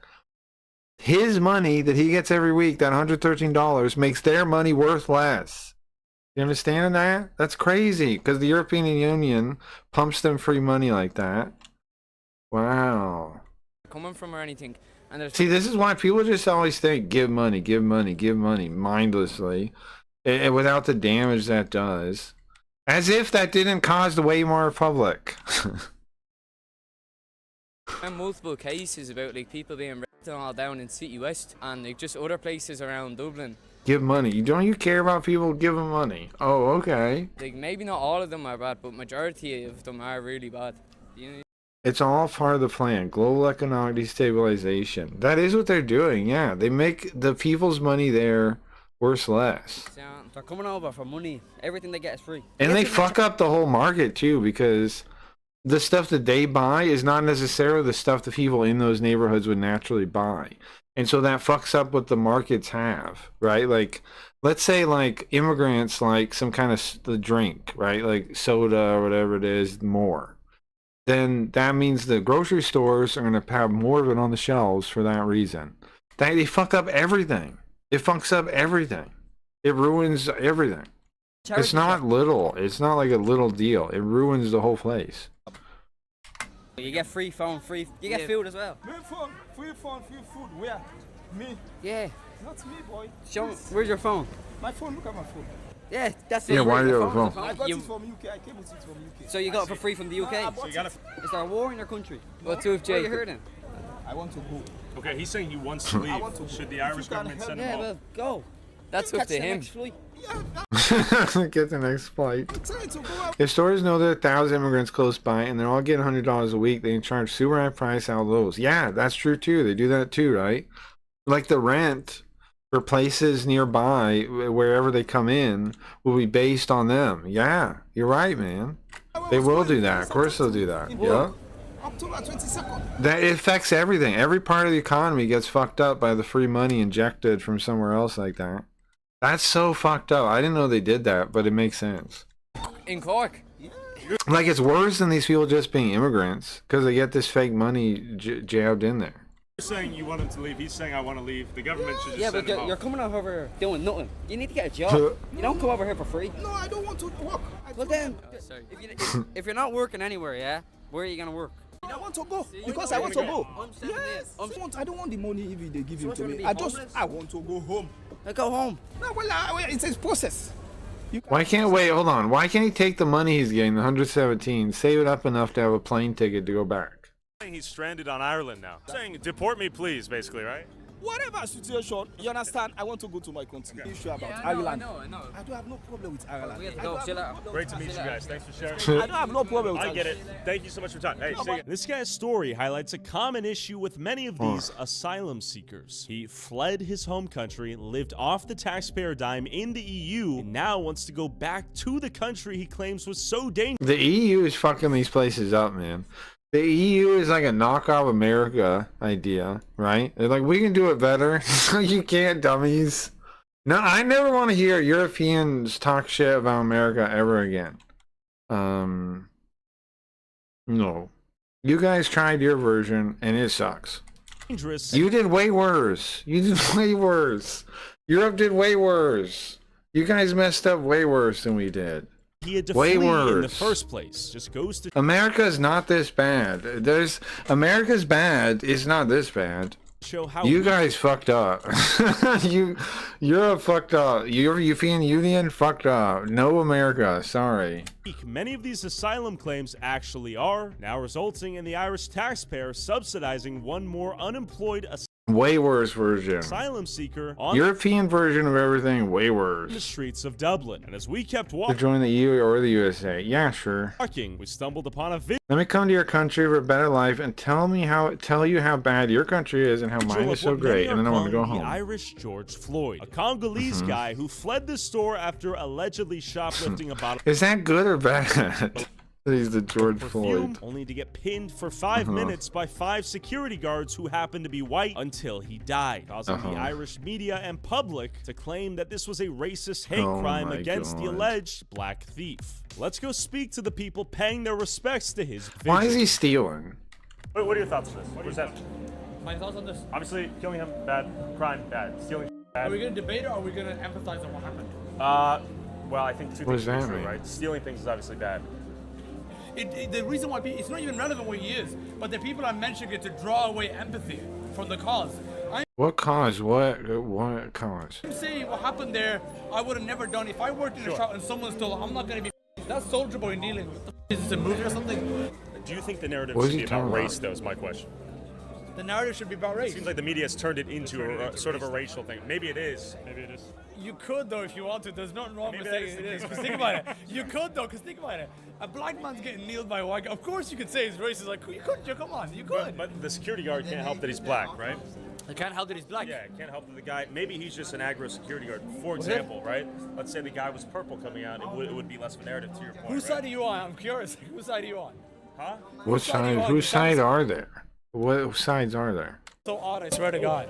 his money that he gets every week, that $113, makes their money worth less. You understand that? That's crazy because the European Union pumps them free money like that. Wow. Coming from or anything. And see, this is why people just always think, give money, give money, give money, mindlessly. And without the damage that does. As if that didn't cause the Weimar Republic. And multiple cases about like people being raped and all down in City West and like just other places around Dublin. Give money. Don't you care about people giving money? Oh, okay. Like maybe not all of them are bad, but majority of them are really bad. You know? It's all part of the plan. Global economic destabilization. That is what they're doing, yeah. They make the people's money there worth less. They're coming over for money. Everything they get is free. And they fuck up the whole market too, because the stuff that they buy is not necessarily the stuff the people in those neighborhoods would naturally buy. And so that fucks up what the markets have, right? Like, let's say like immigrants like some kind of the drink, right? Like soda or whatever it is, more. Then that means the grocery stores are going to have more of it on the shelves for that reason. They fuck up everything. It fucks up everything. It ruins everything. It's not little. It's not like a little deal. It ruins the whole place. You get free phone, free. You get food as well. Free phone, free food. Where? Me? Yeah. Not me, boy. Show. Where's your phone? My phone. Look at my phone. Yeah, that's it. Yeah, why do you have a phone? I got it from UK. I came with it from UK. So you got it for free from the UK? So you got Is there a war in your country? What's with Where are you Jacob? hurting? I want to go. Okay, he's saying he wants to leave. Should the Irish government send him Yeah, home? well, go. That's up to him. Get the next flight. If stores know there are 1,000 immigrants close by and they're all getting $100 a week, they can charge super high price out those. Yeah, that's true too. They do that too, right? Like the rent for places nearby, wherever they come in, will be based on them. Yeah, you're right, man. They will do that. Of course they'll do that. Yeah. October 22nd. That it affects everything. Every part of the economy gets fucked up by the free money injected from somewhere else like that. That's so fucked up. I didn't know they did that, but it makes sense. In Cork. Like, it's worse than these people just being immigrants, because they get this fake money jabbed in there. You're saying you want him to leave. He's saying I want to leave. The government should just Yeah, send but him home. you're coming over here doing nothing. You need to get a job. You don't come over here for free. No, I don't want to work. Well then, if you're not working anywhere, yeah, where are you gonna work? I want to go because I want to go. Yes, I don't want the money if they give it to me. I want to go home. I go home. No, well, it's a process. Why can't wait? Hold on. Why can't he take the money he's getting, the 117, save it up enough to have a plane ticket to go back? He's stranded on Ireland now. Saying, deport me, please, basically, right? Whatever situation, you understand? I want to go to my country. Issue about Ireland. I don't have no problem with Ireland. Great to meet you guys. Thanks for sharing. I don't have no problem with I get it. Thank you so much for your time. Hey, see you. This guy's story highlights a common issue with many of these asylum seekers. He fled his home country, lived off the taxpayer dime in the EU, and now wants to go back to the country he claims was so dangerous. The EU is fucking these places up, man. The EU is like a knockoff America idea, right? They're like, we can do it better. You can't, dummies. No, I never want to hear Europeans talk shit about America ever again. No. You guys tried your version, and it sucks. You did way worse. You did way worse. Europe did way worse. You guys messed up way worse than we did. He had to way flee worse. in the first place. Just goes to America is not this bad. America's bad. It's not this bad. show how you guys fucked up. Europe fucked up. European Union fucked up. No America. Sorry. Many of these asylum claims actually are, now resulting in the Irish taxpayer subsidizing one more unemployed Way worse version. asylum seeker on European version of everything. Way the worse. streets of Dublin. And as we kept To join the EU or the USA. Yeah, sure. walking, we stumbled upon a video Let me come to your country for a better life and tell you how bad your country is and how mine is so great, and then I want to go the home. Irish George Floyd, a Congolese guy who fled the store after allegedly shoplifting a bottle Is that good or bad? He's the George perfume, Floyd. only to get pinned for 5 minutes by 5 security guards who happened to be white until he died, causing the Irish media and public to claim that this was a racist hate Oh crime my against the God. alleged black thief. Let's go speak to the people paying their respects to his Why is vigil. he stealing? What are your thoughts on this? What is that? My thoughts on this? Obviously, killing him, bad. Crime, bad. Stealing, bad. Are we going to debate it or are we going to emphasize on what happened? Well, I think two What things does are that true, mean? right? Stealing things is obviously bad. The reason why it's not even relevant what he is, but the people I'm mentioning it to draw away empathy from the cause. What cause? What cause? I'm saying what happened there, I would have never done. If I worked in a shop and someone stole, I'm not going to be. That's Soldier Boy dealing. Is this a movie or something? Do you think the narrative What is should he be about talking about? race, though, is my question? The narrative should be about race. Seems like the media has turned it into a sort of a racial thing. Maybe it is. Maybe it is. You could though if you want to. There's nothing wrong Maybe with that saying is it the is. case. Because think about it. You could though. Because think about it. A black man's getting kneeled by a white guy. Of course you could say he's racist. Like you could. Come on. You could. But the security guard can't help that he's black, right? I can't help that he's black. Yeah, can't help that the guy. Maybe he's just an aggro security guard. For example, right? Let's say the guy was purple coming out. It would be less of a narrative to your point. Whose right? side are you on? I'm curious. Whose side are you on? Huh? What side are you side? on? Whose side are there? What sides are there? So odd. I swear to God.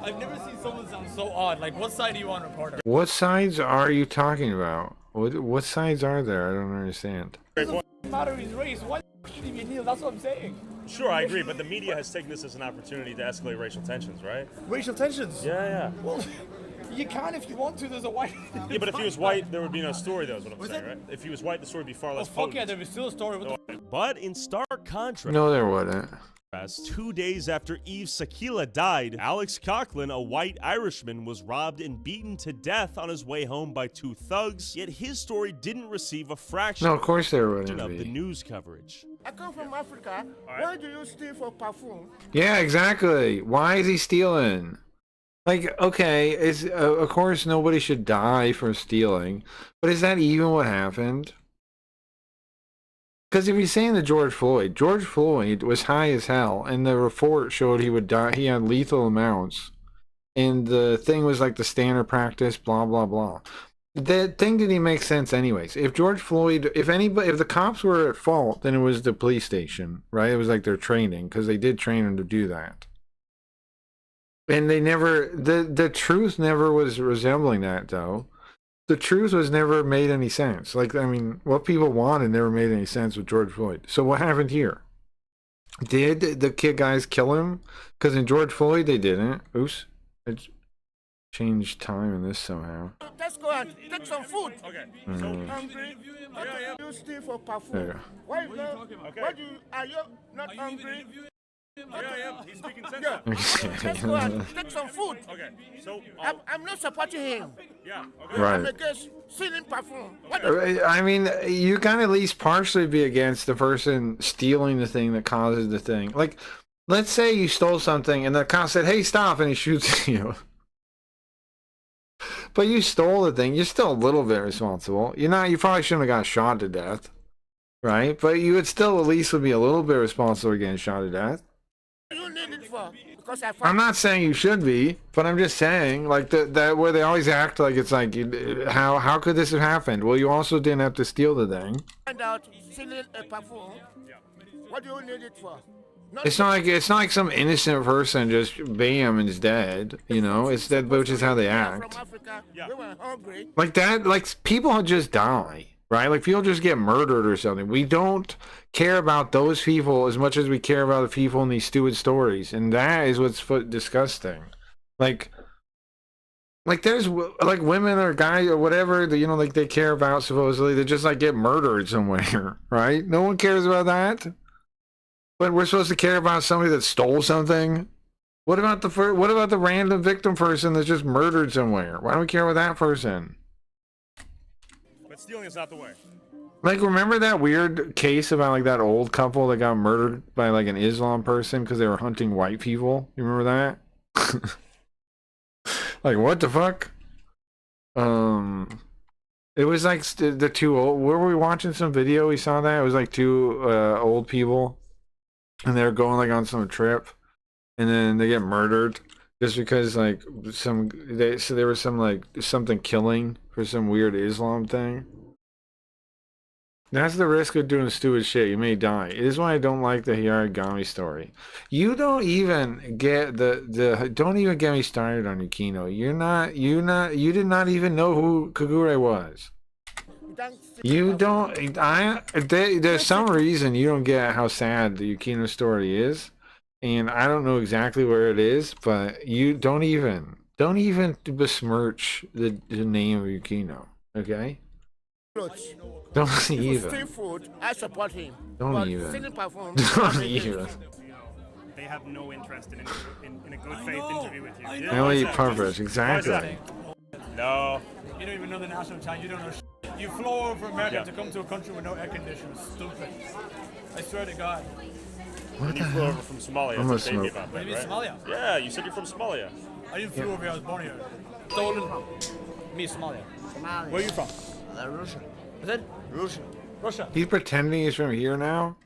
I've never seen someone sound so odd. Like what side are you on, reporter? What sides are you talking about? What sides are there? I don't understand. Doesn't matter his race. Why should he be kneeled? That's what I'm saying. Sure, I agree, but the media has taken this as an opportunity to escalate racial tensions, right? Racial tensions. Yeah. Well, you can if you want to. There's a white. Yeah, but if he was white, there would be no story, though, is what I'm saying, right? If he was white, the story would be far Oh less fuck potent. yeah, there was still a story with the. But in stark contrast, No, there wouldn't. 2 days after Eve Sakila died, Alex Coughlin, a white Irishman, was robbed and beaten to death on his way home by 2 thugs, yet his story didn't receive a fraction No, of course there wouldn't of the be. news coverage. I come from Africa. Why do you steal for perfume? Yeah, exactly. Why is he stealing? Like, okay, it's of course nobody should die for stealing, but is that even what happened? Because if you're saying to George Floyd was high as hell, and the report showed he would die. He had lethal amounts, and the thing was like the standard practice. Blah blah blah. The thing didn't even make sense, anyways. If George Floyd, if the cops were at fault, then it was the police station, right? It was like their training, because they did train them to do that. And they never, the truth never was resembling that, though. The truth was never made any sense. Like, I mean, what people wanted never made any sense with George Floyd. So what happened here? Did the guys kill him? Because in George Floyd, they didn't. Oops. change time in this somehow. Let's go and take some food. Okay. Mm. Hungry? You steal for There perfume. you go. Why not? Why do you, are you not hungry? Yeah. He's speaking sense. Yeah. Let's go and take some food. Okay. So. I'm not supporting him. Yeah. Okay. Right. I'm against stealing perfume. What I mean, you can at least partially be against the person stealing the thing that causes the thing. Like, let's say you stole something and the cop said, "Hey, stop," and he shoots you. But you stole the thing. You're still a little bit responsible. You're not. You probably shouldn't have got shot to death, right? But you would still at least would be a little bit responsible for getting shot to death. do you need it for? Because I I'm not saying you should be, but I'm just saying, like, that where they always act like it's like, how could this have happened? Well, you also didn't have to steal the thing. find out stealing a perfume. What do you need it for? It's not like some innocent person just bam and is dead. You know, it's that, which is how they act. From Africa, we were hungry. Like that, like people just die, right? Like people just get murdered or something. We don't care about those people as much as we care about the people in these stupid stories, and that is what's disgusting. Like there's like women or guys or whatever that, you know, like they care about supposedly, they just like get murdered somewhere, right? No one cares about that. But we're supposed to care about somebody that stole something. What about the random victim person that's just murdered somewhere? Why don't we care about that person? But stealing is not the way. Like, remember that weird case about like that old couple that got murdered by like an Islam person because they were hunting white people? You remember that? Like, what the fuck? It was like the two old. Were we watching some video? We saw that it was like two old people, and they were going like on some trip, and then they get murdered just because like there was some like something killing for some weird Islam thing. That's the risk of doing stupid shit. You may die. It is why I don't like the Hiragami story. You don't even get don't even get me started on Yukino. You did not even know who Kagure was. You don't. There's some reason you don't get how sad the Yukino story is, and I don't know exactly where it is, but you don't even besmirch the name of Yukino. Okay. Don't even. Steal food, I support him. Don't But even. stealing perfume, Don't even. They have no interest in a good faith interview with you. Emily Purpose, exactly. No. You don't even know the national time. You don't know. You flew over from America to come to a country with no air conditioning. Stupid. I swear to God. And you flew over from Somalia I'm to a tell me smoke. about What do that, you mean, right? Somalia? Yeah, you said you're from Somalia. I didn't flew over here. I was born here. Stolen. Me, Somalia. Where are you from? Russia. Is it? Russia. Russia. He's pretending he's from here now.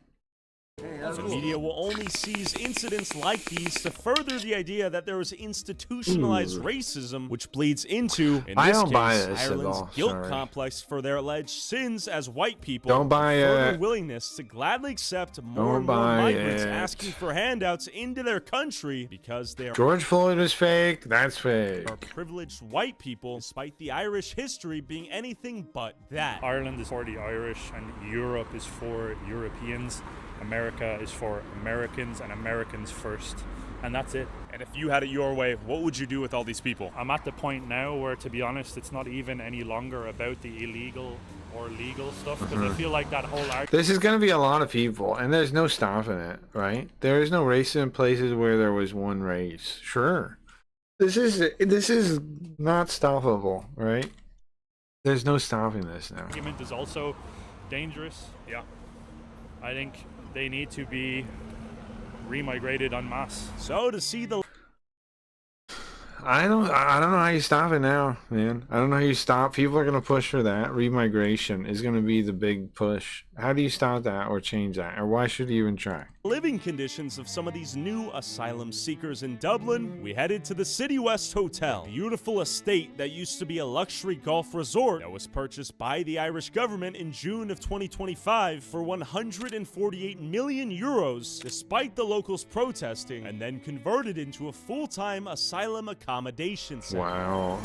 The media will only seize incidents like these to further the idea that there is institutionalized racism, which bleeds into, in I this don't case, buy this at Ireland's all, guilt sorry. complex for their alleged sins as white people. Don't buy further it. willingness to gladly accept more Don't and more buy migrants it. asking for handouts into their country because they are George Floyd was fake. That's fake. privileged white people, despite the Irish history being anything but that. Ireland is for the Irish, and Europe is for Europeans. America is for Americans, and Americans first. And that's it. And if you had it your way, what would you do with all these people? I'm at the point now where, to be honest, it's not even any longer about the illegal or legal stuff, because I feel like that whole argument. This is going to be a lot of people, and there's no stopping it, right? There is no racism in places where there was one race. Sure. This is not stoppable, right? There's no stopping this now. Argument is also dangerous. Yeah. I think they need to be remigrated en masse. So to see the I don't know how you stop it now, man. I don't know how you stop. People are going to push for that. Remigration is going to be the big push. How do you stop that or change that? Or why should you even try? living conditions of some of these new asylum seekers in Dublin, we headed to the City West Hotel, a beautiful estate that used to be a luxury golf resort that was purchased by the Irish government in June of 2025 for 148 million euros, despite the locals protesting, and then converted into a full-time asylum accommodation center. Wow.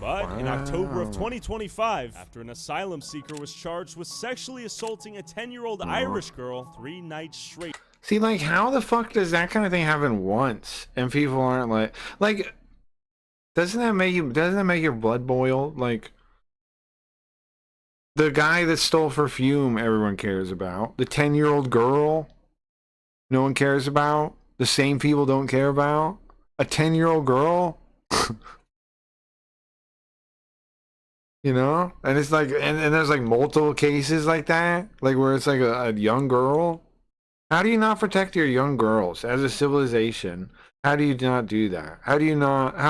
But in October of 2025, after an asylum seeker was charged with sexually assaulting a 10-year-old Irish girl 3 nights straight. See, like, how the fuck does that kind of thing happen once and people aren't like Doesn't that make your blood boil? Like, the guy that stole perfume, everyone cares about. The 10-year-old girl, no one cares about. The same people don't care about. A 10-year-old girl, you know? And it's like, and there's like multiple cases like that, like where it's like a young girl. How do you not protect your young girls as a civilization? How do you not do that? How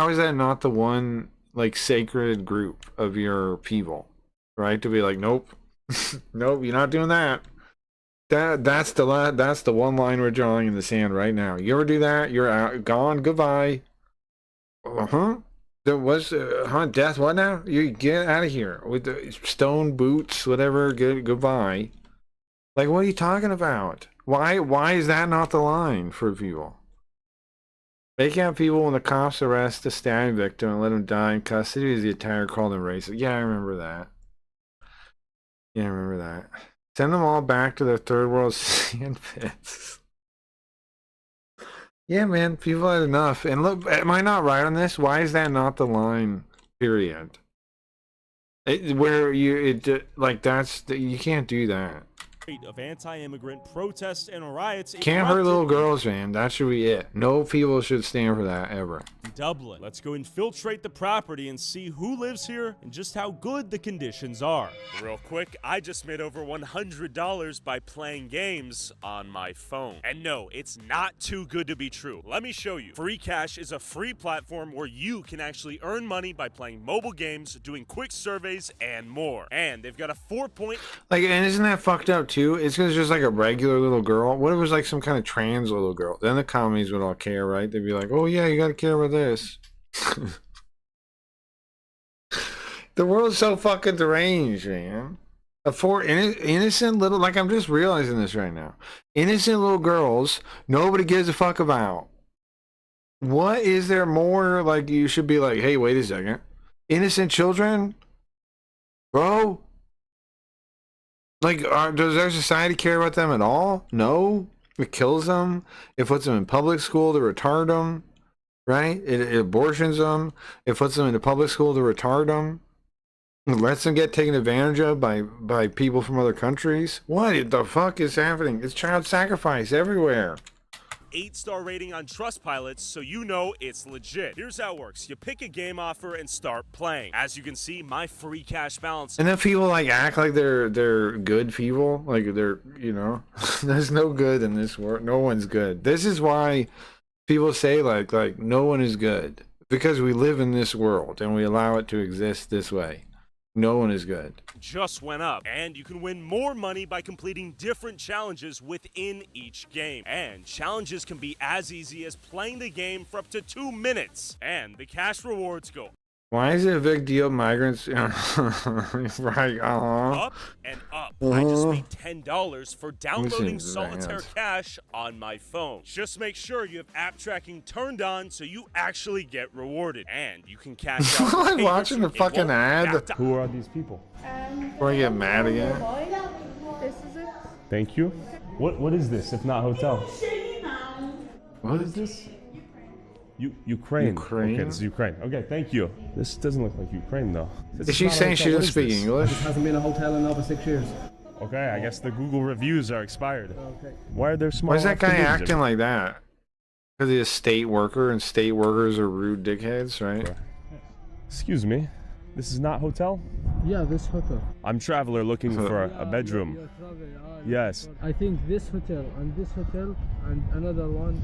is that not the one like sacred group of your people, right? To be like, nope, nope, you're not doing that. That's the one line we're drawing in the sand right now. You ever do that? You're out, gone, goodbye. There was death. What now? You get out of here with the stone boots, whatever. Goodbye. Like, what are you talking about? Why is that not the line for people? Making out people when the cops arrest the stabbing victim and let him die in custody is the attire called them racist. Yeah, I remember that. Yeah, I remember that. Send them all back to their third world sand pits. Yeah, man, people had enough. And look, am I not right on this? Why is that not the line? Period. You can't do that. Of anti-immigrant protests and riots. Can't hurt little girls, man. That should be it. No people should stand for that ever. Dublin. Let's go infiltrate the property and see who lives here and just how good the conditions are. Real quick, I just made over $100 by playing games on my phone. And no, it's not too good to be true. Let me show you. Free Cash is a free platform where you can actually earn money by playing mobile games, doing quick surveys, and more. And they've got a 4-point... Like, and isn't that fucked up too? It's because it's just like a regular little girl. What if it was like some kind of trans little girl? Then the commies would all care, right? They'd be like, oh yeah, you gotta care about this. The world's so fucking deranged, man. Innocent little, like, I'm just realizing this right now. Innocent little girls, nobody gives a fuck about. What is there more, like, you should be like, hey, wait a second. Innocent children? Bro? Like, does our society care about them at all? No. It kills them. It puts them in public school to retard them. Right? It abortions them. It puts them into public school to retard them. It lets them get taken advantage of by people from other countries. What the fuck is happening? It's child sacrifice everywhere. 8-star rating on Trustpilot, so you know it's legit. Here's how it works. You pick a game offer and start playing. As you can see, my free cash balance... And then people like act like they're good people. Like they're, you know, there's no good in this world. No one's good. This is why people say like no one is good. Because we live in this world and we allow it to exist this way. No one is good. Just went up, and you can win more money by completing different challenges within each game. And challenges can be as easy as playing the game for up to 2 minutes. And the cash rewards go Why is it a big deal, migrants? Right, up and up. I just paid $10 for downloading Solitaire Cash on my phone. Just make sure you have app tracking turned on so you actually get rewarded. And you can cash out. I'm watching the fucking ad. Who are these people? Before I get mad again. This is it. Thank you. What is this if not hotel? What is this? Ukraine. Okay, this is Ukraine. Okay, thank you. This doesn't look like Ukraine though. Is she saying she doesn't speak English? It hasn't been a hotel in over 6 years. Okay, I guess the Google reviews are expired. Okay. Why are there small? Why is that guy acting like that? Because he's a state worker and state workers are rude dickheads, right? Excuse me. This is not hotel? Yeah, this hotel. I'm traveler looking for a bedroom. Yes. I think this hotel and another one.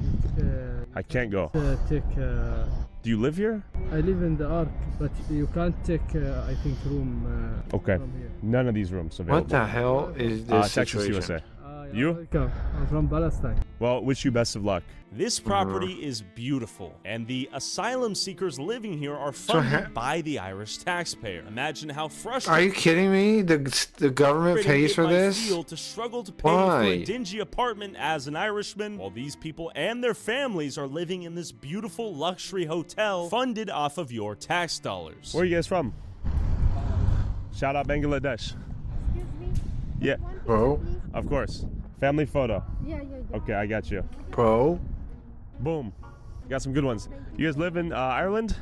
I can't go. Take. Do you live here? I live in the Ark, but you can't take. I think room. Okay. From here. None of these rooms available. What the hell is this Texas, situation? USA. You? Welcome. I'm from Palestine. Well, wish you best of luck. This property is beautiful, and the asylum seekers living here are funded by the Irish taxpayer. Imagine how frustrating. Are you kidding me? The government pays for this? To struggle to pay for a dingy apartment as an Irishman, while these people and their families are living in this beautiful luxury hotel funded off of your tax dollars. Where are you guys from? Shout out Bangladesh. Excuse me? Yeah. Bro? Of course. Family photo. Yeah. Okay, I got you. Bro? Boom. Got some good ones. You guys live in Ireland?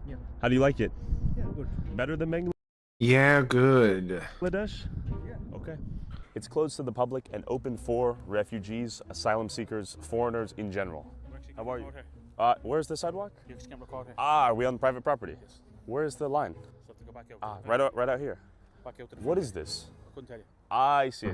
Yeah. How do you like it? Yeah, good. Better than Yeah, good. Bangladesh? Yeah. Okay. It's closed to the public and open for refugees, asylum seekers, foreigners in general. How are you? Where's the sidewalk? Are we on private property? Where's the line? Right out here. What is this? I see.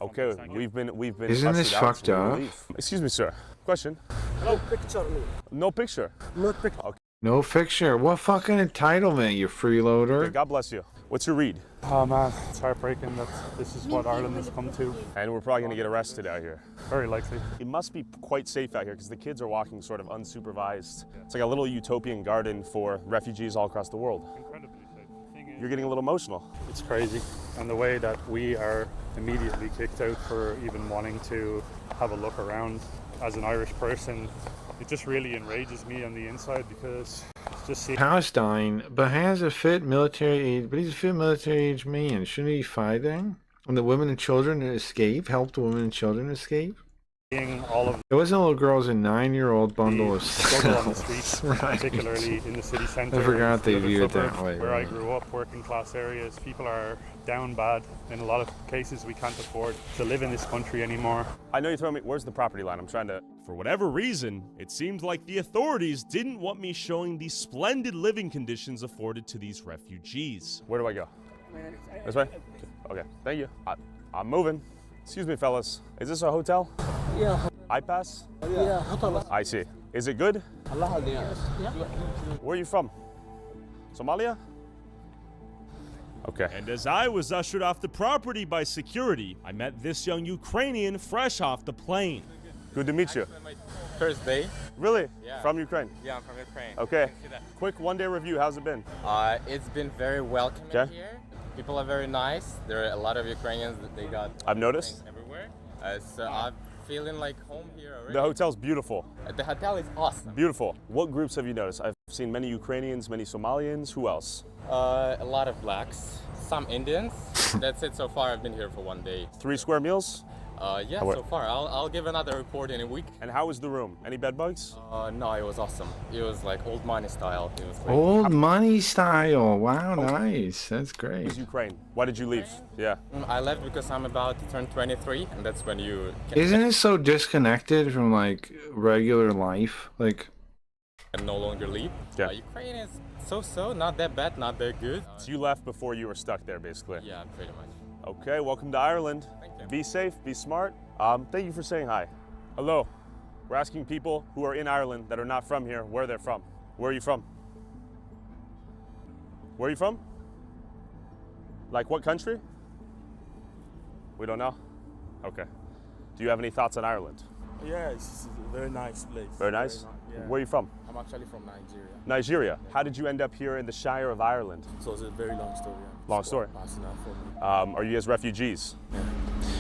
Okay, we've been. Isn't this busted out, fucked so we up? leave. Excuse me, sir. Question. No picture. No picture. No picture. Okay. No picture. What fucking entitlement, you freeloader? God bless you. What's your read? Oh man, it's heartbreaking that this is what Ireland has come to. And we're probably gonna get arrested out here. Very likely. It must be quite safe out here because the kids are walking sort of unsupervised. It's like a little utopian garden for refugees all across the world. Incredibly safe. You're getting a little emotional. It's crazy. And the way that we are immediately kicked out for even wanting to have a look around as an Irish person, it just really enrages me on the inside because it's just seeing Palestine, but has a fit military age, but he's a fit military age man. Shouldn't he be fighting? And the women and children escape, help the women and children escape? all of There wasn't a little girl's a 9-year-old bundle of struggle on the streets, Right. particularly in the city centre. I forgot they and view it suburbs that way, Where I right. grew up, working class areas, people are down bad. In a lot of cases, we can't afford to live in this country anymore. I know you're throwing me. Where's the property line? I'm trying to. For whatever reason, it seemed like the authorities didn't want me showing the splendid living conditions afforded to these refugees. Where do I go? This way? Okay, thank you. I'm moving. Excuse me, fellas. Is this a hotel? Yeah. iPass? Yeah, hotel. I see. Is it good? Allah yeah. Where are you from? Somalia? Okay. And as I was ushered off the property by security, I met this young Ukrainian fresh off the plane. Good to meet you. First day. Really? Yeah. From Ukraine? Yeah, I'm from Ukraine. Okay. Quick one-day review. How's it been? It's been very welcoming Okay. here. People are very nice. There are a lot of Ukrainians that they got. I've noticed. Everywhere. So I'm feeling like home here already. The hotel's beautiful. The hotel is awesome. Beautiful. What groups have you noticed? I've seen many Ukrainians, many Somalians. Who else? A lot of blacks, some Indians. That's it so far. I've been here for 1 day. 3 square meals? Yeah, so far. I'll give another report in a week. And how was the room? Any bed bugs? No, it was awesome. It was like old money style. It was great. Old money style. Wow, nice. That's great. Who's Ukraine? Why did you leave? Yeah. I left because I'm about to turn 23, and that's when you Isn't it so disconnected from like regular life? Like, can no longer leave. Yeah. Ukraine is so-so, not that bad, not that good. So you left before you were stuck there, basically? Yeah, pretty much. Okay, welcome to Ireland. Thank you. Be safe, be smart. Thank you for saying hi. Hello. We're asking people who are in Ireland that are not from here where they're from. Where are you from? Where are you from? Like what country? We don't know? Okay. Do you have any thoughts on Ireland? Yeah, it's a very nice place. Very nice? Yeah. Where are you from? I'm actually from Nigeria. Nigeria. How did you end up here in the Shire of Ireland? So it's a very long story. Long story. Passing out for me. Are you guys refugees? Yeah.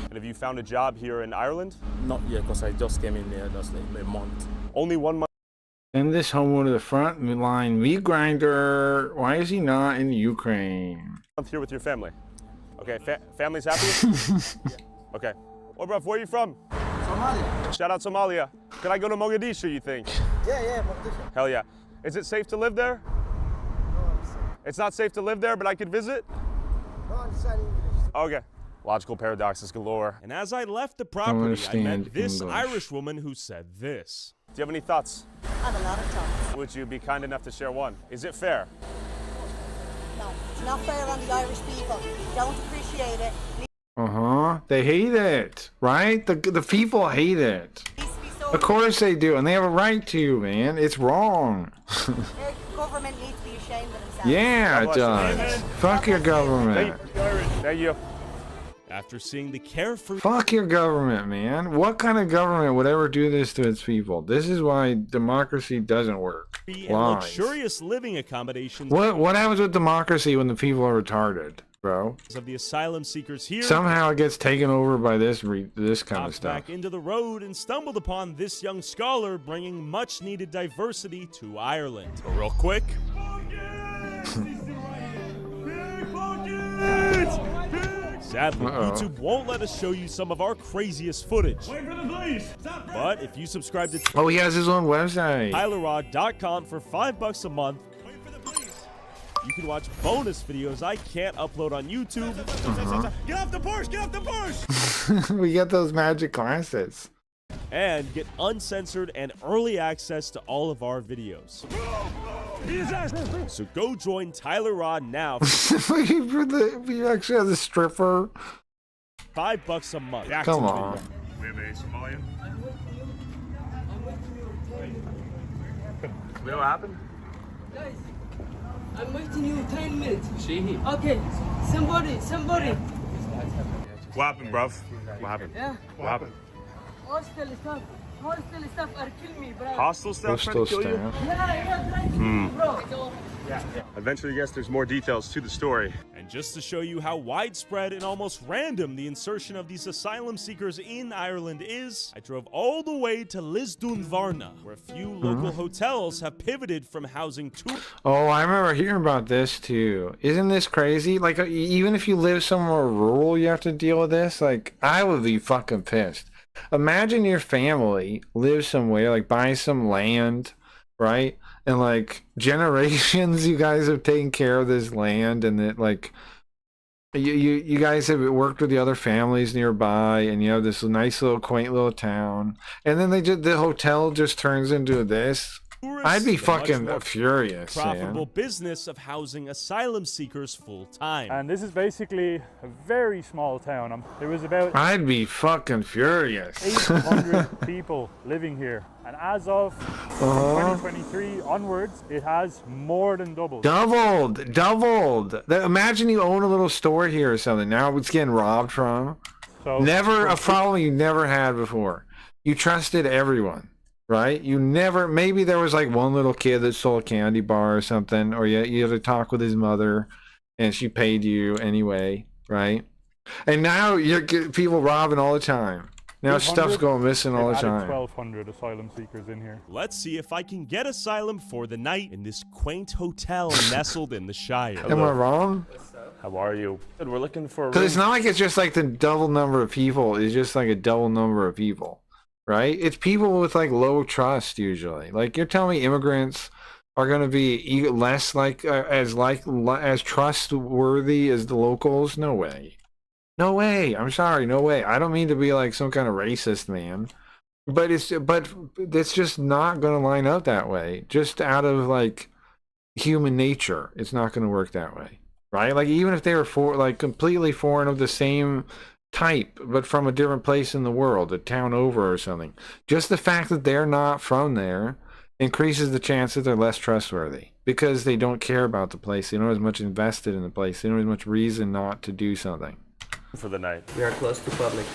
And have you found a job here in Ireland? Not yet, because I just came in there just like a month. Only 1 month? send this homo to the front line meat grinder. Why is he not in Ukraine? Here with your family. Okay, family's happy? Yeah. Okay. Oh, bruv, where are you from? Somalia. Shout out Somalia. Can I go to Mogadishu, you think? Yeah, Mogadishu. Hell yeah. Is it safe to live there? No, It's not safe to live there, but I could visit? no understand English. Okay. Logical paradoxes galore. And as I left the property, I understand met this English. Irish woman who said this. Do you have any thoughts? I have a lot of thoughts. Would you be kind enough to share one? Is it fair? No, it's not fair on the Irish people. Don't appreciate it. They hate it, right? The people hate it. Of course they do, and they have a right to, man. It's wrong. Their government needs to be ashamed of themselves. Yeah, it does. Fuck your government. Thank you. After seeing the carefree... Fuck your government, man. What kind of government would ever do this to its people? This is why democracy doesn't work. and Lies. luxurious living accommodations What happens with democracy when the people are retarded, bro? of the asylum seekers here Somehow it gets taken over by this kind of hopped stuff. back into the road and stumbled upon this young scholar bringing much needed diversity to Ireland. But real quick. Sadly, YouTube won't let us show you some of our craziest footage. Wait for the police! But if you subscribe to Oh, he has his own website. TylerRod.com for $5 a month, You can watch bonus videos I can't upload on YouTube. Get off the Porsche! Get off the Porsche! We get those magic glasses. And get uncensored and early access to all of our videos. So go join Tyler Rod now for You actually have the stripper. $5 a month. Back Come to the on. video. We have a Somalian. You know what happened? Guys, I'm waiting you 10 minutes. See? Okay, somebody. What happened, bruv? What happened? Yeah. What happened? Hostile stuff are killing me, bro. Hostile staff trying to kill you? Yeah, trying to kill me, bro. Eventually, yes, there's more details to the story. And just to show you how widespread and almost random the insertion of these asylum seekers in Ireland is, I drove all the way to Lisdoonvarna, where a few local hotels have pivoted from housing tourists. Oh, I remember hearing about this too. Isn't this crazy? Like, even if you live somewhere rural, you have to deal with this. Like, I would be fucking pissed. Imagine your family lives somewhere, like buy some land, right? And like generations you guys have taken care of this land, and that like you guys have worked with the other families nearby, and you have this nice little quaint little town, and then the hotel just turns into this. I'd be the much fucking more furious, profitable man. business of housing asylum seekers full time. And this is basically a very small town. There was about I'd be fucking furious. 800 people living here. And as of 2023 onwards, it has more than doubled. Doubled. Imagine you own a little store here or something. Now it's getting robbed from. So Never a problem you never had before. You trusted everyone, right? You never. Maybe there was like one little kid that sold a candy bar or something, or you had to talk with his mother, and she paid you anyway, right? And now you get people robbing all the time. Now stuff's going missing all the time. 1,200 asylum seekers in here. Let's see if I can get asylum for the night in this quaint hotel nestled in the Shire. Am I wrong? How are you? We're looking for a Because it's room. not like it's just like the double number of people. It's just like a double number of people, right? It's people with like low trust usually. Like you're telling me immigrants are going to be less as trustworthy as the locals? No way. No way. I'm sorry. No way. I don't mean to be like some kind of racist man, but it's just not going to line up that way. Just out of like human nature, it's not going to work that way, right? Like even if they were completely foreign of the same type, but from a different place in the world, a town over or something, just the fact that they're not from there increases the chance that they're less trustworthy because they don't care about the place. They don't have as much invested in the place. They don't have as much reason not to do something. For the night. We are close to public.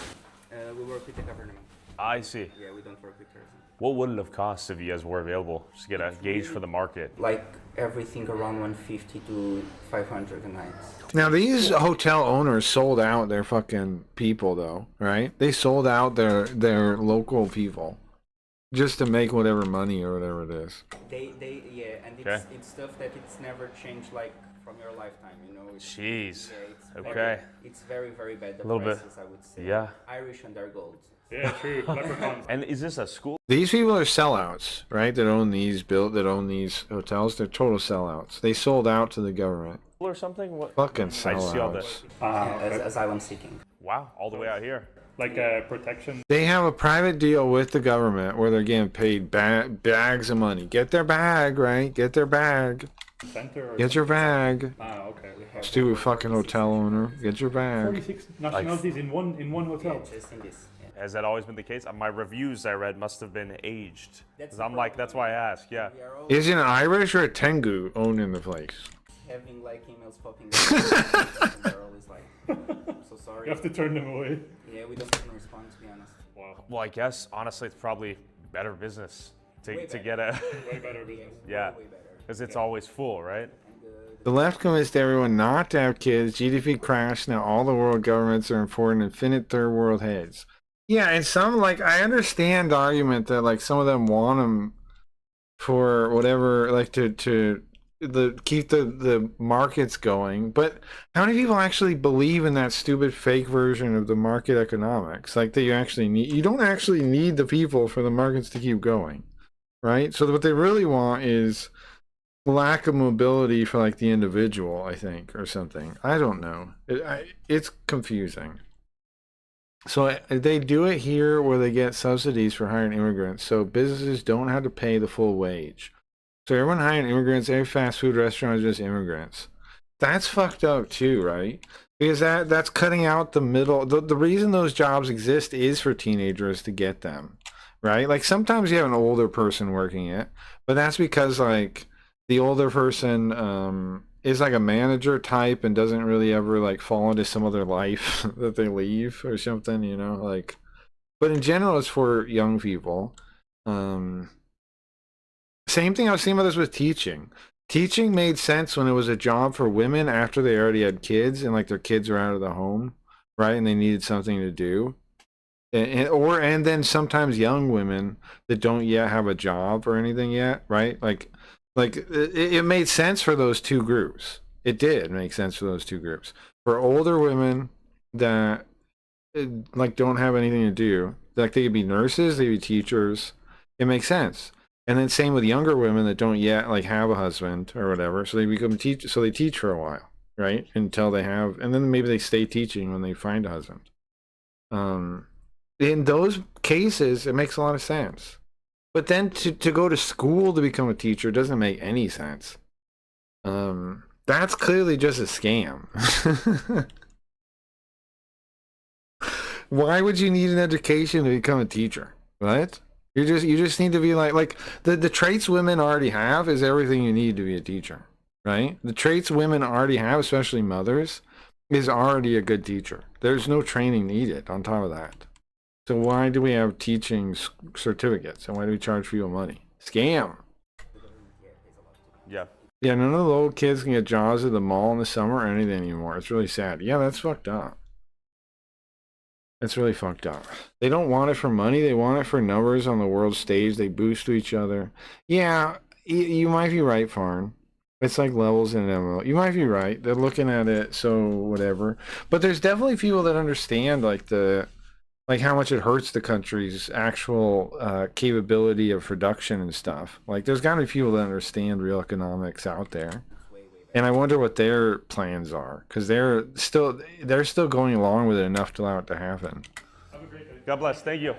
We work with the government. I see. Yeah, we don't work with tourism. What would it have cost if you guys were available? Just to get a gauge for the market. Like everything around 150 to 500 a night. Now these hotel owners sold out their fucking people though, right? They sold out their local people just to make whatever money or whatever it is. They yeah, and it's stuff that it's never changed like from your lifetime, you know. Jeez. Yeah, it's Okay. It's very, very bad. The A little bit. prices, I would say. Yeah. Irish and their gold. Yeah, true. Leprechauns. And is this a school? These people are sellouts, right? That own these hotels. They're total sellouts. They sold out to the government. Or something? What? Fucking I see all sellouts. that. Asylum seeking. Wow, all the way out here. Like protection. They have a private deal with the government where they're getting paid bags of money. Get their bag, right? Get their bag. Center or Get your bag. okay. Stupid fucking hotel owner. Get your bag. 46 nationalities in one hotel. Just in this. Yeah. Has that always been the case? My reviews I read must have been aged. Because I'm like, that's why I asked, yeah. Is it an Irish or a Tengu owning the place? Having like emails popping up. And they're always like, I'm so sorry. You have to turn them away. Yeah, we don't even respond, to be honest. Wow. Well, I guess, honestly, it's probably better business to get a... Way better business. Yeah, because it's always full, right? The left convinced everyone not to have kids. GDP crashed. Now all the world governments are important infinite third world heads. Yeah, and some, like, I understand the argument that, like, some of them want them for whatever, like, to keep the markets going. But how many people actually believe in that stupid fake version of the market economics? Like, that you don't actually need the people for the markets to keep going, right? So what they really want is lack of mobility for like the individual, I think, or something. I don't know. It's confusing. So they do it here where they get subsidies for hiring immigrants, so businesses don't have to pay the full wage. So everyone hiring immigrants, every fast food restaurant is just immigrants. That's fucked up too, right? Because that's cutting out the middle. The reason those jobs exist is for teenagers to get them, right? Like sometimes you have an older person working it, but that's because like the older person is like a manager type and doesn't really ever like fall into some other life that they leave or something, you know, like. But in general, it's for young people. Same thing I was seeing about this with teaching. Teaching made sense when it was a job for women after they already had kids and like their kids were out of the home, right? And they needed something to do. And then sometimes young women that don't yet have a job or anything yet, right? Like it made sense for those two groups. It did make sense for those two groups. For older women that like don't have anything to do, like they could be nurses, they could be teachers. It makes sense. And then same with younger women that don't yet like have a husband or whatever, so they become teach. So they teach for a while, right? Until they have, and then maybe they stay teaching when they find a husband. In those cases, it makes a lot of sense. But then to go to school to become a teacher doesn't make any sense. That's clearly just a scam. Why would you need an education to become a teacher? What? You just need to be like the traits women already have is everything you need to be a teacher, right? The traits women already have, especially mothers, is already a good teacher. There's no training needed on top of that. So why do we have teaching certificates and why do we charge people money? Scam. Yeah. Yeah, none of the little kids can get jobs at the mall in the summer or anything anymore. It's really sad. Yeah, that's fucked up. It's really fucked up. They don't want it for money. They want it for numbers on the world stage. They boost to each other. Yeah, you might be right, Farn. It's like levels in an MMO. You might be right. They're looking at it, so whatever. But there's definitely people that understand like how much it hurts the country's actual capability of production and stuff. Like there's got to be people that understand real economics out there. And I wonder what their plans are, because they're still going along with it enough to allow it to happen. God bless. Thank you.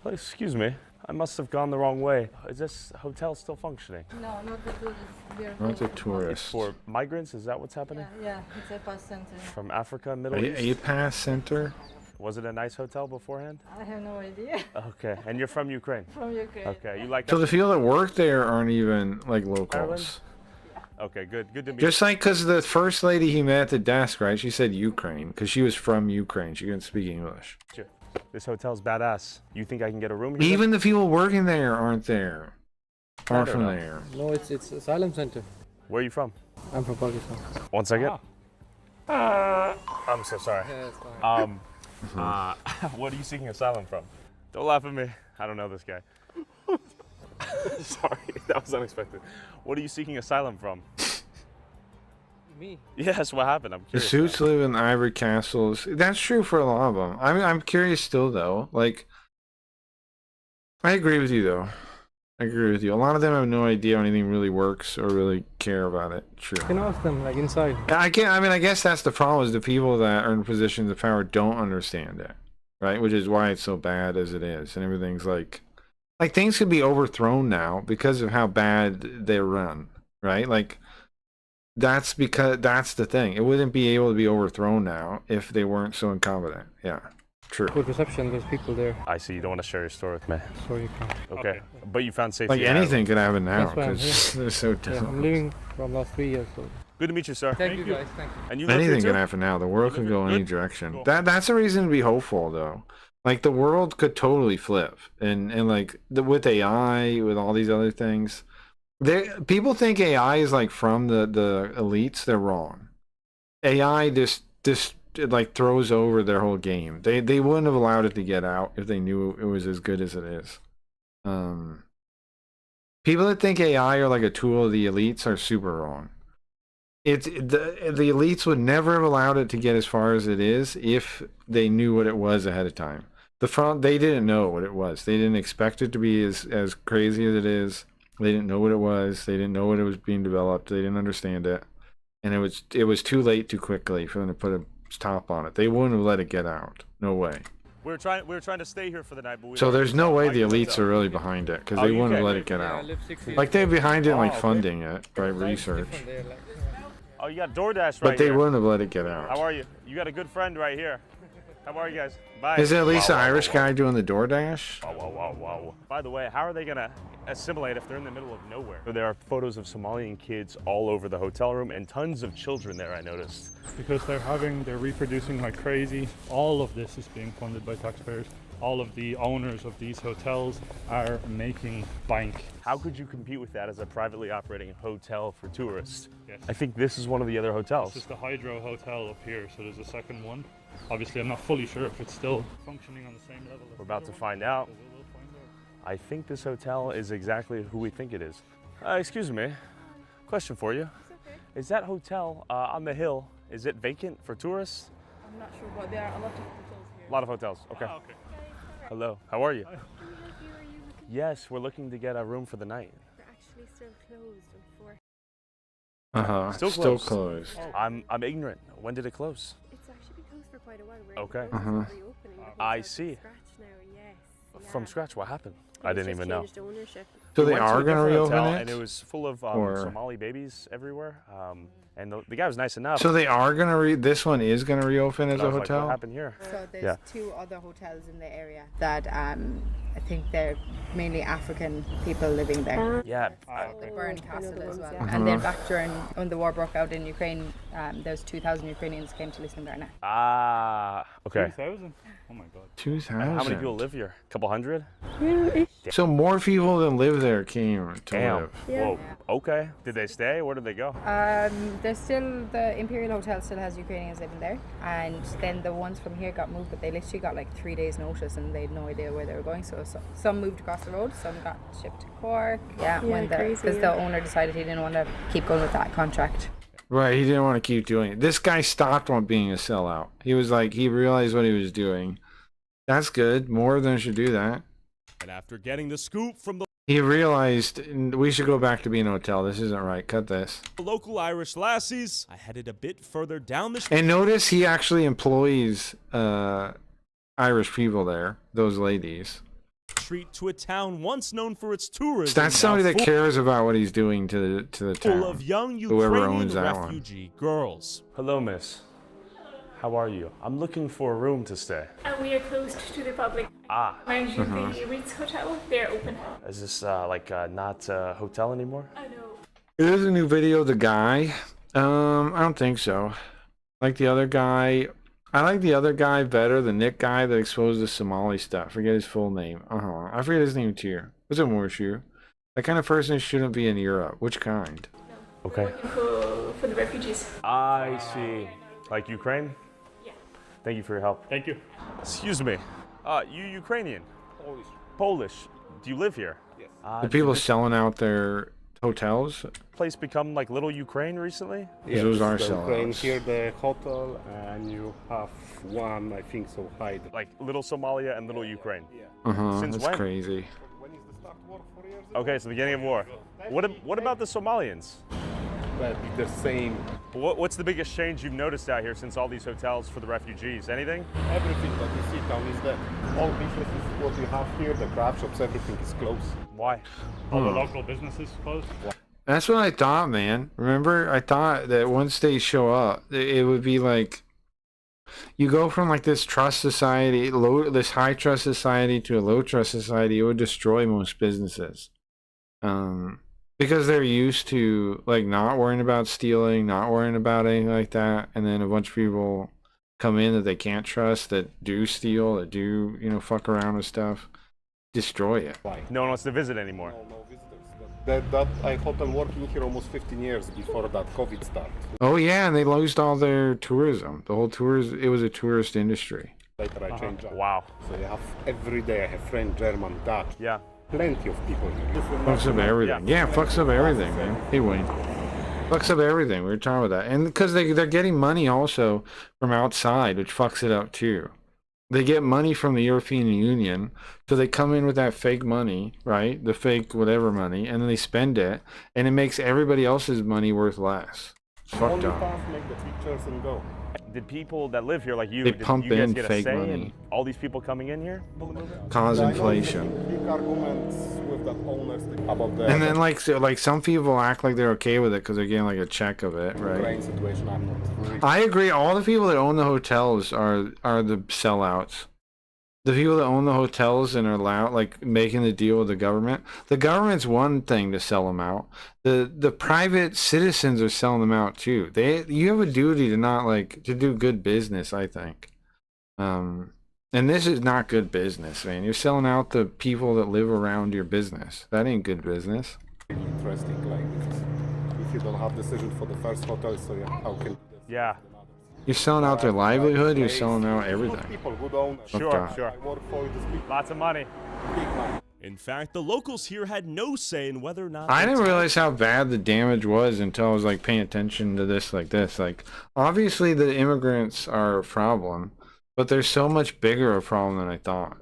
Oh, excuse me. I must have gone the wrong way. Is this hotel still functioning? No, not the tourists. Not the tourists. It's for migrants? Is that what's happening? Yeah, it's a pass center. From Africa, Middle East? A pass center? Was it a nice hotel beforehand? I have no idea. Okay, and you're from Ukraine? From Ukraine. Okay, you like that? So the people that work there aren't even like locals. Ireland? Okay, good to meet Just like because the first lady he met at the desk, right? She said Ukraine because she was from Ukraine. She couldn't speak English. you. This hotel's badass. You think I can get a room here? Even the people working there aren't there. Aren't from there. No, it's asylum center. Where are you from? I'm from Pakistan. 1 second. I'm so sorry. Yeah, it's fine. What are you seeking asylum from? Don't laugh at me. I don't know this guy. Sorry, that was unexpected. What are you seeking asylum from? Me? Yes, what happened? I'm The curious. suits live in ivory castles. That's true for a lot of them. I'm curious still though. Like, I agree with you though. I agree with you. A lot of them have no idea how anything really works or really care about it. True. You can ask them, like inside. I guess that's the problem is the people that are in positions of power don't understand it, right? Which is why it's so bad as it is, and everything's like things could be overthrown now because of how bad they run, right? Like that's the thing. It wouldn't be able to be overthrown now if they weren't so incompetent. Yeah, true. Good reception, there's people there. I see. You don't want to share your story with me. So you can't. Okay. But you found safety. Like in anything Ireland. could happen now That's why I'm because here. they're so Yeah, dumb. I'm living from last 3 years. So. Good to meet you, sir. Thank you guys. Thank you. And you live here Anything too? can happen now. The world can go any Good. direction. Cool. That's a reason to be hopeful, though. Like the world could totally flip, and like with AI, with all these other things, people think AI is like from the elites. They're wrong. AI just like throws over their whole game. They wouldn't have allowed it to get out if they knew it was as good as it is. People that think AI are like a tool of the elites are super wrong. The elites would never have allowed it to get as far as it is if they knew what it was ahead of time. They didn't know what it was. They didn't expect it to be as crazy as it is. They didn't know what it was. They didn't know what it was being developed. They didn't understand it, and it was too late, too quickly for them to put a stop on it. They wouldn't have let it get out. No way. We were trying to stay here for the night, but we So there's no way the elites are really behind it, because they wouldn't have let it get out. Like they're behind it, like funding it, right? Research. Oh, you got DoorDash right But they here. wouldn't have let it get out. How are you? You got a good friend right here. How are you guys? Bye. Is it at least Wow, the wow, Irish wow. guy doing the DoorDash? Wow. By the way, how are they gonna assimilate if they're in the middle of nowhere? There are photos of Somalian kids all over the hotel room and tons of children there, I noticed. Because they're reproducing like crazy. All of this is being funded by taxpayers. All of the owners of these hotels are making bank. How could you compete with that as a privately operating hotel for tourists? Yes. I think this is one of the other hotels. This is the Hydro Hotel up here, so there's a second one. Obviously, I'm not fully sure if it's still functioning on the same level. We're about to find out. I think this hotel is exactly who we think it is. Excuse me, question for you. Is that hotel on the hill, is it vacant for tourists? I'm not sure, but there are a lot of hotels here. A lot of hotels, okay. Okay. Hello, how are you? Yes, we're looking to get a room for the night. They're actually still closed Uh-huh. Still closed. I'm ignorant. When did it close? It's actually been closed for quite a while. We're Okay. in the process of reopening the I hotel see. From scratch now, yes. From scratch, what happened? I It's didn't just even know. changed ownership. So We they went to are a going to different reopen hotel, it? And it was full of Or- Somali babies everywhere. And the guy was nice enough. So they are going to this one is going to reopen as And I a was like, hotel? what happened here? So there's Yeah. 2 other hotels in the area that I think they're mainly African people living there. Yeah. The Burn Castle as well. Uh-huh. And then back when the war broke out in Ukraine, there's 2,000 Ukrainians came to Lisbon Ah, okay. 2,000? Oh my god. 2,000. And how many people live here? A couple hundred? So more people than live there came to Damn. live. Whoa. Okay. Did they stay? Where did they go? There's still the Imperial Hotel still has Ukrainians living there, and then the ones from here got moved, but they literally got like 3 days notice and they had no idea where they were going. So some moved across the road, some got shipped to Cork. Yeah, Because crazy, the owner decided he didn't want to keep going with that contract. Right, he didn't want to keep doing it. This guy stopped on being a sellout. He was like, he realized what he was doing. That's good. More of them should do that. And after getting the scoop from the He realized we should go back to being a hotel. This isn't right. Cut this. local Irish lassies, I headed a bit further down the street. And notice he actually employs Irish people there, those ladies. To a town once known for its tourism. That's now somebody that full- cares about what he's doing to the town. Full of young Whoever Ukrainian owns that one. refugee girls. Hello, miss. How are you? I'm looking for a room to stay. And we are closed to the public. Ah. Mind you, Uh-huh. the Ritz Hotel, they're open. Is this not a hotel anymore? I know. There's a new video of the guy. I don't think so. Like the other guy. I like the other guy better, the Nick guy that exposed the Somali stuff. Forget his full name. I forget his name too. Was it Morshu? That kind of person shouldn't be in Europe. Which kind? Okay. Working for the refugees. I see. Like Ukraine? Yeah. Thank you for your help. Thank you. Excuse me. You Ukrainian? Polish. Polish. Do you live here? Yes. The people selling out their hotels. Place become like little Ukraine recently? Those are the Ukraine sellouts. here, the hotel, and you have one, I think so, hide. Like little Somalia and little Ukraine. Since That's when? crazy. Okay, so the beginning of war. What about the Somalians? Well, the same. What's the biggest change you've noticed out here since all these hotels for the refugees? Anything? Everything that you see down is there. All businesses, what you have here, the craft shops, everything is closed. Why? All the local businesses closed. That's what I thought, man. Remember, I thought that once they show up, it would be like you go from like this trust society, this high trust society to a low trust society. It would destroy most businesses, because they're used to like not worrying about stealing, not worrying about anything like that, and then a bunch of people come in that they can't trust, that do steal, that do fuck around with stuff, destroy it. No one wants to visit anymore. No visitors. I hotel working here almost 15 years before that COVID started. Oh yeah, and they lost all their tourism. The whole it was a tourist industry. Later I changed job. Wow. So you have every day I have French, German, Dutch. Yeah. Plenty of people here. Fucks up everything. Yeah, fucks up everything, man. Hey, Wayne. Fucks up everything. We were talking about that. And because they're getting money also from outside, which fucks it up too. They get money from the European Union, so they come in with that fake money, right? The fake whatever money, and then they spend it, and it makes everybody else's money worth less. It's fucked Only up. path make the pictures and go. Did people that live here, like you, They did pump you guys in get a fake say money. in all these people coming in here? Cause inflation. Big arguments with that owners about the And then like some people act like they're okay with it because they're getting like a check of it, right? Ukraine situation. I'm not really. I agree. All the people that own the hotels are the sellouts. The people that own the hotels and are allowed, like making the deal with the government. The government's one thing to sell them out. The private citizens are selling them out too. You have a duty to not to do good business, I think. And this is not good business, man. You're selling out the people that live around your business. That ain't good business. Interesting, because if you don't have decision for the first hotel, so how can? Yeah. You're selling out their livelihood. You're selling out everything. People, good owners. Sure, sure. I work for this big. Lots of money. In fact, the locals here had no say in whether or not I didn't realize how bad the damage was until I was paying attention to this like this. Obviously the immigrants are a problem, but they're so much bigger a problem than I thought.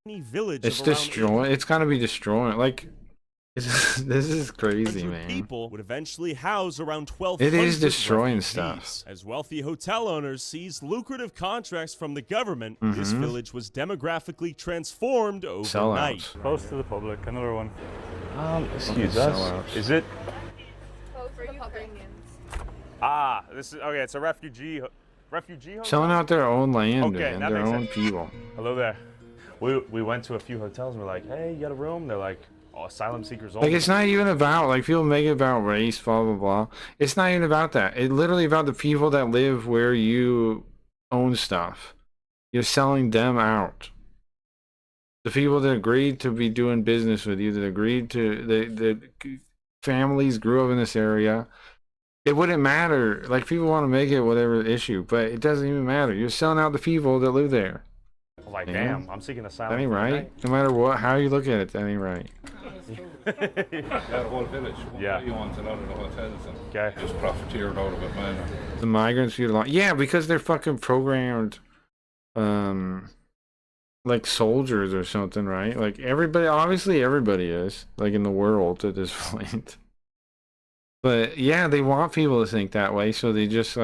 village It's of around destroying. It's gotta be destroying. This is crazy, man. people would eventually house around 1,200 It is destroying refugees. stuff. As wealthy hotel owners seized lucrative contracts from the government, this Mhm. village was demographically transformed overnight. Sellouts. Close to the public, another one. Excuse Okay, us. sellouts. Is it? For Ukrainians. This is okay. It's a refugee hotel. Selling out their own land, Okay, man. that Their makes own sense. people. Hello there. We went to a few hotels and we're like, hey, you got a room? They're like, oh, asylum seekers only. It's not even about people make it about race, blah blah blah. It's not even about that. It's literally about the people that live where you own stuff. You're selling them out. The people that agreed to be doing business with you, that agreed to the families grew up in this area. It wouldn't matter. People want to make it whatever issue, but it doesn't even matter. You're selling out the people that live there. I was like, Man. damn, I'm seeking asylum. That ain't for the right. No matter how you look at it, that ain't right. That whole village. Yeah. You want a lot of the hotels and Okay. just profiteered out of it, man. The migrants feed a lot. Yeah, because they're fucking programmed, like soldiers or something, right? Everybody, obviously everybody is, in the world at this point. But yeah, they want people to think that way, so they just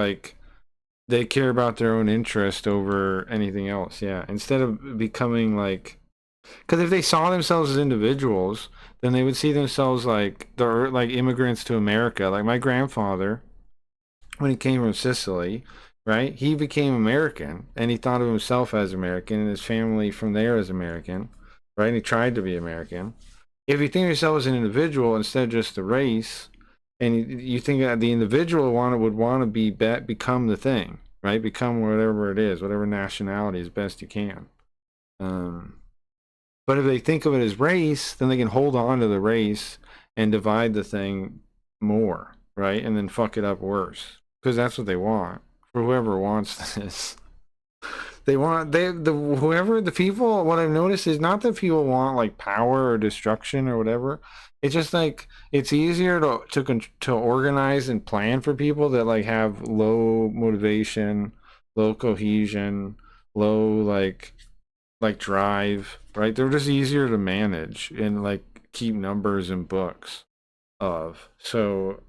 they care about their own interest over anything else. Yeah, instead of becoming because if they saw themselves as individuals, then they would see themselves they're immigrants to America. Like my grandfather, when he came from Sicily, right? He became American, and he thought of himself as American, and his family from there as American, right? And he tried to be American. If you think of yourself as an individual instead of just a race, and you think that the individual would want to become the thing, right? Become whatever it is, whatever nationality as best you can. But if they think of it as race, then they can hold on to the race and divide the thing more, right? And then fuck it up worse, because that's what they want. For whoever wants this, the people. What I've noticed is not that people want power or destruction or whatever. It's just it's easier to organize and plan for people that have low motivation, low cohesion, low drive, right? They're just easier to manage and keep numbers and books of. So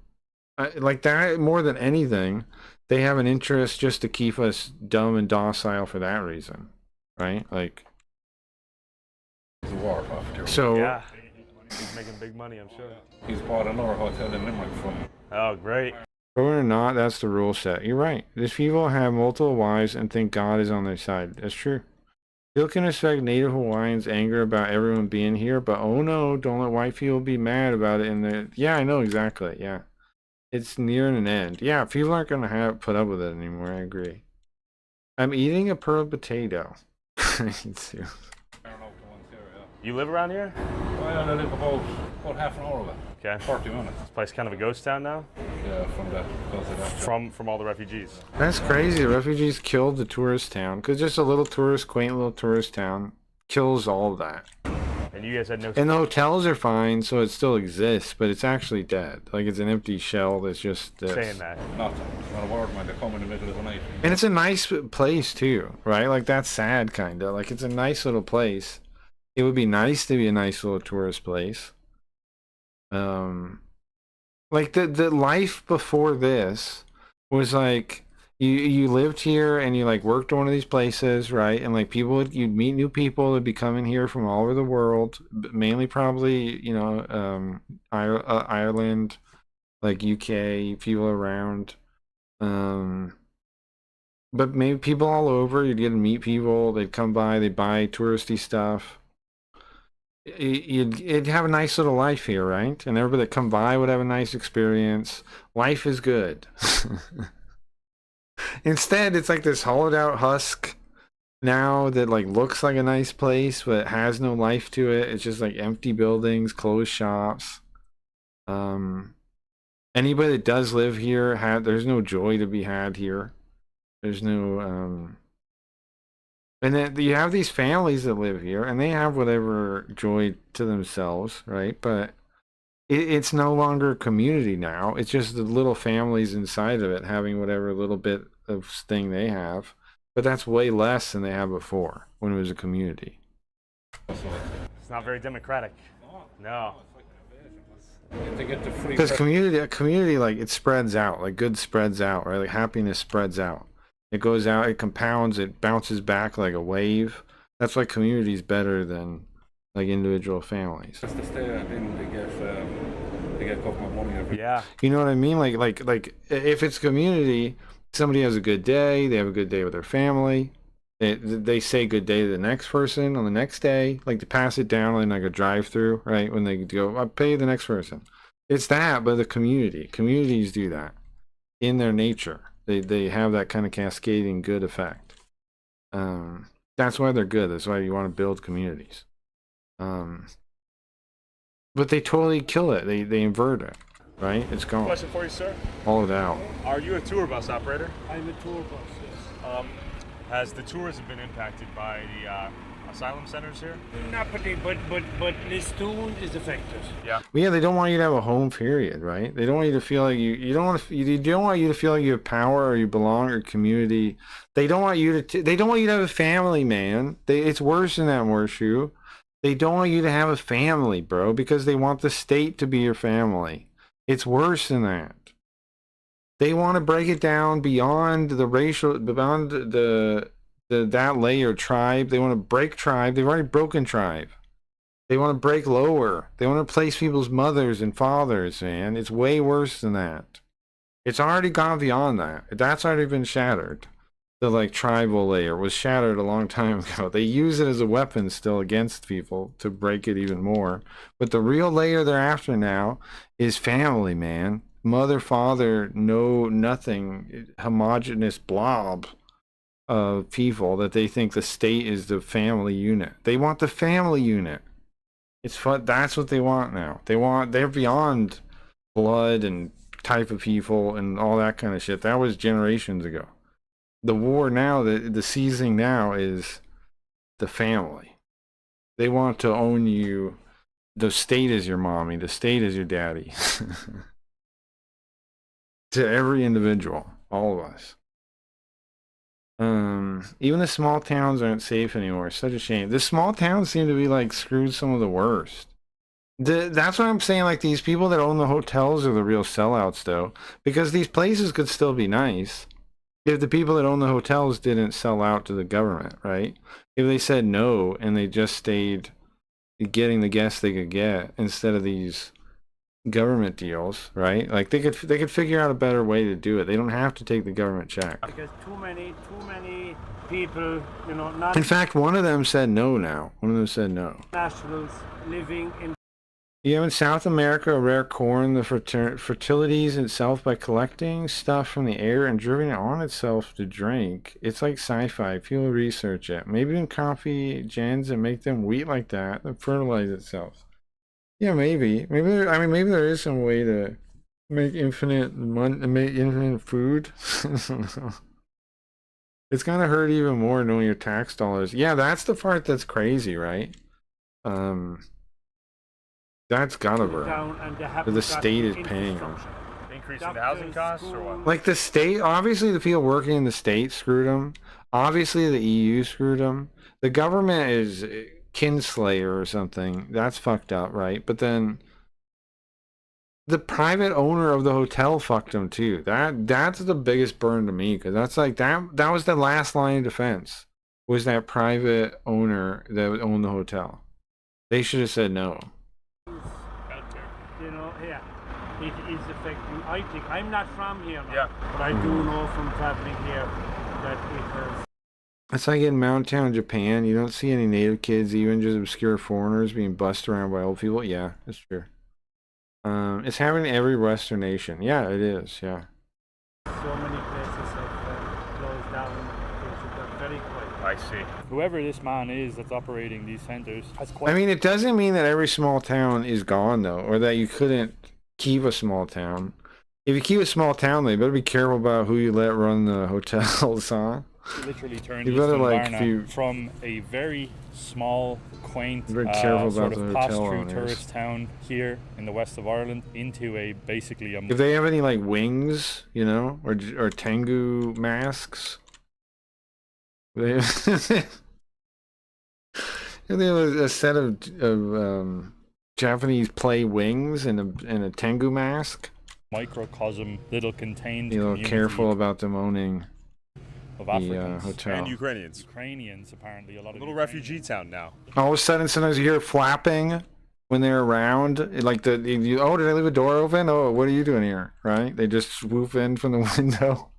that more than anything, they have an interest just to keep us dumb and docile for that reason, right? He's a war profiteer. So Yeah. He's making big money, I'm sure. He's bought another hotel in Limerick from him. Oh, great. whether or not, that's the rule set. You're right. These people have multiple wives and think God is on their side. That's true. People can respect Native Hawaiians' anger about everyone being here, but oh no, don't let white people be mad about it. Yeah, I know exactly. Yeah, it's nearing an end. Yeah, people aren't gonna put up with it anymore. I agree. I'm eating a pearl potato. You live around here? Well, I live about half an hour away. Okay. 40 minutes. This place kind of a ghost town now? Yeah, From all the refugees. That's crazy. The refugees killed the tourist town because just a little quaint little tourist town kills all of that. And you guys had no. And the hotels are fine, so it still exists, but it's actually dead. Like it's an empty shell that's just this. Saying that. Nothing. Not a word, man. They come in the middle of the night. And it's a nice place too, right? Like that's sad, kind of. Like it's a nice little place. It would be nice to be a nice little tourist place. Like the life before this was like you lived here and you like worked at one of these places, right? And like you'd meet new people that'd be coming here from all over the world, mainly probably Ireland, like UK, people around. But maybe people all over. You'd get to meet people. They'd come by. They'd buy touristy stuff. You'd have a nice little life here, right? And everybody that come by would have a nice experience. Life is good. Instead, it's like this hollowed out husk now that like looks like a nice place, but it has no life to it. It's just like empty buildings, closed shops. Anybody that does live here, there's no joy to be had here. There's no and then you have these families that live here, and they have whatever joy to themselves, right? But it's no longer a community now. It's just the little families inside of it having whatever little bit of thing they have. But that's way less than they had before when it was a community. It's not very democratic. No. Because a community, like it spreads out, like good spreads out, right? Like happiness spreads out. It goes out, it compounds, it bounces back like a wave. That's why community is better than like individual families. Just to stay in, they get a couple of money every. Yeah. You know what I mean? Like if it's community, somebody has a good day, they have a good day with their family. They say good day to the next person on the next day, like to pass it down in like a drive-through, right? When they go, I'll pay the next person. It's that, but the communities do that in their nature. They have that kind of cascading good effect. That's why they're good. That's why you want to build communities. But they totally kill it. They invert it, right? It's gone. Question for you, sir. All it out. Are you a tour bus operator? I'm a tour bus, yes. Has the tourism been impacted by the asylum centers here? Not particularly, but Listowel is affected. Yeah. Yeah, they don't want you to have a home period, right? They don't want you to feel like you don't want you to feel like you have power or you belong or community. They don't want you to have a family, man. It's worse than that, Morshu. They don't want you to have a family, bro, because they want the state to be your family. It's worse than that. They want to break it down beyond the racial, beyond that layer, tribe. They want to break tribe. They've already broken tribe. They want to break lower. They want to replace people's mothers and fathers, man. It's way worse than that. It's already gone beyond that. That's already been shattered. The like tribal layer was shattered a long time ago. They use it as a weapon still against people to break it even more. But the real layer they're after now is family, man. Mother, father, no, nothing, homogenous blob of people that they think the state is the family unit. They want the family unit. It's fun. That's what they want now. They're beyond blood and type of people and all that kind of shit. That was generations ago. The war now, the seizing now is the family. They want to own you. The state is your mommy. The state is your daddy. To every individual, all of us. Even the small towns aren't safe anymore. It's such a shame. The small towns seem to be like screwed some of the worst. That's what I'm saying. Like these people that own the hotels are the real sellouts, though, because these places could still be nice if the people that own the hotels didn't sell out to the government, right? If they said no and they just stayed getting the guests they could get instead of these government deals, right? Like they could figure out a better way to do it. They don't have to take the government check. Because too many people, not In fact, one of them said no now. One of them said no. nationals living in. Yeah, in South America, rare corn, the fertilities itself by collecting stuff from the air and driven it on itself to drink. It's like sci-fi. People research it. Maybe in coffee gens and make them wheat like that and fertilize itself. Yeah, maybe. Maybe there is some way to make infinite food. It's gonna hurt even more knowing your tax dollars. Yeah, that's the part that's crazy, right? That's gotta down and they burn. haven't The got state is the paying them. infrastructure. Increasing the housing costs or what? Like the state, obviously the people working in the state screwed them. Obviously the EU screwed them. The government is kinslayer or something. That's fucked up, right? But then the private owner of the hotel fucked them too. That's the biggest burn to me, because that's like that was the last line of defense, was that private owner that owned the hotel. They should have said no. You know, yeah, it is affecting. I think I'm not from here now, but I do know from traveling here that it has. It's like in Mountain Town, Japan. You don't see any native kids, even just obscure foreigners, being bussed around by old people. Yeah, that's true. It's happening in every Western nation. Yeah, it is. Yeah. So many places have closed down. Things have got very quiet. I see. Whoever this man is that's operating these centers has quite. I mean, it doesn't mean that every small town is gone, though, or that you couldn't keep a small town. If you keep a small town, though, you better be careful about who you let run the hotels, huh? Literally turned You better, Eastern like, Varna from a very small, quaint, Be very careful sort about of the hotel pass-through owners. tourist town here in the west of Ireland into a basically a. If they have any like wings, you know, or Tengu masks, they if they have a set of Japanese play wings and a Tengu mask. Microcosm, little contained. Be a little careful about them owning of the Africans hotel. And Ukrainians. Ukrainians, apparently, a lot of Little refugee town now. All of a sudden, sometimes you hear flapping when they're around. Like oh, did I leave a door open? Oh, what are you doing here? Right? They just swoop in from the window.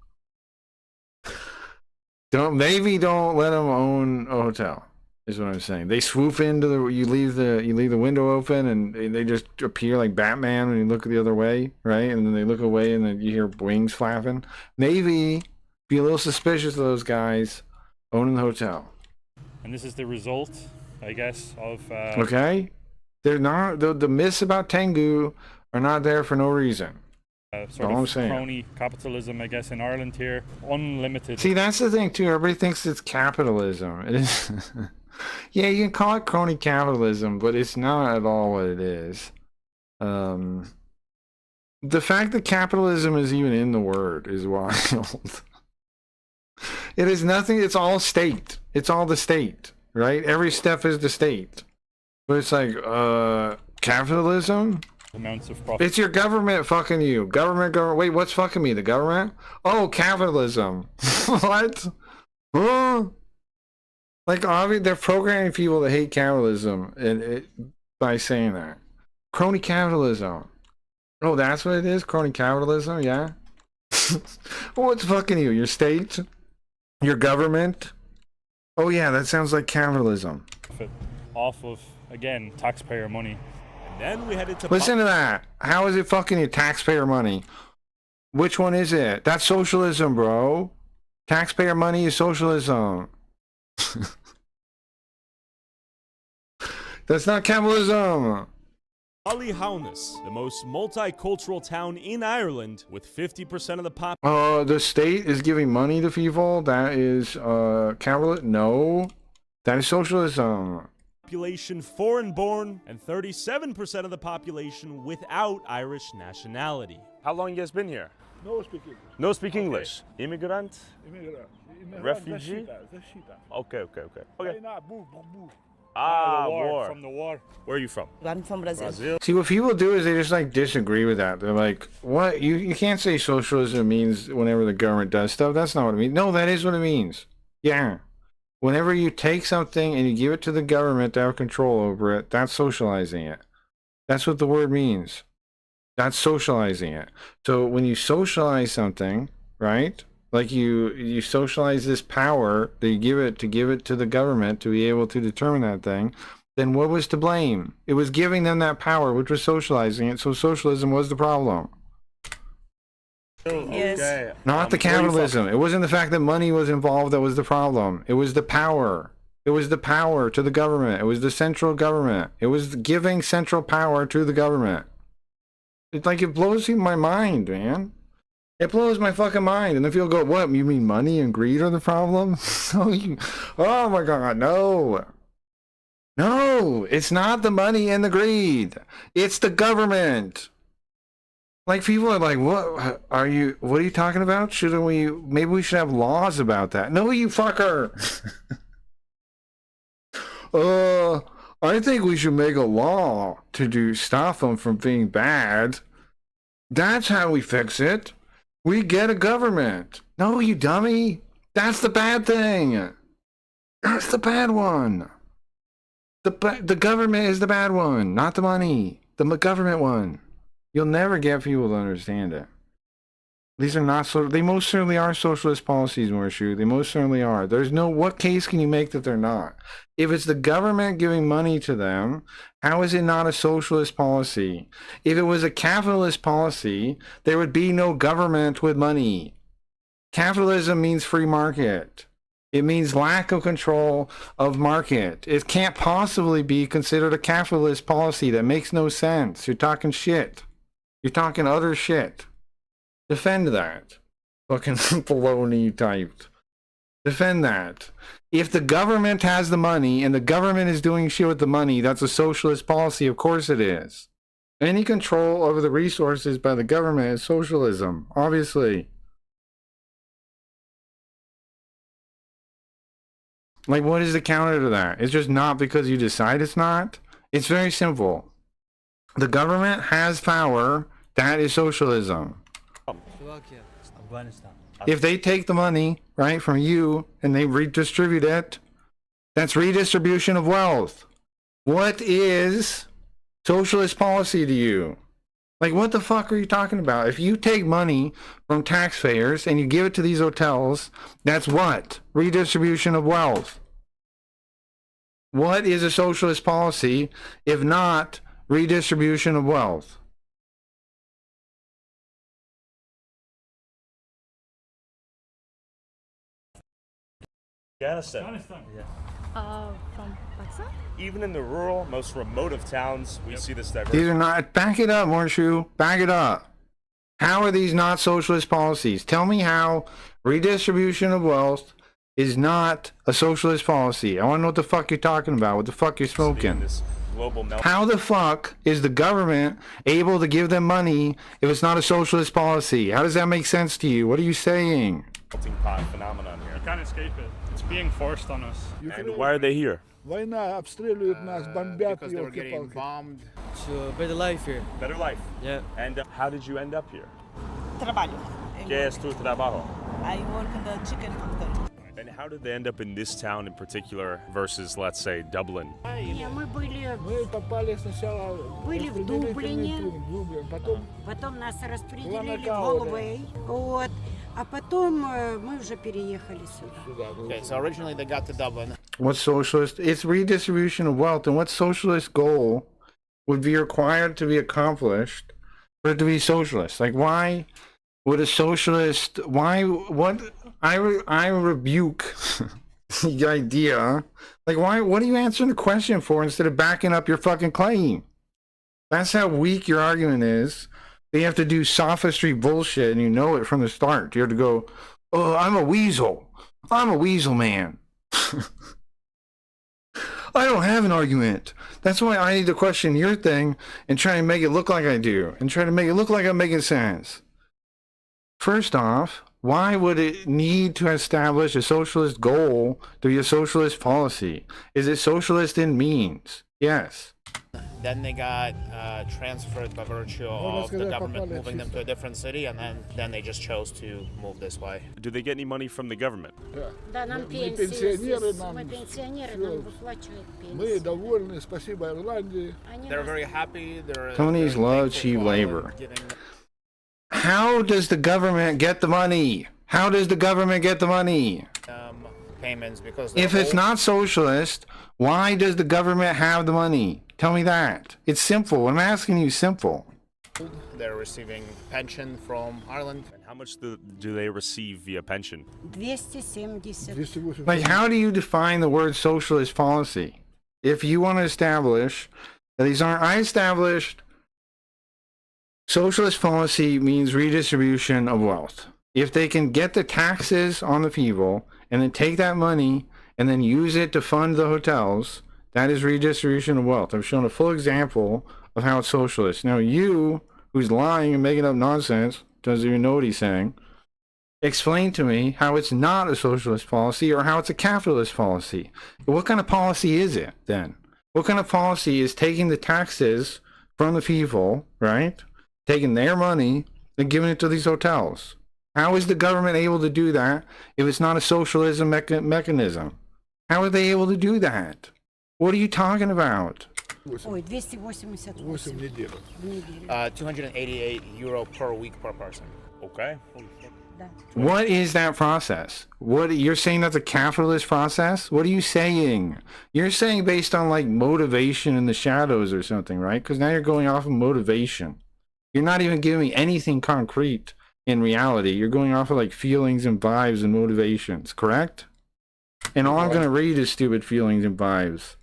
Don't let them own a hotel. Is what I'm saying. They swoop into you leave the window open and they just appear like Batman when you look the other way, right? And then they look away and then you hear wings flapping. Maybe be a little suspicious of those guys owning the hotel. And this is the result, I guess, of. Okay, they're not the myths about Tengu are not there for no reason. Sort all I'm of saying. crony capitalism, I guess, in Ireland here, unlimited. See, that's the thing too. Everybody thinks it's capitalism. It is. Yeah, you can call it crony capitalism, but it's not at all what it is. The fact that capitalism is even in the word is wild. It is nothing. It's all state. It's all the state, right? Every step is the state. But it's like, capitalism? Amounts of profit. It's your government fucking you. Government. Wait, what's fucking me? The government? Oh, capitalism. What? Huh? Like, obviously, they're programming people to hate capitalism by saying that. Crony capitalism. Oh, that's what it is? Crony capitalism? Yeah? What's fucking you? Your state? Your government? Oh, yeah, that sounds like capitalism. Off of, again, taxpayer money. And then we headed to. Listen to that. How is it fucking your taxpayer money? Which one is it? That's socialism, bro. Taxpayer money is socialism. That's not capitalism. Ballyhaunis, the most multicultural town in Ireland, with 50% of the pop. The state is giving money to people. That is capitalism. No, that is socialism. Population foreign-born, and 37% of the population without Irish nationality. How long you guys been here? No speak English. No speak English. Immigrant? Immigrant. Refugee? Okay. The war, war. from the war. Where are you from? I'm from Brazil. See, what people do is they just like disagree with that. They're like, what? You can't say socialism means whenever the government does stuff. That's not what it means. No, that is what it means. Yeah. Whenever you take something and you give it to the government to have control over it, that's socializing it. That's what the word means. That's socializing it. So when you socialize something, right? Like you socialize this power that you give it to the government to be able to determine that thing, then what was to blame? It was giving them that power, which was socializing it. So socialism was the problem. Yes. Okay. Not the capitalism. It wasn't the fact that money was involved that was the problem. It was the power. It was the power to the government. It was the central government. It was giving central power to the government. It's like, it blows my mind, man. It blows my fucking mind. And then people go, what, you mean money and greed are the problem? Oh my God, no. No, it's not the money and the greed. It's the government. Like, people are like, what are you talking about? Maybe we should have laws about that. No, you fucker. I think we should make a law to stop them from being bad. That's how we fix it. We get a government. No, you dummy. That's the bad thing. That's the bad one. The government is the bad one, not the money. The government one. You'll never get people to understand it. These are not they most certainly are socialist policies, Morshu. They most certainly are. What case can you make that they're not? If it's the government giving money to them, how is it not a socialist policy? If it was a capitalist policy, there would be no government with money. Capitalism means free market. It means lack of control of market. It can't possibly be considered a capitalist policy. That makes no sense. You're talking shit. You're talking utter shit. Defend that. Fucking baloney typed. Defend that. If the government has the money and the government is doing shit with the money, that's a socialist policy. Of course it is. Any control over the resources by the government is socialism, obviously. Like, what is the counter to that? It's just not because you decide it's not. It's very simple. The government has power. That is socialism. If they take the money, right, from you and they redistribute it, that's redistribution of wealth. What is socialist policy to you? Like, what the fuck are you talking about? If you take money from taxpayers and you give it to these hotels, that's what? Redistribution of wealth. What is a socialist policy if not redistribution of wealth? Afghanistan. From Pakistan? Even in the rural, most remote of towns, we see this diversity. These are not. Back it up, Morshu. Back it up. How are these not socialist policies? Tell me how redistribution of wealth is not a socialist policy. I want to know what the fuck you're talking about. What the fuck you're smoking? How the fuck is the government able to give them money if it's not a socialist policy? How does that make sense to you? What are you saying? Melting pot phenomenon here. You can't escape it. It's being forced on us. And why are they here? Война обстреливают нас, бомбят. Because they were getting bombed. To better life here. Better life. Yeah. And how did you end up here? Trabalho. ¿Qué es tu trabajo? I work in the chicken factory. And how did they end up in this town in particular versus, let's say, Dublin? Мы попали сначала Были в Дублине, потом нас распределили в Голубей, вот, а потом мы уже переехали сюда. Okay, so originally they got to Dublin. What's socialist? It's redistribution of wealth. And what socialist goal would be required to be accomplished for it to be socialist? Like, why would a socialist? I rebuke the idea. Like, why? What are you answering the question for instead of backing up your fucking claim? That's how weak your argument is. You have to do sophistry bullshit, and you know it from the start. You have to go, "Oh, I'm a weasel. I'm a weasel man." I don't have an argument. That's why I need to question your thing and try and make it look like I do, and try to make it look like I'm making sense. First off, why would it need to establish a socialist goal to be a socialist policy? Is it socialist in means? Yes. Then they got transferred by virtue of the government moving them to a different city, and then they just chose to move this way. Do they get any money from the government? Да, нам пенсионеры, мы выплачивают мы довольны, спасибо Ирландии. They're very happy. Companies love cheap labor. How does the government get the money? How does the government get the money? Payments because if it's not socialist, why does the government have the money? Tell me that. It's simple. I'm asking you simple. They're receiving pension from Ireland. And how much do they receive via pension? 270. Like, how do you define the word socialist policy? If you want to establish that these aren't, I established socialist policy means redistribution of wealth. If they can get the taxes on the people and then take that money and then use it to fund the hotels, That is redistribution of wealth. I've shown a full example of how it's socialist. Now you, who's lying and making up nonsense, doesn't even know what he's saying, explain to me how it's not a socialist policy or how it's a capitalist policy. What kind of policy is it then? What kind of policy is taking the taxes from the people, right? Taking their money and giving it to these hotels? How is the government able to do that if it's not a socialism mechanism? How are they able to do that? What are you talking about? Ой, 288 288 euro per week per person. Okay. What is that process? What you're saying that's a capitalist process? What are you saying? You're saying based on like motivation in the shadows or something, right? Because now you're going off of motivation. You're not even giving me anything concrete in reality. You're going off of like feelings and vibes and motivations, correct? And all I'm going to read is stupid feelings and vibes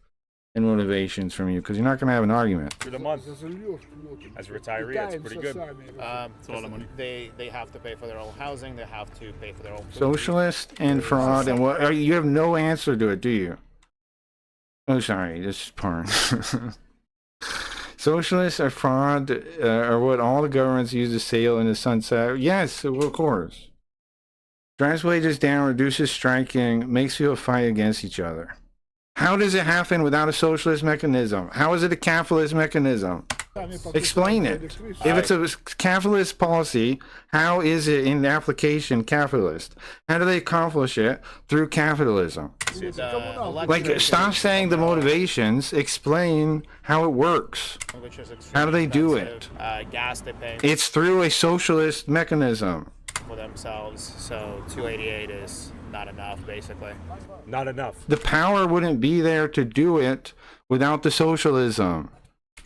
and motivations from you because you're not going to have an argument. For the month. As a retiree, it's pretty good. They have to pay for their own housing. They have to pay for their own food. Socialist and fraud and what? You have no answer to it, do you? Oh, sorry, this is porn. Socialists are fraud, are what all the governments use to sail in the sunset. Yes, of course. Drives wages down, reduces striking, makes people fight against each other. How does it happen without a socialist mechanism? How is it a capitalist mechanism? Explain it. If it's a capitalist policy, how is it in application capitalist? How do they accomplish it? Through capitalism. Like, stop saying the motivations. Explain how it works. How do they do it? Gas they pay It's through a socialist mechanism. for themselves, so 288 is not enough, basically. Not enough. The power wouldn't be there to do it without the socialism.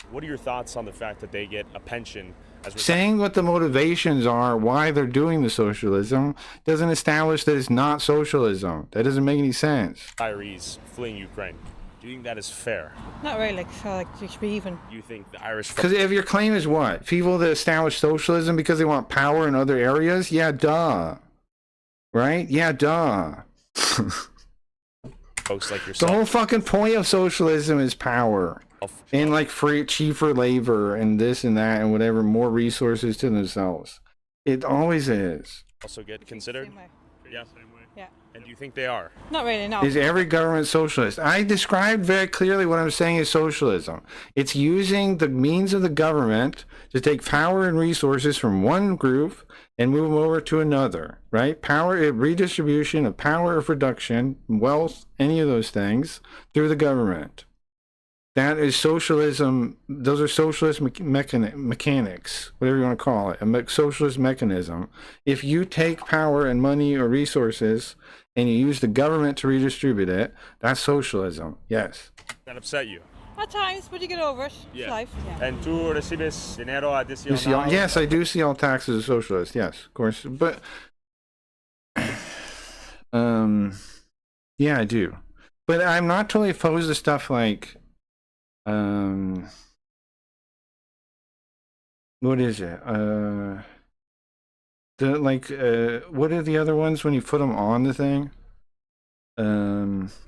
What are your thoughts on the fact that they get a pension as Saying what the motivations are, why they're doing the socialism, doesn't establish that it's not socialism. That doesn't make any sense. retirees fleeing Ukraine? Do you think that is fair? Not really. Like you should be even. Do you think the Irish... Because if your claim is what? People that establish socialism because they want power in other areas? Yeah, duh. Right? Yeah, duh. Folks like The yourself. whole fucking point of socialism is power. And like free, cheaper labor and this and that and whatever, more resources to themselves. It always is. Also get considered? Yeah. Yeah. And do you think they are? Not really, no. Is every government socialist? I described very clearly what I'm saying is socialism. It's using the means of the government to take power and resources from one group and move them over to another, right? Power, redistribution of power of production, wealth, any of those things through the government. That is socialism. Those are socialist mechanics, whatever you want to call it, a socialist mechanism. If you take power and money or resources and you use the government to redistribute it, that's socialism. Yes. That upset you? At times, but you get over it. It's life. Yeah. And tú recibes dinero adicional? Yes, I do see all taxes as socialist. Yes, of course. But yeah, I do. But I'm not totally opposed to stuff like what is it? What are the other ones when you put them on the thing?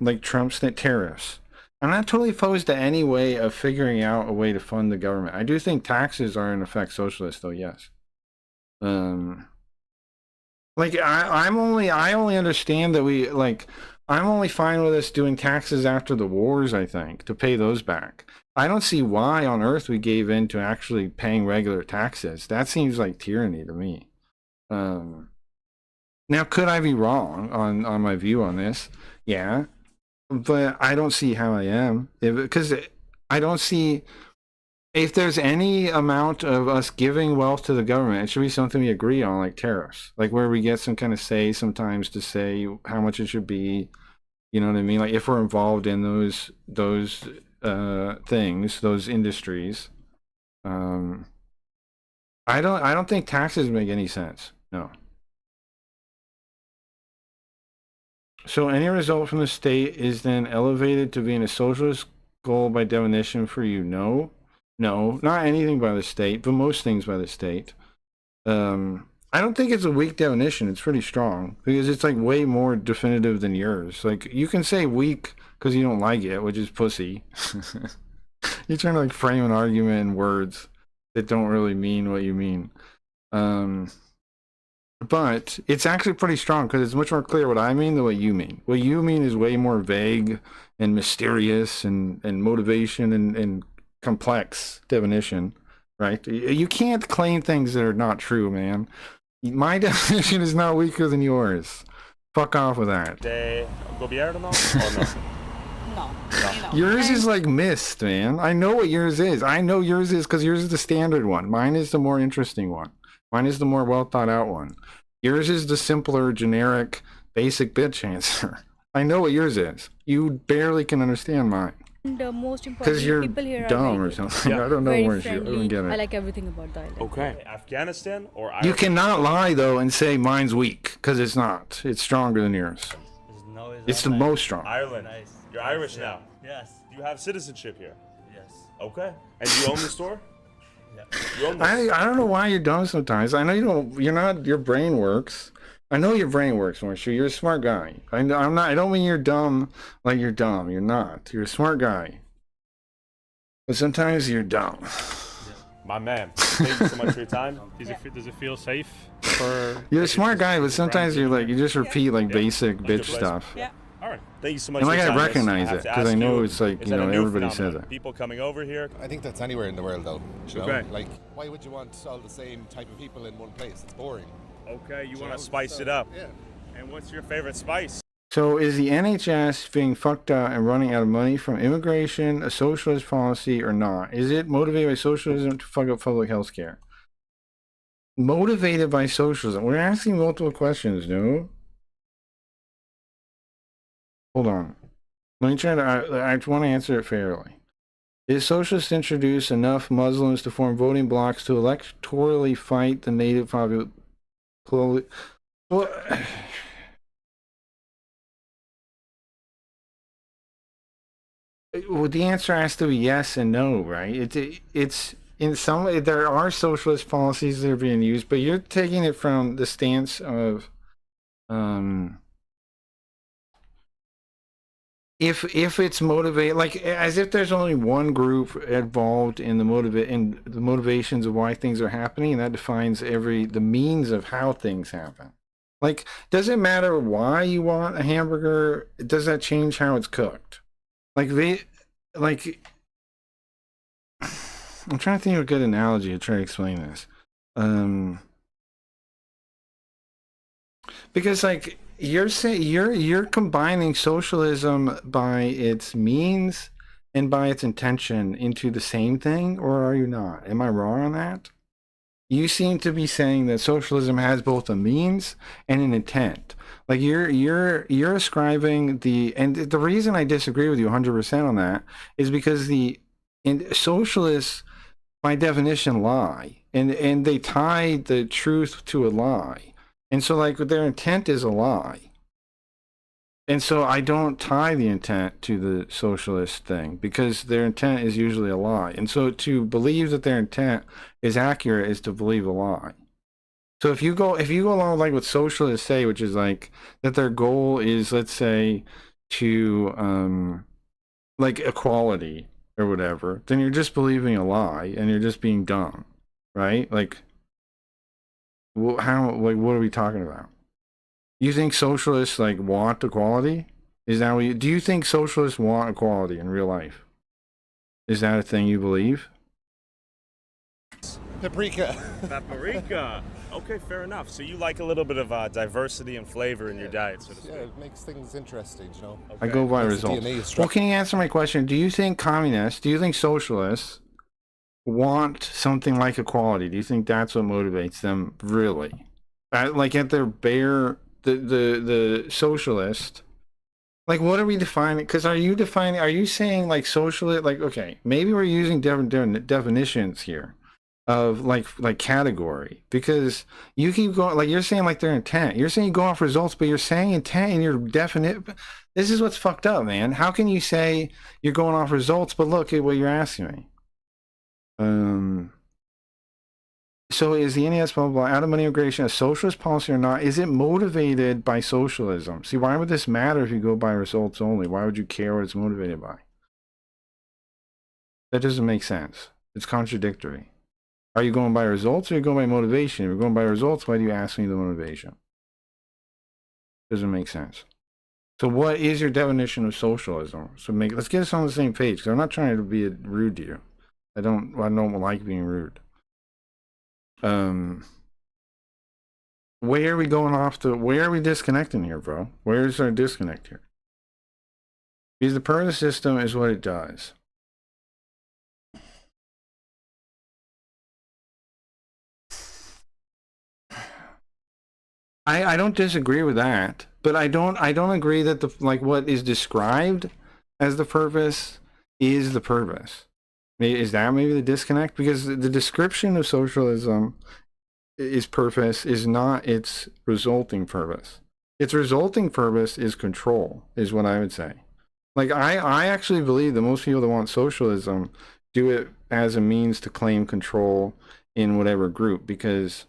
Like Trump's tariffs. I'm not totally opposed to any way of figuring out a way to fund the government. I do think taxes are in effect socialist, though. Yes. Like I only understand that I'm only fine with us doing taxes after the wars, I think, to pay those back. I don't see why on earth we gave in to actually paying regular taxes. That seems like tyranny to me. Now, could I be wrong on my view on this? Yeah. But I don't see how I am. Because I don't see... If there's any amount of us giving wealth to the government, it should be something we agree on, like tariffs. Like where we get some kind of say sometimes to say how much it should be. You know what I mean? Like if we're involved in those things, those industries. I don't think taxes make any sense. No. So any result from the state is then elevated to being a socialist goal by definition for you? No. No, not anything by the state, but most things by the state. I don't think it's a weak definition. It's pretty strong because it's like way more definitive than yours. Like you can say weak because you don't like it, which is pussy. You're trying to like frame an argument in words that don't really mean what you mean. But it's actually pretty strong because it's much more clear what I mean than what you mean. What you mean is way more vague and mysterious and motivation and complex definition, right? You can't claim things that are not true, man. My definition is not weaker than yours. Fuck off with that. De gobierno or no? No. Yours is like mist, man. I know what yours is. I know yours is because yours is the standard one. Mine is the more interesting one. Mine is the more well thought out one. Yours is the simpler, generic, basic bitch answer. I know what yours is. You barely can understand mine. The most important Because you're people here dumb are or something. Yeah. I don't know very where you friendly. don't get I it. like everything about the island. Okay. Afghanistan or Ireland? You cannot lie though and say mine's weak because it's not. It's stronger than yours. It's the most strong. Ireland. You're Irish now. Yes. Do you have citizenship here? Yes. Okay. And you own the store? You own this? I don't know why you're dumb sometimes. I know you don't. You're not. Your brain works. I know your brain works, Marsha. You're a smart guy. I'm not. I don't mean you're dumb like you're dumb. You're not. You're a smart guy. But sometimes you're dumb. My man. Thank you so much for your time. Does it feel safe for? You're a smart guy, but sometimes you're like you just repeat like basic bitch place. stuff. Yeah. All right. Thank you so much. And for like your I time. recognize have it to because I ask know you, it's like is you that a know new everybody says phenomenon? it. People coming over here. I think that's anywhere in the world, though. You know? Okay. Like, why would you want all the same type of people in one place? It's boring. Okay, you want know, to spice so, it up. Yeah. And what's your favorite spice? So is the NHS being fucked up and running out of money from immigration, a socialist policy, or not? Is it motivated by socialism to fuck up public health care? Motivated by socialism. We're asking multiple questions, no? Hold on. Let me try to, I want to answer it fairly. Is socialists introduce enough Muslims to form voting blocks to electorally fight the native population? Well, the answer has to be yes and no, right? It's in some way there are socialist policies that are being used, but you're taking it from the stance of if it's motivated, like as if there's only one group involved in the motivations of why things are happening, and that defines the means of how things happen. Like, does it matter why you want a hamburger? Does that change how it's cooked? I'm trying to think of a good analogy to try to explain this. Because like you're saying you're combining socialism by its means and by its intention into the same thing, or are you not? Am I wrong on that? You seem to be saying that socialism has both a means and an intent. Like you're ascribing and the reason I disagree with you 100% on that is because socialists by definition lie, and they tie the truth to a lie, and so like their intent is a lie, and so I don't tie the intent to the socialist thing because their intent is usually a lie, and so to believe that their intent is accurate is to believe a lie. So if you go along with like what socialists say, which is like that their goal is, let's say, to like equality or whatever, then you're just believing a lie and you're just being dumb, right? Like, what are we talking about? You think socialists like want equality? Is that what do you think socialists want equality in real life? Is that a thing you believe? Paprika. Paprika. Okay, fair enough. So you like a little bit of diversity and flavor in your diet, so to speak. Yeah, it makes things interesting, you know. I go by results. Well, can you answer my question? Do you think socialists want something like equality? Do you think that's what motivates them really? Like at their bare, the socialist, like what are we defining? Because are you saying like socialist, like, okay, maybe we're using different definitions here of like category, because you keep going, like you're saying like their intent, you're saying you go off results, but you're saying intent and you're definite. This is what's fucked up, man. How can you say you're going off results but look at what you're asking me? So is the NES blah, blah, blah, out of money immigration a socialist policy or not? Is it motivated by socialism? See, why would this matter if you go by results only? Why would you care what it's motivated by? That doesn't make sense. It's contradictory. Are you going by results or are you going by motivation? If you're going by results, why do you ask me the motivation? Doesn't make sense. So what is your definition of socialism? So let's get us on the same page, because I'm not trying to be rude to you. I don't like being rude. Where are we going off to? Where are we disconnecting here, bro? Where is our disconnect here? Because the purpose of the system is what it does. I don't disagree with that, but I don't agree that what is described as the purpose is the purpose. Is that maybe the disconnect? Because the description of socialism is purpose is not its resulting purpose. Its resulting purpose is control, is what I would say. Like I actually believe that most people that want socialism do it as a means to claim control in whatever group, because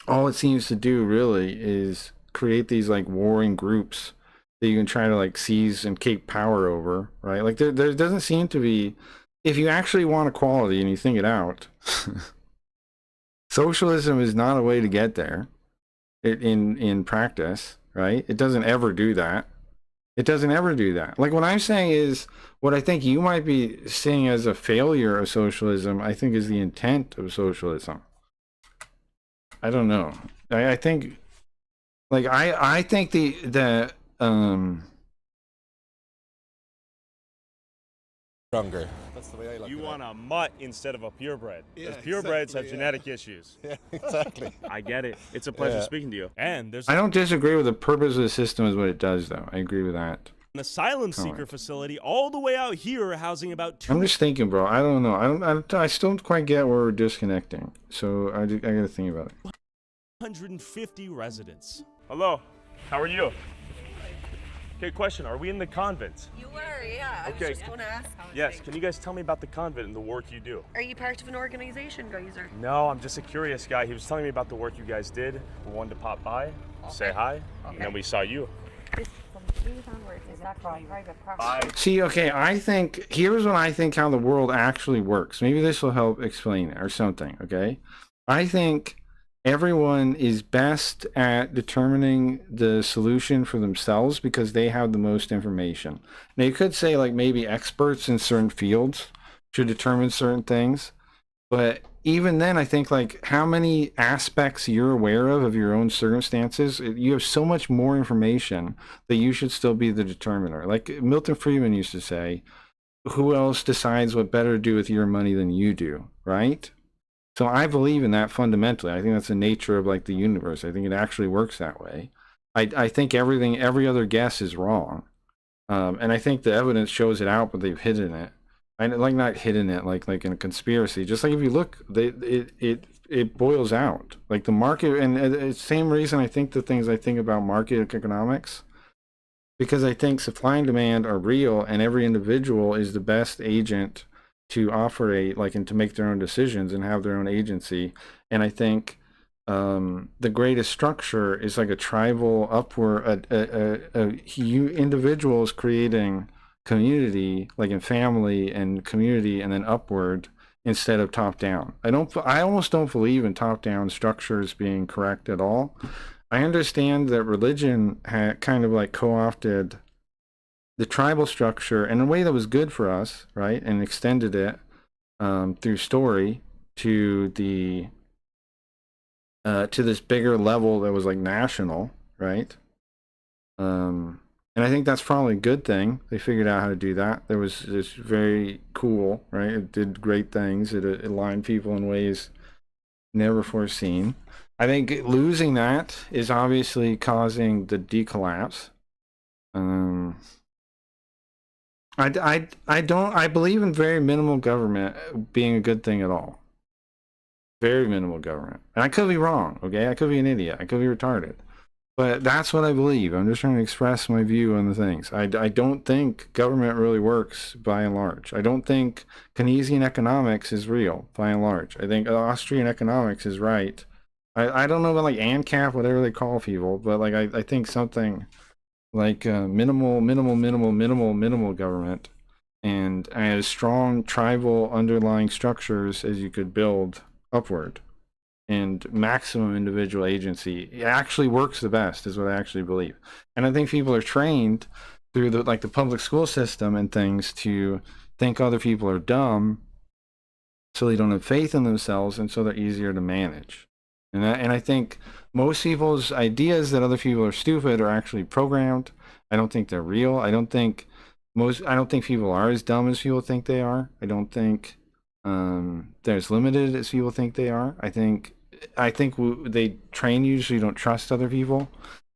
all it seems to do really is create these like warring groups that you can try to like seize and take power over, right? Like there doesn't seem to be, if you actually want equality and you think it out, socialism is not a way to get there in practice, right? It doesn't ever do that. It doesn't ever do that. Like what I'm saying is, what I think you might be seeing as a failure of socialism, I think is the intent of socialism. I don't know. I think, like, I think Stronger. That's the way I like it. You want a mutt instead of a purebred. Because purebreds have genetic issues. Yeah, exactly. I get it. It's a pleasure speaking to you. And there's I don't disagree with the purpose of the system is what it does, though. I agree with that. An asylum seeker facility all the way out here, housing about I'm just thinking, bro. I don't know. I still don't quite get where we're disconnecting. So I gotta think about it. 250 residents. Hello. How are you? Okay, question. Are we in the convent? You were, yeah. Okay. I was just going to ask. Yes. Can you guys tell me about the convent and the work you do? Are you part of an organization, guys? Or? No, I'm just a curious guy. He was telling me about the work you guys did. We wanted to pop by, say hi, and then we saw you. See, okay, I think, here's what I think how the world actually works. Maybe this will help explain it or something, okay? I think everyone is best at determining the solution for themselves because they have the most information. Now, you could say, like, maybe experts in certain fields should determine certain things, but even then, I think, like, how many aspects you're aware of your own circumstances, you have so much more information that you should still be the determiner. Like Milton Friedman used to say, who else decides what better to do with your money than you do, right? So I believe in that fundamentally. I think that's the nature of like the universe. I think it actually works that way. I think every other guess is wrong. And I think the evidence shows it out, but they've hidden it. Like not hidden it like in a conspiracy. Just like if you look, it boils out. Like the market, and it's the same reason I think the things I think about market economics, because I think supply and demand are real and every individual is the best agent to operate, like, and to make their own decisions and have their own agency. And I think the greatest structure is like a tribal upward, individuals creating community, like in family and community, and then upward instead of top down. I almost don't believe in top down structures being correct at all. I understand that religion had kind of like co-opted the tribal structure in a way that was good for us, right, and extended it through story to the to this bigger level that was like national, right? And I think that's probably a good thing. They figured out how to do that. There was this very cool, right? It did great things. It aligned people in ways never foreseen. I think losing that is obviously causing the decollapse. I believe in very minimal government being a good thing at all. Very minimal government. And I could be wrong, okay? I could be an idiot. I could be retarded. But that's what I believe. I'm just trying to express my view on the things. I don't think government really works by and large. I don't think Keynesian economics is real by and large. I think Austrian economics is right. I don't know about like ANCAP, whatever they call people, but like I think something like minimal government and as strong tribal underlying structures as you could build upward and maximum individual agency, it actually works the best, is what I actually believe. And I think people are trained through the public school system and things to think other people are dumb, so they don't have faith in themselves, and so they're easier to manage. And I think most people's ideas that other people are stupid are actually programmed. I don't think they're real. I don't think people are as dumb as people think they are. I don't think they're as limited as people think they are. I think they train you so you don't trust other people,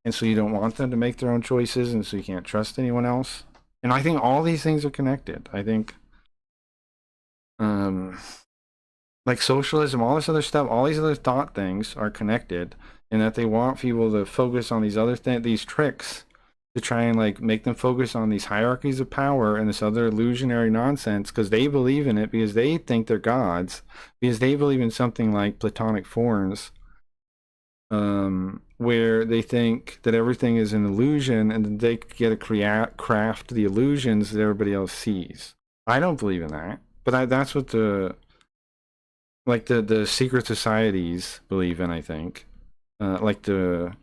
and so you don't want them to make their own choices, and so you can't trust anyone else. And I think all these things are connected. I think like socialism, all this other stuff, all these other thought things are connected, and that they want people to focus on these other these tricks to try and like make them focus on these hierarchies of power and this other illusionary nonsense, because they believe in it, because they think they're gods, because they believe in something like Platonic forms, where they think that everything is an illusion and that they get to craft the illusions that everybody else sees. I don't believe in that, but that's what the secret societies believe in, I think. Like what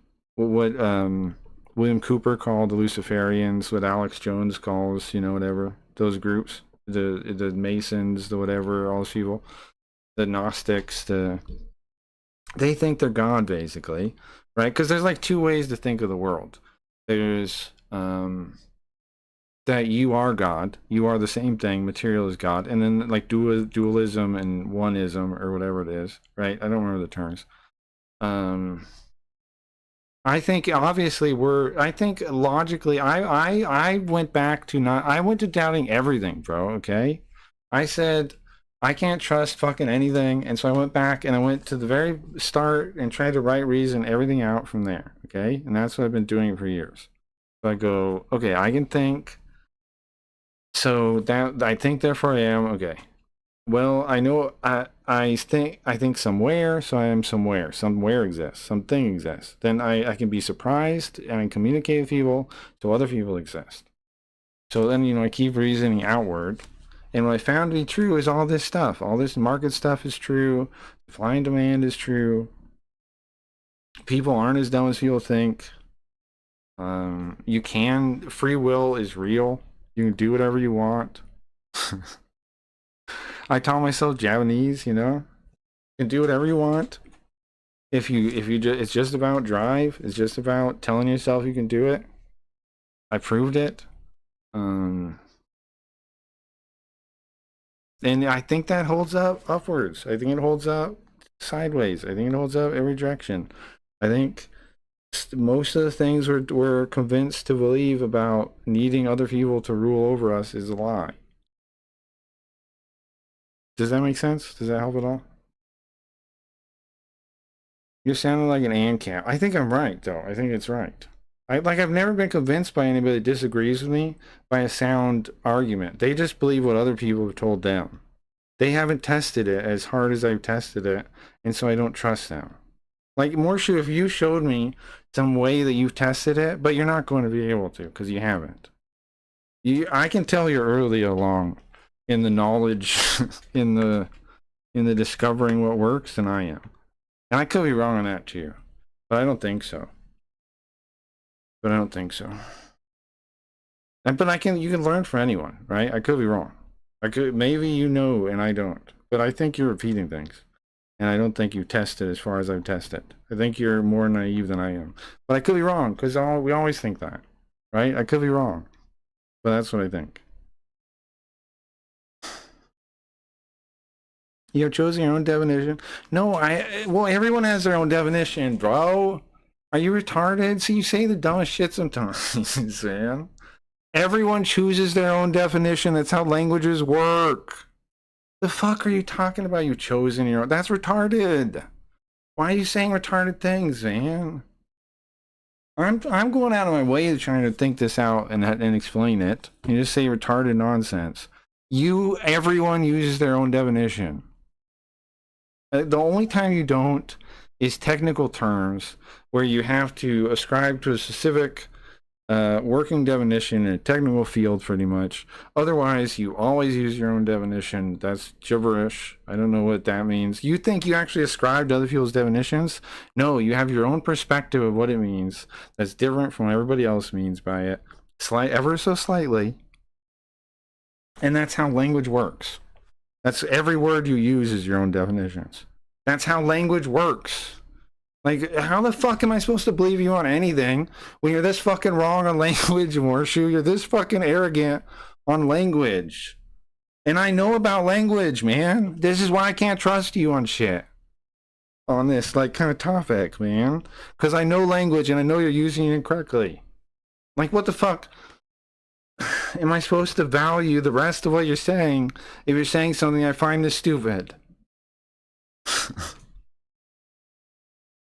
William Cooper called the Luciferians, what Alex Jones calls, whatever, those groups, the Masons, the whatever, all those people, the Gnostics, they think they're God, basically, right? Because there's like two ways to think of the world. There's that you are God, you are the same thing, material is God, and then like dualism and oneism, or whatever it is, right? I don't remember the terms. I think obviously logically, I went back to I went to doubting everything, bro, okay? I said, I can't trust fucking anything, and so I went back and I went to the very start and tried to reason everything out from there, okay? And that's what I've been doing for years. So I go, okay, I can think, so that I think, therefore I am, okay. Well, I know I think somewhere, so I am somewhere. Somewhere exists. Something exists. Then I can be surprised and I communicate with people, so other people exist. So then, I keep reasoning outward. And what I found to be true is all this stuff. All this market stuff is true. Supply and demand is true. People aren't as dumb as people think. Free will is real. You can do whatever you want. I taught myself Japanese, you can do whatever you want. If you it's just about drive. It's just about telling yourself you can do it. I proved it. And I think that holds up upwards. I think it holds up sideways. I think it holds up every direction. I think most of the things we're convinced to believe about needing other people to rule over us is a lie. Does that make sense? Does that help at all? You're sounding like an ANCAP. I think I'm right, though. I think it's right. I've never been convinced by anybody that disagrees with me by a sound argument. They just believe what other people have told them. They haven't tested it as hard as I've tested it, and so I don't trust them. Like, Morshu, if you showed me some way that you've tested it, but you're not going to be able to because you haven't. I can tell you're early along in the knowledge, in the discovering what works than I am. And I could be wrong on that too, but I don't think so. But you can learn from anyone, right? I could be wrong. Maybe and I don't. But I think you're repeating things. And I don't think you tested as far as I've tested. I think you're more naive than I am. But I could be wrong, because we always think that, right? I could be wrong. But that's what I think. You have chosen your own definition? No, well, everyone has their own definition, bro. Are you retarded? See, you say the dumbest shit sometimes, man. Everyone chooses their own definition. That's how languages work. The fuck are you talking about? You chosen your own? That's retarded. Why are you saying retarded things, man? I'm going out of my way to try to think this out and explain it. You just say retarded nonsense. Everyone uses their own definition. The only time you don't is technical terms where you have to ascribe to a specific working definition in a technical field, pretty much. Otherwise, you always use your own definition. That's gibberish. I don't know what that means. You think you actually ascribe to other people's definitions? No, you have your own perspective of what it means that's different from what everybody else means by it, ever so slightly. And that's how language works. That's every word you use is your own definitions. That's how language works. Like, how the fuck am I supposed to believe you on anything when you're this fucking wrong on language, Morshu? You're this fucking arrogant on language. And I know about language, man. This is why I can't trust you on shit. On this, like, kind of topic, man. Because I know language and I know you're using it incorrectly. Like, what the fuck? Am I supposed to value the rest of what you're saying if you're saying something I find this stupid?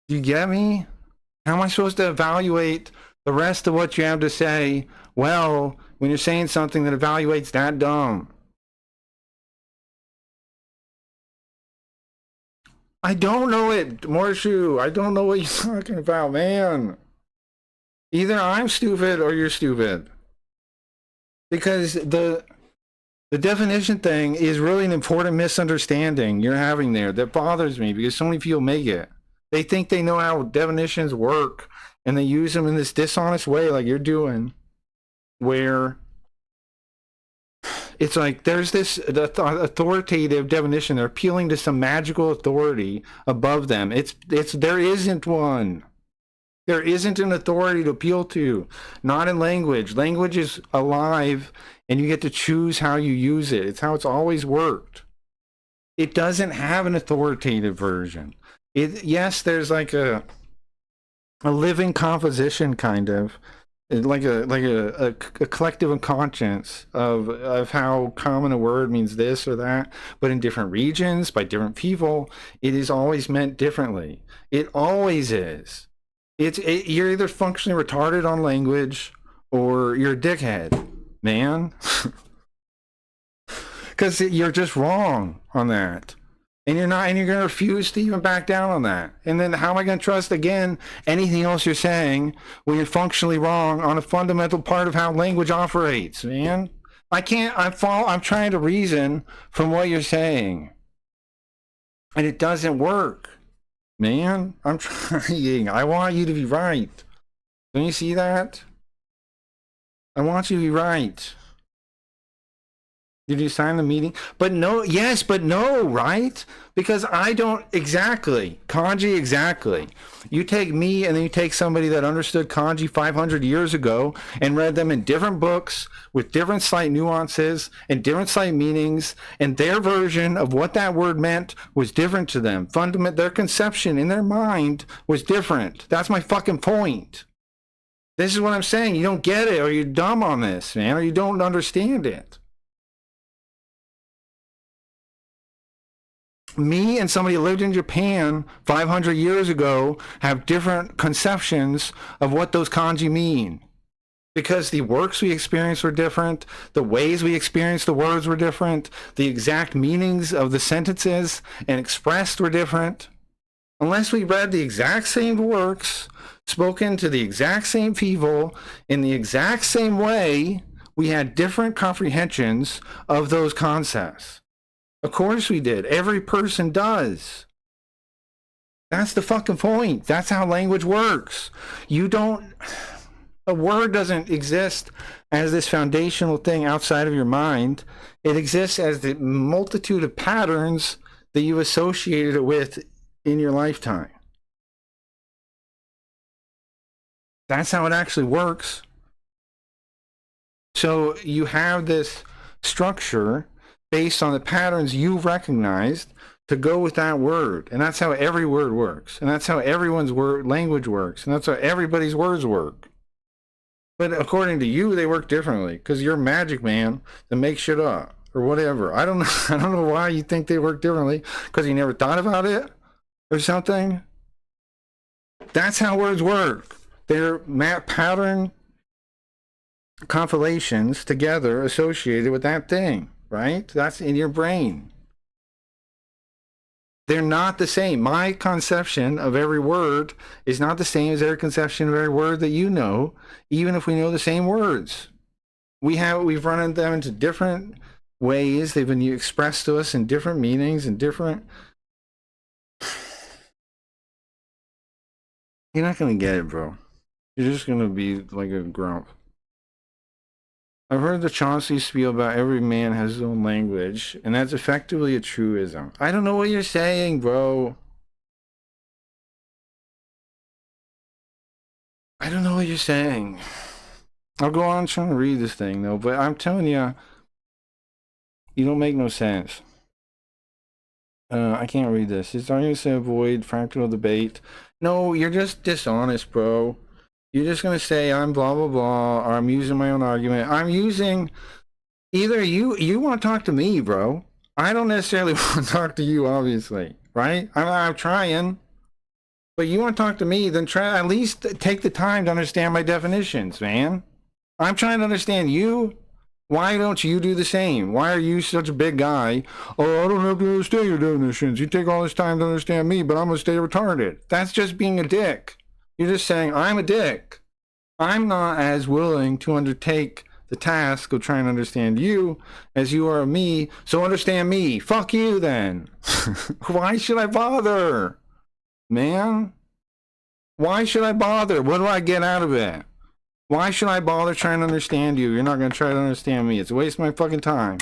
You get me? How am I supposed to evaluate the rest of what you have to say? Well, when you're saying something that evaluates that dumb. I don't know it, Morshu. I don't know what you're talking about, man. Either I'm stupid or you're stupid. Because the definition thing is really an important misunderstanding you're having there that bothers me because so many people make it. They think they know how definitions work and they use them in this dishonest way like you're doing, where it's like there's this authoritative definition. They're appealing to some magical authority above them. There isn't one. There isn't an authority to appeal to. Not in language. Language is alive and you get to choose how you use it. It's how it's always worked. It doesn't have an authoritative version. Yes, there's like a living composition, kind of like a collective unconscious of how common a word means this or that, but in different regions by different people, it is always meant differently. It always is. You're either functionally retarded on language or you're a dickhead, man. Because you're just wrong on that. And you're going to refuse to even back down on that. And then how am I going to trust again anything else you're saying when you're functionally wrong on a fundamental part of how language operates, man? I'm trying to reason from what you're saying. And it doesn't work, man. I'm trying. I want you to be right. Don't you see that? I want you to be right. Did you sign the meeting? But no, yes, but no, right? Because I don't, exactly. Kanji, exactly. You take me and then you take somebody that understood kanji 500 years ago and read them in different books with different slight nuances and different slight meanings, and their version of what that word meant was different to them. Their conception in their mind was different. That's my fucking point. This is what I'm saying. You don't get it, or you're dumb on this, man, or you don't understand it. Me and somebody who lived in Japan 500 years ago have different conceptions of what those kanji mean. Because the works we experienced were different, the ways we experienced the words were different, the exact meanings of the sentences and expressed were different. Unless we read the exact same works, spoken to the exact same people, in the exact same way, we had different comprehensions of those concepts. Of course we did. Every person does. That's the fucking point. That's how language works. A word doesn't exist as this foundational thing outside of your mind. It exists as the multitude of patterns that you associated it with in your lifetime. That's how it actually works. So you have this structure based on the patterns you've recognized to go with that word. And that's how every word works. And that's how everyone's language works. And that's how everybody's words work. But according to you, they work differently because you're a magic man that makes shit up or whatever. I don't know why you think they work differently, because you never thought about it or something. That's how words work. They're pattern constellations together associated with that thing, right? That's in your brain. They're not the same. My conception of every word is not the same as their conception of every word that you know, even if we know the same words. We've run them into different ways. They've been expressed to us in different meanings and different. You're not gonna get it, bro. You're just gonna be like a grump. I've heard the Chauncey spiel about every man has his own language, and that's effectively a truism. I don't know what you're saying, bro. I don't know what you're saying. I'll go on trying to read this thing, though, but I'm telling you, you don't make no sense. I can't read this. It's arguing to avoid fractional debate. No, you're just dishonest, bro. You're just going to say, I'm blah, blah, blah, or I'm using my own argument. I'm using, either you want to talk to me, bro. I don't necessarily want to talk to you, obviously, right? I'm trying. But you want to talk to me, then try at least take the time to understand my definitions, man. I'm trying to understand you. Why don't you do the same? Why are you such a big guy? Oh, I don't have to understand your definitions. You take all this time to understand me, but I'm going to stay retarded. That's just being a dick. You're just saying, I'm a dick. I'm not as willing to undertake the task of trying to understand you as you are me, so understand me. Fuck you, then. Why should I bother? Man? Why should I bother? What do I get out of it? Why should I bother trying to understand you? You're not going to try to understand me. It's a waste of my fucking time.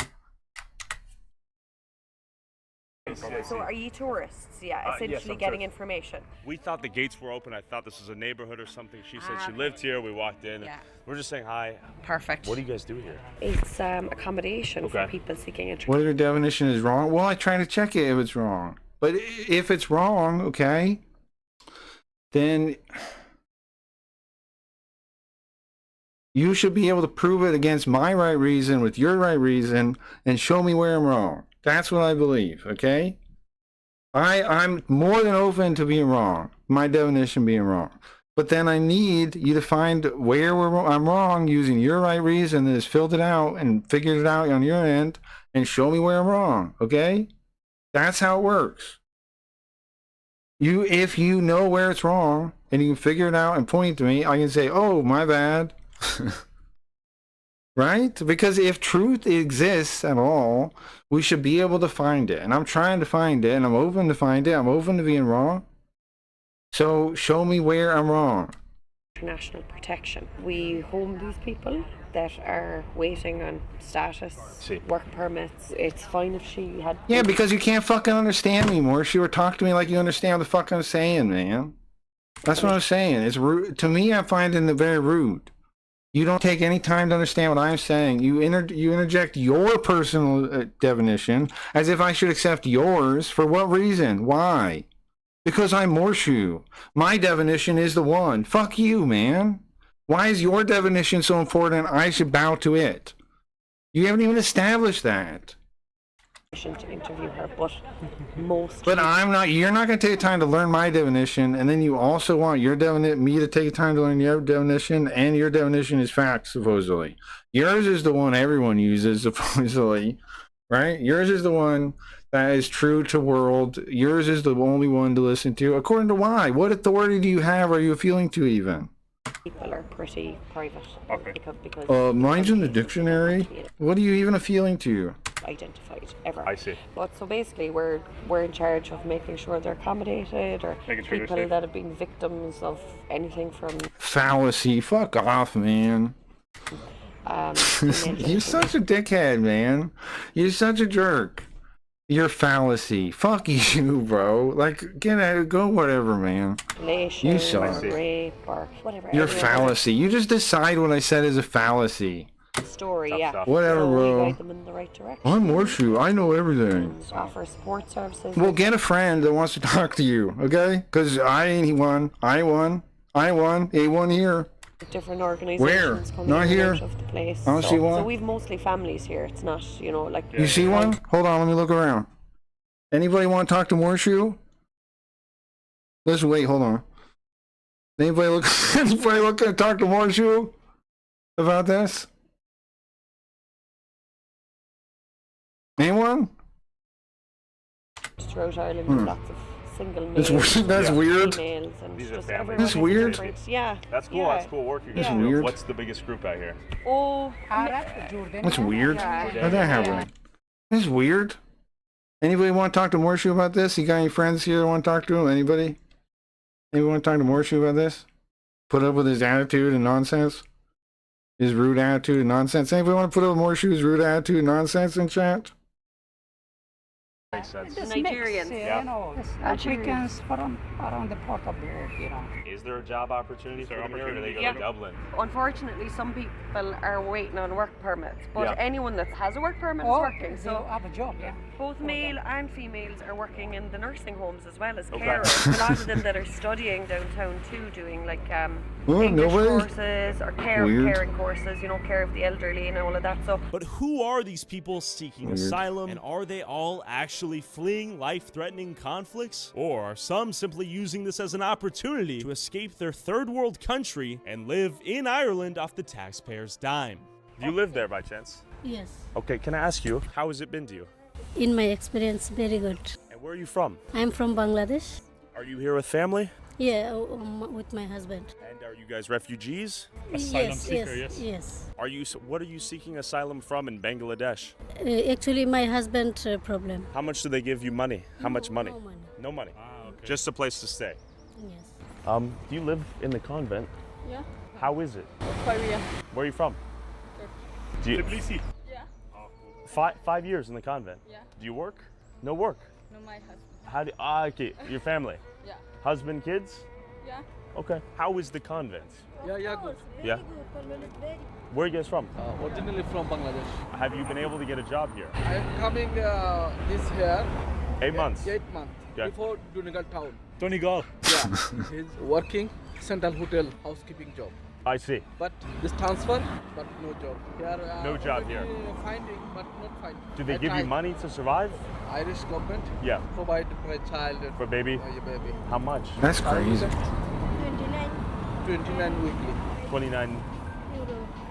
So are you tourists? Yeah, essentially getting information. We thought the gates were open. I thought this was a neighborhood or something. She said she lived here. We walked in. Yeah. We're just saying hi. Perfect. What do you guys do here? It's accommodation for people seeking entry. What if your definition is wrong? Well, I try to check it if it's wrong. But if it's wrong, okay, then you should be able to prove it against my right reason with your right reason and show me where I'm wrong. That's what I believe, okay? I'm more than open to being wrong, my definition being wrong. But then I need you to find where I'm wrong using your right reason that has filled it out and figured it out on your end and show me where I'm wrong, okay? That's how it works. If you know where it's wrong and you can figure it out and point to me, I can say, oh, my bad. Right? Because if truth exists at all, we should be able to find it. And I'm trying to find it, and I'm open to find it. I'm open to being wrong. So show me where I'm wrong. International protection. We home these people that are waiting on status, work permits. It's fine if she had... Yeah, because you can't fucking understand me more. She would talk to me like you understand what the fuck I'm saying, man. That's what I'm saying. It's rude. To me, I find it very rude. You don't take any time to understand what I'm saying. You interject your personal definition as if I should accept yours. For what reason? Why? Because I'm Morshu. My definition is the one. Fuck you, man. Why is your definition so important I should bow to it? You haven't even established that. To interview her, but I'm not. You're not going to take time to learn my definition, and then you also want your me to take time to learn your definition, and your definition is fact, supposedly. Yours is the one everyone uses, supposedly, right? Yours is the one that is true to world. Yours is the only one to listen to. According to why? What authority do you have? Or are you appealing to even? People are pretty private. Okay. Because mine's in the dictionary. What are you even appealing to? Identified ever. I see. But so basically, we're in charge of making sure they're accommodated, or people that have been victims of anything from fallacy. Fuck off, man. You're such a dickhead, man. You're such a jerk. You're fallacy. Fuck you, bro. Like, get out, go whatever, man. You suck. Rape or whatever. You're fallacy. You just decide what I said is a fallacy. Story, yeah. Whatever, so bro. guide them in the right direction. I'm Morshu. I know everything. Offer support services. Well, get a friend that wants to talk to you, okay? Because I ain't one. I won. A1 here. Different organizations coming Not here. Out of the place. I don't see one. So we've mostly families here. It's not, like... You see one? Hold on, let me look around. Anybody want to talk to Morshu? Let's wait, hold on. Anybody looking to talk to Morshu about this? Anyone? Throughout Ireland, lots of single males. That's weird. Females and These are just families. everyone That's is weird. different. Yeah. That's cool. Yeah. That's cool work you're That's doing. weird. What's the biggest group out here? Oh, That's weird. Yeah. How'd that happen? This is weird. Anybody want to talk to Morshu about this? You got any friends here that want to talk to him? Anybody? Anybody want to talk to Morshu about this? Put up with his attitude and nonsense? His rude attitude and nonsense? Anybody want to put up with Morshu's rude attitude and nonsense in chat? Makes sense. Nigerians. Yeah. You know, Africans from around the port of the, you know. Is there a job opportunity for them here, or do they go Yeah. to Dublin? Unfortunately, some people are waiting on work permits, but Yeah. anyone that has a work permit is Oh, working. they So have a job, yeah. both male and females are working in the nursing homes as well as Okay. carers. A lot of them that are studying downtown too, doing like Oh, English nobody? courses or Weird. caring courses, you know, care of the elderly and all of that. So But who are these people seeking Weird. asylum, and are they all actually fleeing life-threatening conflicts? Or are some simply using this as an opportunity to escape their third world country and live in Ireland off the taxpayers' dime? Do you live there by chance? Yes. Okay, can I ask you, how has it been to you? In my experience, very good. And where are you from? I'm from Bangladesh. Are you here with family? Yeah, with my husband. And are you guys refugees? Yes. Are you? What are you seeking asylum from in Bangladesh? Actually, my husband problem. How much do they give you money? How much money? No money. No money. Just a place to stay. Yes. Do you live in the convent? Yeah. How is it? Korea. Where are you from? Do you, Yeah. 5 years in the convent? Yeah. Do you work? No work. No, my husband. How do? Okay. Your family. Yeah. Husband, kids? Yeah. Okay. How is the convent? Yeah, good. Yeah. Where are you guys from? Originally from Bangladesh. Have you been able to get a job here? I'm coming this year. 8 months. 8 months. Okay. Before Donegal town. Donegal. Yeah. He's working Central Hotel housekeeping job. I see. But this transfer, but no job. Here, No job here. Finding, but not finding. Do they I give you tried. money to survive? Irish government. Yeah. Provide for a child. For baby? Your baby. How much? That's crazy. 29 weekly. 29.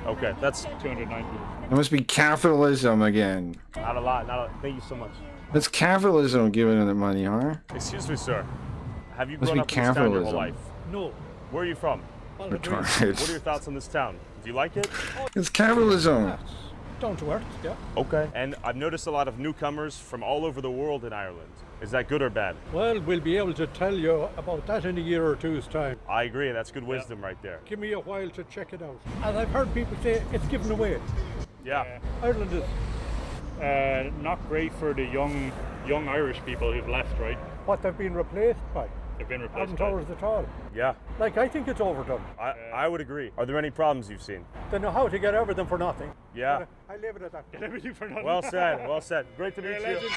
Okay, that's 290. It must be capitalism again. not a lot. Thank you so much. That's capitalism giving them the money, huh? Excuse me, sir. Have you Must grown be up in this town your whole capitalism. life? No. Where are you from? Retarded. What are your thoughts on this town? Do you like it? It's capitalism. Down to earth, yeah. Okay. And I've noticed a lot of newcomers from all over the world in Ireland. Is that good or bad? Well, we'll be able to tell you about that in a year or two's time. I agree. That's good wisdom right there. Give me a while to check it out. And I've heard people say it's given away. Yeah. Ireland is. Not great for the young Irish people who've left, right? What they've been replaced by. They've been replaced Haven't by. ours at all. Yeah. Like, I think it's overdone. I would agree. Are there any problems you've seen? They know how to get everything for nothing. Yeah. I leave it at that. Get everything for nothing. Well said. Well said. Great to meet you. legend.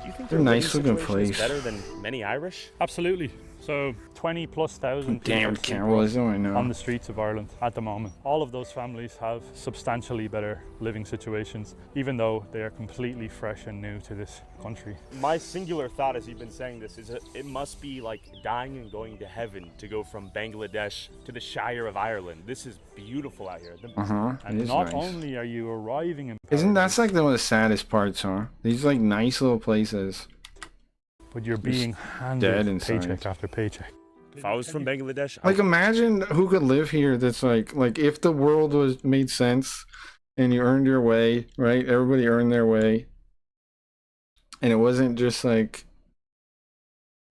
Do you think They're their nice living looking situation is place. better than many Irish? Absolutely. So 20,000+ Damn people capitalism, I know. on the streets of Ireland at the moment. All of those families have substantially better living situations, even though they are completely fresh and new to this country. My singular thought as you've been saying this is that it must be like dying and going to heaven to go from Bangladesh to the Shire of Ireland. This is beautiful out here. Uh-huh. And It is not nice. only are you arriving in Isn't that's like one of the saddest parts, huh? These like nice little places. but you're being dead handed inside. paycheck after paycheck. If I was from Bangladesh, Like imagine who could live here that's like if the world was made sense and you earned your way, right? Everybody earned their way. And it wasn't just like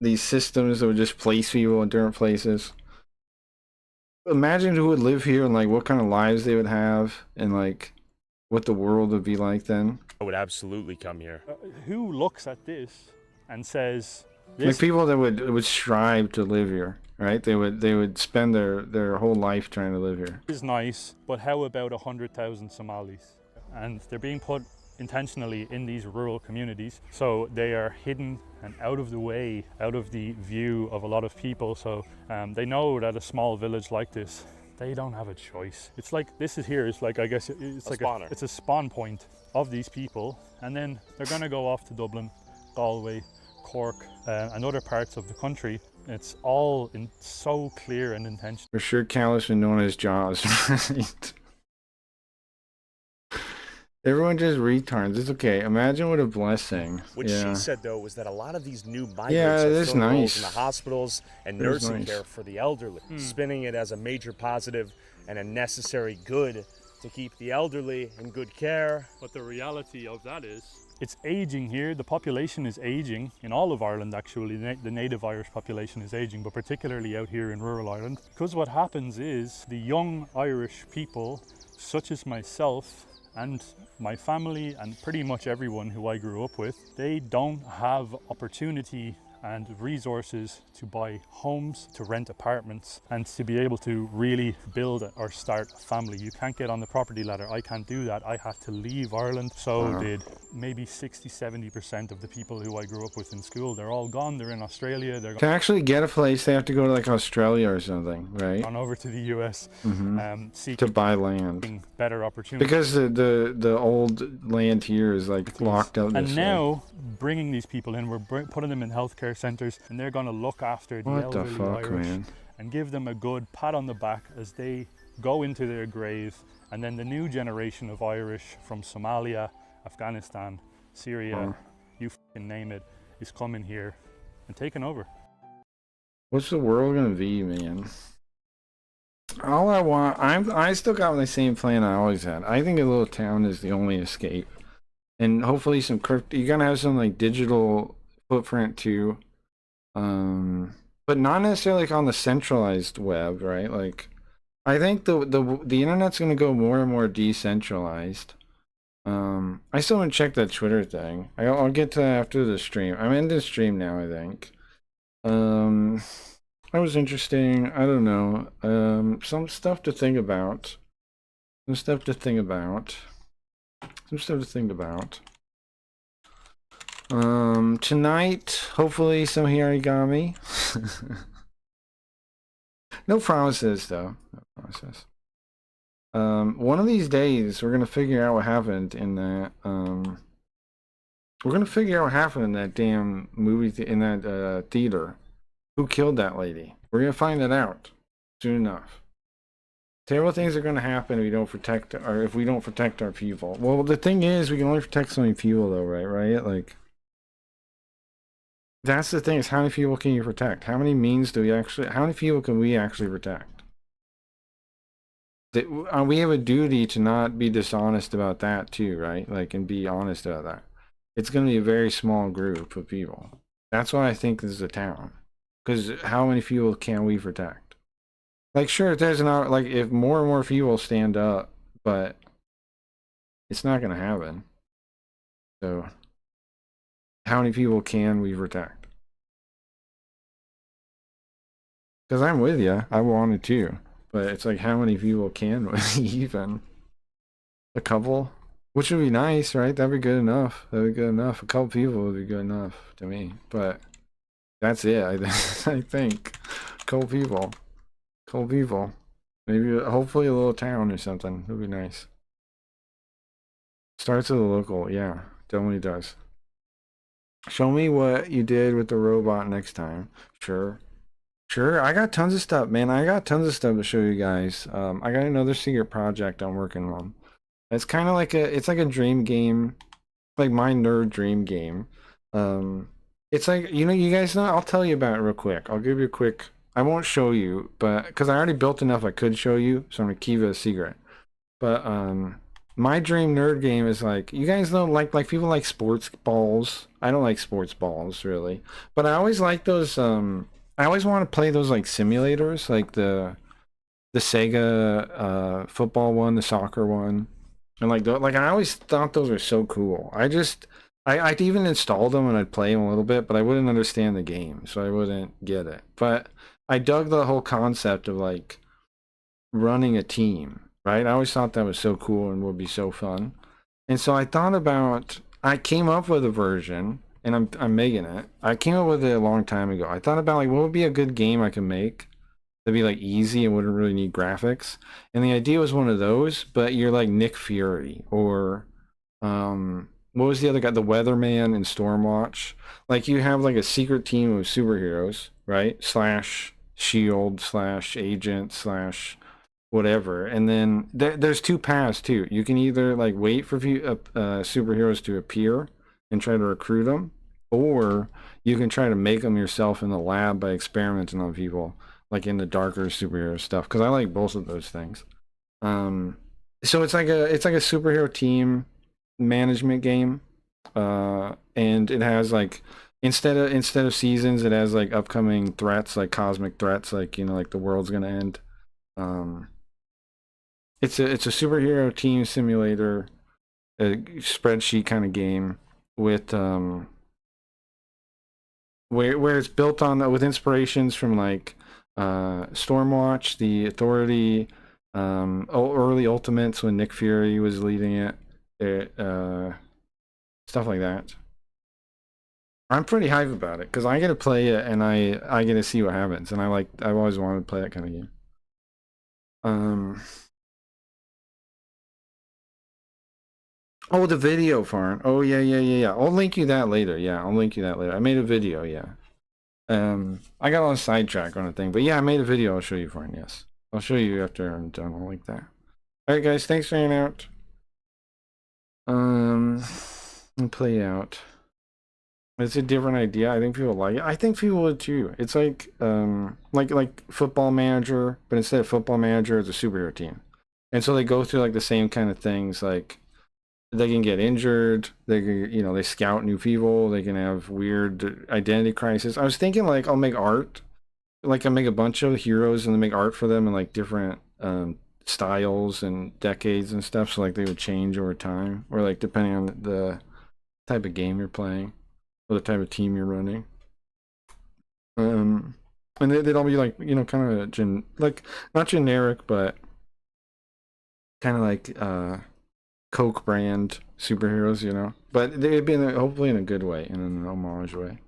these systems that would just place people in different places. Imagine who would live here and like what kind of lives they would have and like what the world would be like then. I would absolutely come here. Who looks at this and says, Like this people that would strive to live here, right? They would spend their whole life trying to live here. is nice, but how about 100,000 Somalis? And they're being put intentionally in these rural communities, so they are hidden and out of the way, out of the view of a lot of people. So they know that a small village like this, they don't have a choice. It's like this is here. It's like I guess it's like spawner. it's a spawn point of these people, and then they're going to go off to Dublin, Galway, Cork, and other parts of the country It's all so clear and intentional. For sure, Callus been known as Jaws. Right? Everyone just retards. It's okay. Imagine what a blessing. What she said, though, was that a lot of these new migrants Yeah, are that's filling roles nice. in the hospitals and That is nursing nice. care for the elderly, spinning it as a major positive and a necessary good to keep the elderly in good care. But the reality of that is, it's aging here. The population is aging in all of Ireland, actually. The native Irish population is aging, but particularly out here in rural Ireland. Because what happens is the young Irish people, such as myself and my family and pretty much everyone who I grew up with, they don't have opportunity and resources to buy homes, to rent apartments, and to be able to really build or start a family. You can't get on the property ladder. I can't do that. I had to leave Ireland. So did maybe 60-70% of the people who I grew up with in school. They're all gone. They're in Australia. They're To actually get a place, they have to go to like Australia or something, right? gone over to the US, To seeking buy land. better opportunities. Because the old land here is like locked out. And this now, bringing these people in, we're putting them in healthcare centres, and they're going to look after the What the elderly fuck, Irish man? and give them a good pat on the back as they go into their grave. And then the new generation of Irish from Somalia, Afghanistan, Syria, you fucking name it, is coming here and taking over. What's the world gonna be, man? All I want, I still got the same plan I always had. I think a little town is the only escape, and hopefully some crypto. You're gonna have some like digital footprint too, but not necessarily like on the centralized web, right? Like, I think the internet's gonna go more and more decentralized. I still haven't checked that Twitter thing. I'll get to that after the stream. I'm in the stream now, I think. That was interesting. I don't know. Some stuff to think about. Some stuff to think about. Tonight, hopefully some Hiragami. No promises, though. No promises. One of these days, we're gonna figure out what happened in that. We're gonna figure out what happened in that damn movie in that theater. Who killed that lady? We're gonna find that out soon enough. Terrible things are gonna happen if we don't protect, or if we don't protect our people. Well, the thing is, we can only protect so many people, though, right? Right? Like, that's the thing. Is how many people can you protect? How many means do we actually? How many people can we actually protect? We have a duty to not be dishonest about that too, right? Like, and be honest about that. It's going to be a very small group of people. That's why I think this is a town. Because how many people can we protect? Like, sure, if there's like, if more and more people stand up, but it's not going to happen. So, how many people can we protect? Because I'm with you. I wanted to. But it's like, how many people can we even? A couple? Which would be nice, right? That'd be good enough. That'd be good enough. A couple people would be good enough to me. But that's it, I think. A couple people. Maybe, hopefully a little town or something. That'd be nice. Starts with a local, yeah. Definitely does. Show me what you did with the robot next time. Sure, I got tons of stuff, man. I got tons of stuff to show you guys. I got another secret project I'm working on. It's kind of like it's like a dream game, like my nerd dream game. It's like, you know, you guys know, I'll tell you about it real quick. I'll give you a quick, I won't show you, but because I already built enough I could show you, so I'm gonna keep it a secret. But my dream nerd game is like, you guys know, like people like sports balls. I don't like sports balls really, but I always like those. I always want to play those like simulators, like the Sega football one, the soccer one, and like I always thought those were so cool. I'd even install them and I'd play them a little bit, but I wouldn't understand the game, so I wouldn't get it. But I dug the whole concept of like running a team, right? I always thought that was so cool and would be so fun. And so I came up with a version, and I'm making it. I came up with it a long time ago. I thought about like, what would be a good game I could make that'd be like easy and wouldn't really need graphics. And the idea was one of those, but you're like Nick Fury or what was the other guy? The Weatherman in Stormwatch. Like you have like a secret team of superheroes, right? / shield / agent / whatever. And then there's two paths too. You can either like wait for superheroes to appear and try to recruit them, or you can try to make them yourself in the lab by experimenting on people, like in the darker superhero stuff. Because I like both of those things. So it's like a superhero team management game, and it has like instead of seasons, it has like upcoming threats, like cosmic threats, like like the world's gonna end. It's a superhero team simulator, a spreadsheet kind of game with where it's built on with inspirations from like Stormwatch, the Authority, early Ultimates when Nick Fury was leading it, stuff like that. I'm pretty hype about it because I get to play it and I get to see what happens, and I've always wanted to play that kind of game. Oh, the video, Farn. Oh yeah. I'll link you that later. Yeah, I'll link you that later. I made a video. Yeah. I got on a sidetrack on a thing, but yeah, I made a video. I'll show you, Farn. Yes, I'll show you after I'm done. I'll link that. All right, guys. Thanks for hanging out. And play out. It's a different idea. I think people like it. I think people would too. It's like Football Manager, but instead of Football Manager, it's a superhero team, and so they go through like the same kind of things. Like they can get injured. They can, they scout new people. They can have weird identity crisis. I was thinking like I'll make art, like I'll make a bunch of heroes and then make art for them in like different styles and decades and stuff. So like they would change over time, or like depending on the type of game you're playing. Or the type of team you're running, and they'd all be like kind of like not generic, but kind of like Coke brand superheroes, but they'd be hopefully in a good way, in an homage way.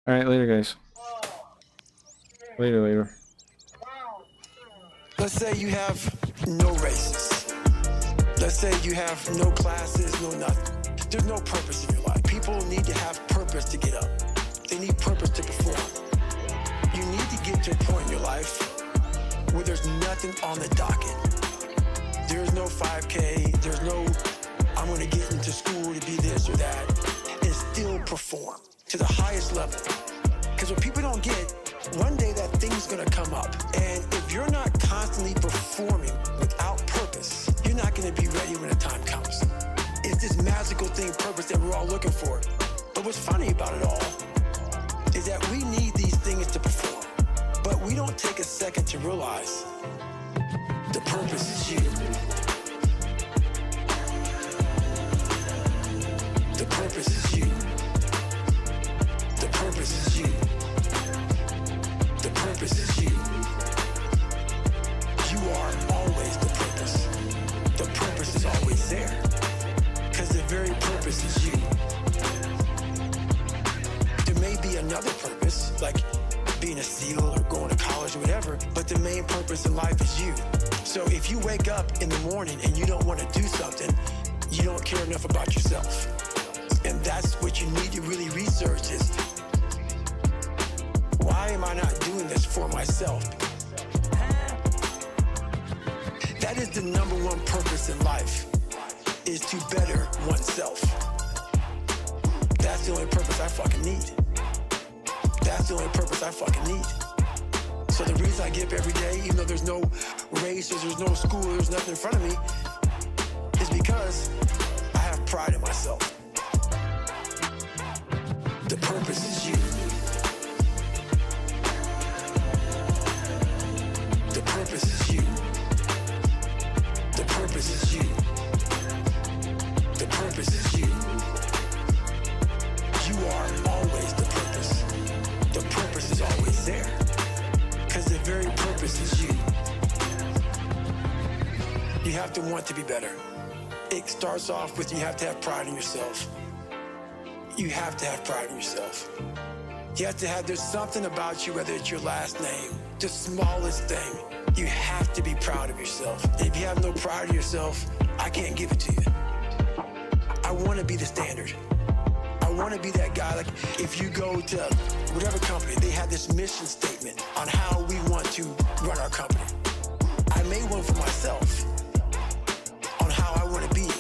All right, later, guys. Later. Let's say you have no races. Let's say you have no classes, no nothing. There's no purpose in your life. People need to have purpose to get up. They need purpose to perform. You need to get to a point in your life where there's nothing on the docket. There's no 5K, there's no, I'm gonna get into school to be this or that, and still perform to the highest level. Because what people don't get, one day that thing's gonna come up. And if you're not constantly performing without purpose, you're not gonna be ready when the time comes. It's this magical thing, purpose, that we're all looking for. But what's funny about it all is that we need these things to perform. But we don't take a second to realize the purpose is you. The purpose is you. The purpose is you. The purpose is you. You are always the purpose. The purpose is always there. Because the very purpose is you. There may be another purpose, like being a SEAL or going to college or whatever, but the main purpose in life is you. So if you wake up in the morning and you don't want to do something, you don't care enough about yourself. And that's what you need to really research is, why am I not doing this for myself? That is the #1 purpose in life, is to better oneself. That's the only purpose I fucking need. That's the only purpose I fucking need. So the reason I get up every day, even though there's no races, there's no school, there's nothing in front of me, is because I have pride in myself. The purpose is you. The purpose is you. The purpose is you. The purpose is you. You are always the purpose. The purpose is always there. Because the very purpose is you. You have to want to be better. It starts off with you have to have pride in yourself. You have to have pride in yourself. You have to have, there's something about you, whether it's your last name, the smallest thing, you have to be proud of yourself. And if you have no pride in yourself, I can't give it to you. I want to be the standard. I want to be that guy. Like, if you go to whatever company, they have this mission statement on how we want to run our company. I made one for myself on how I want to be.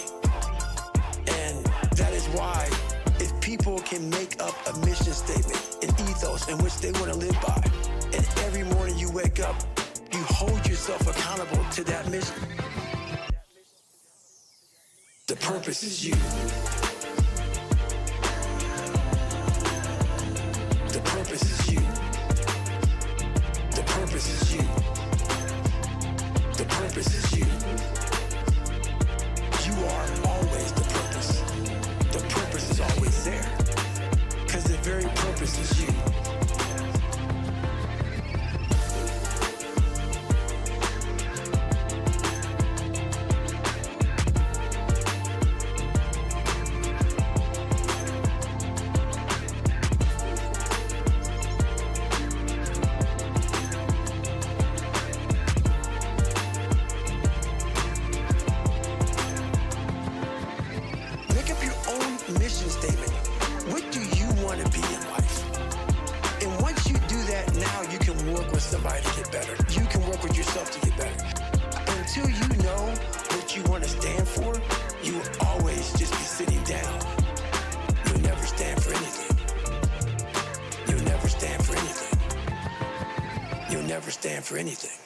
And that is why, if people can make up a mission statement, an ethos in which they want to live by, and every morning you wake up, you hold yourself accountable to that mission. The purpose is you. The purpose is you. The purpose is you. The purpose is you. You are always the purpose. The purpose is always there. Because the very purpose is you. Mission statement. What do you want to be in life? And once you do that, now you can work with somebody to get better. You can work with yourself to get better. Until you know what you want to stand for, you will always just be sitting down. You'll never stand for anything. You'll never stand for anything. You'll never stand for anything.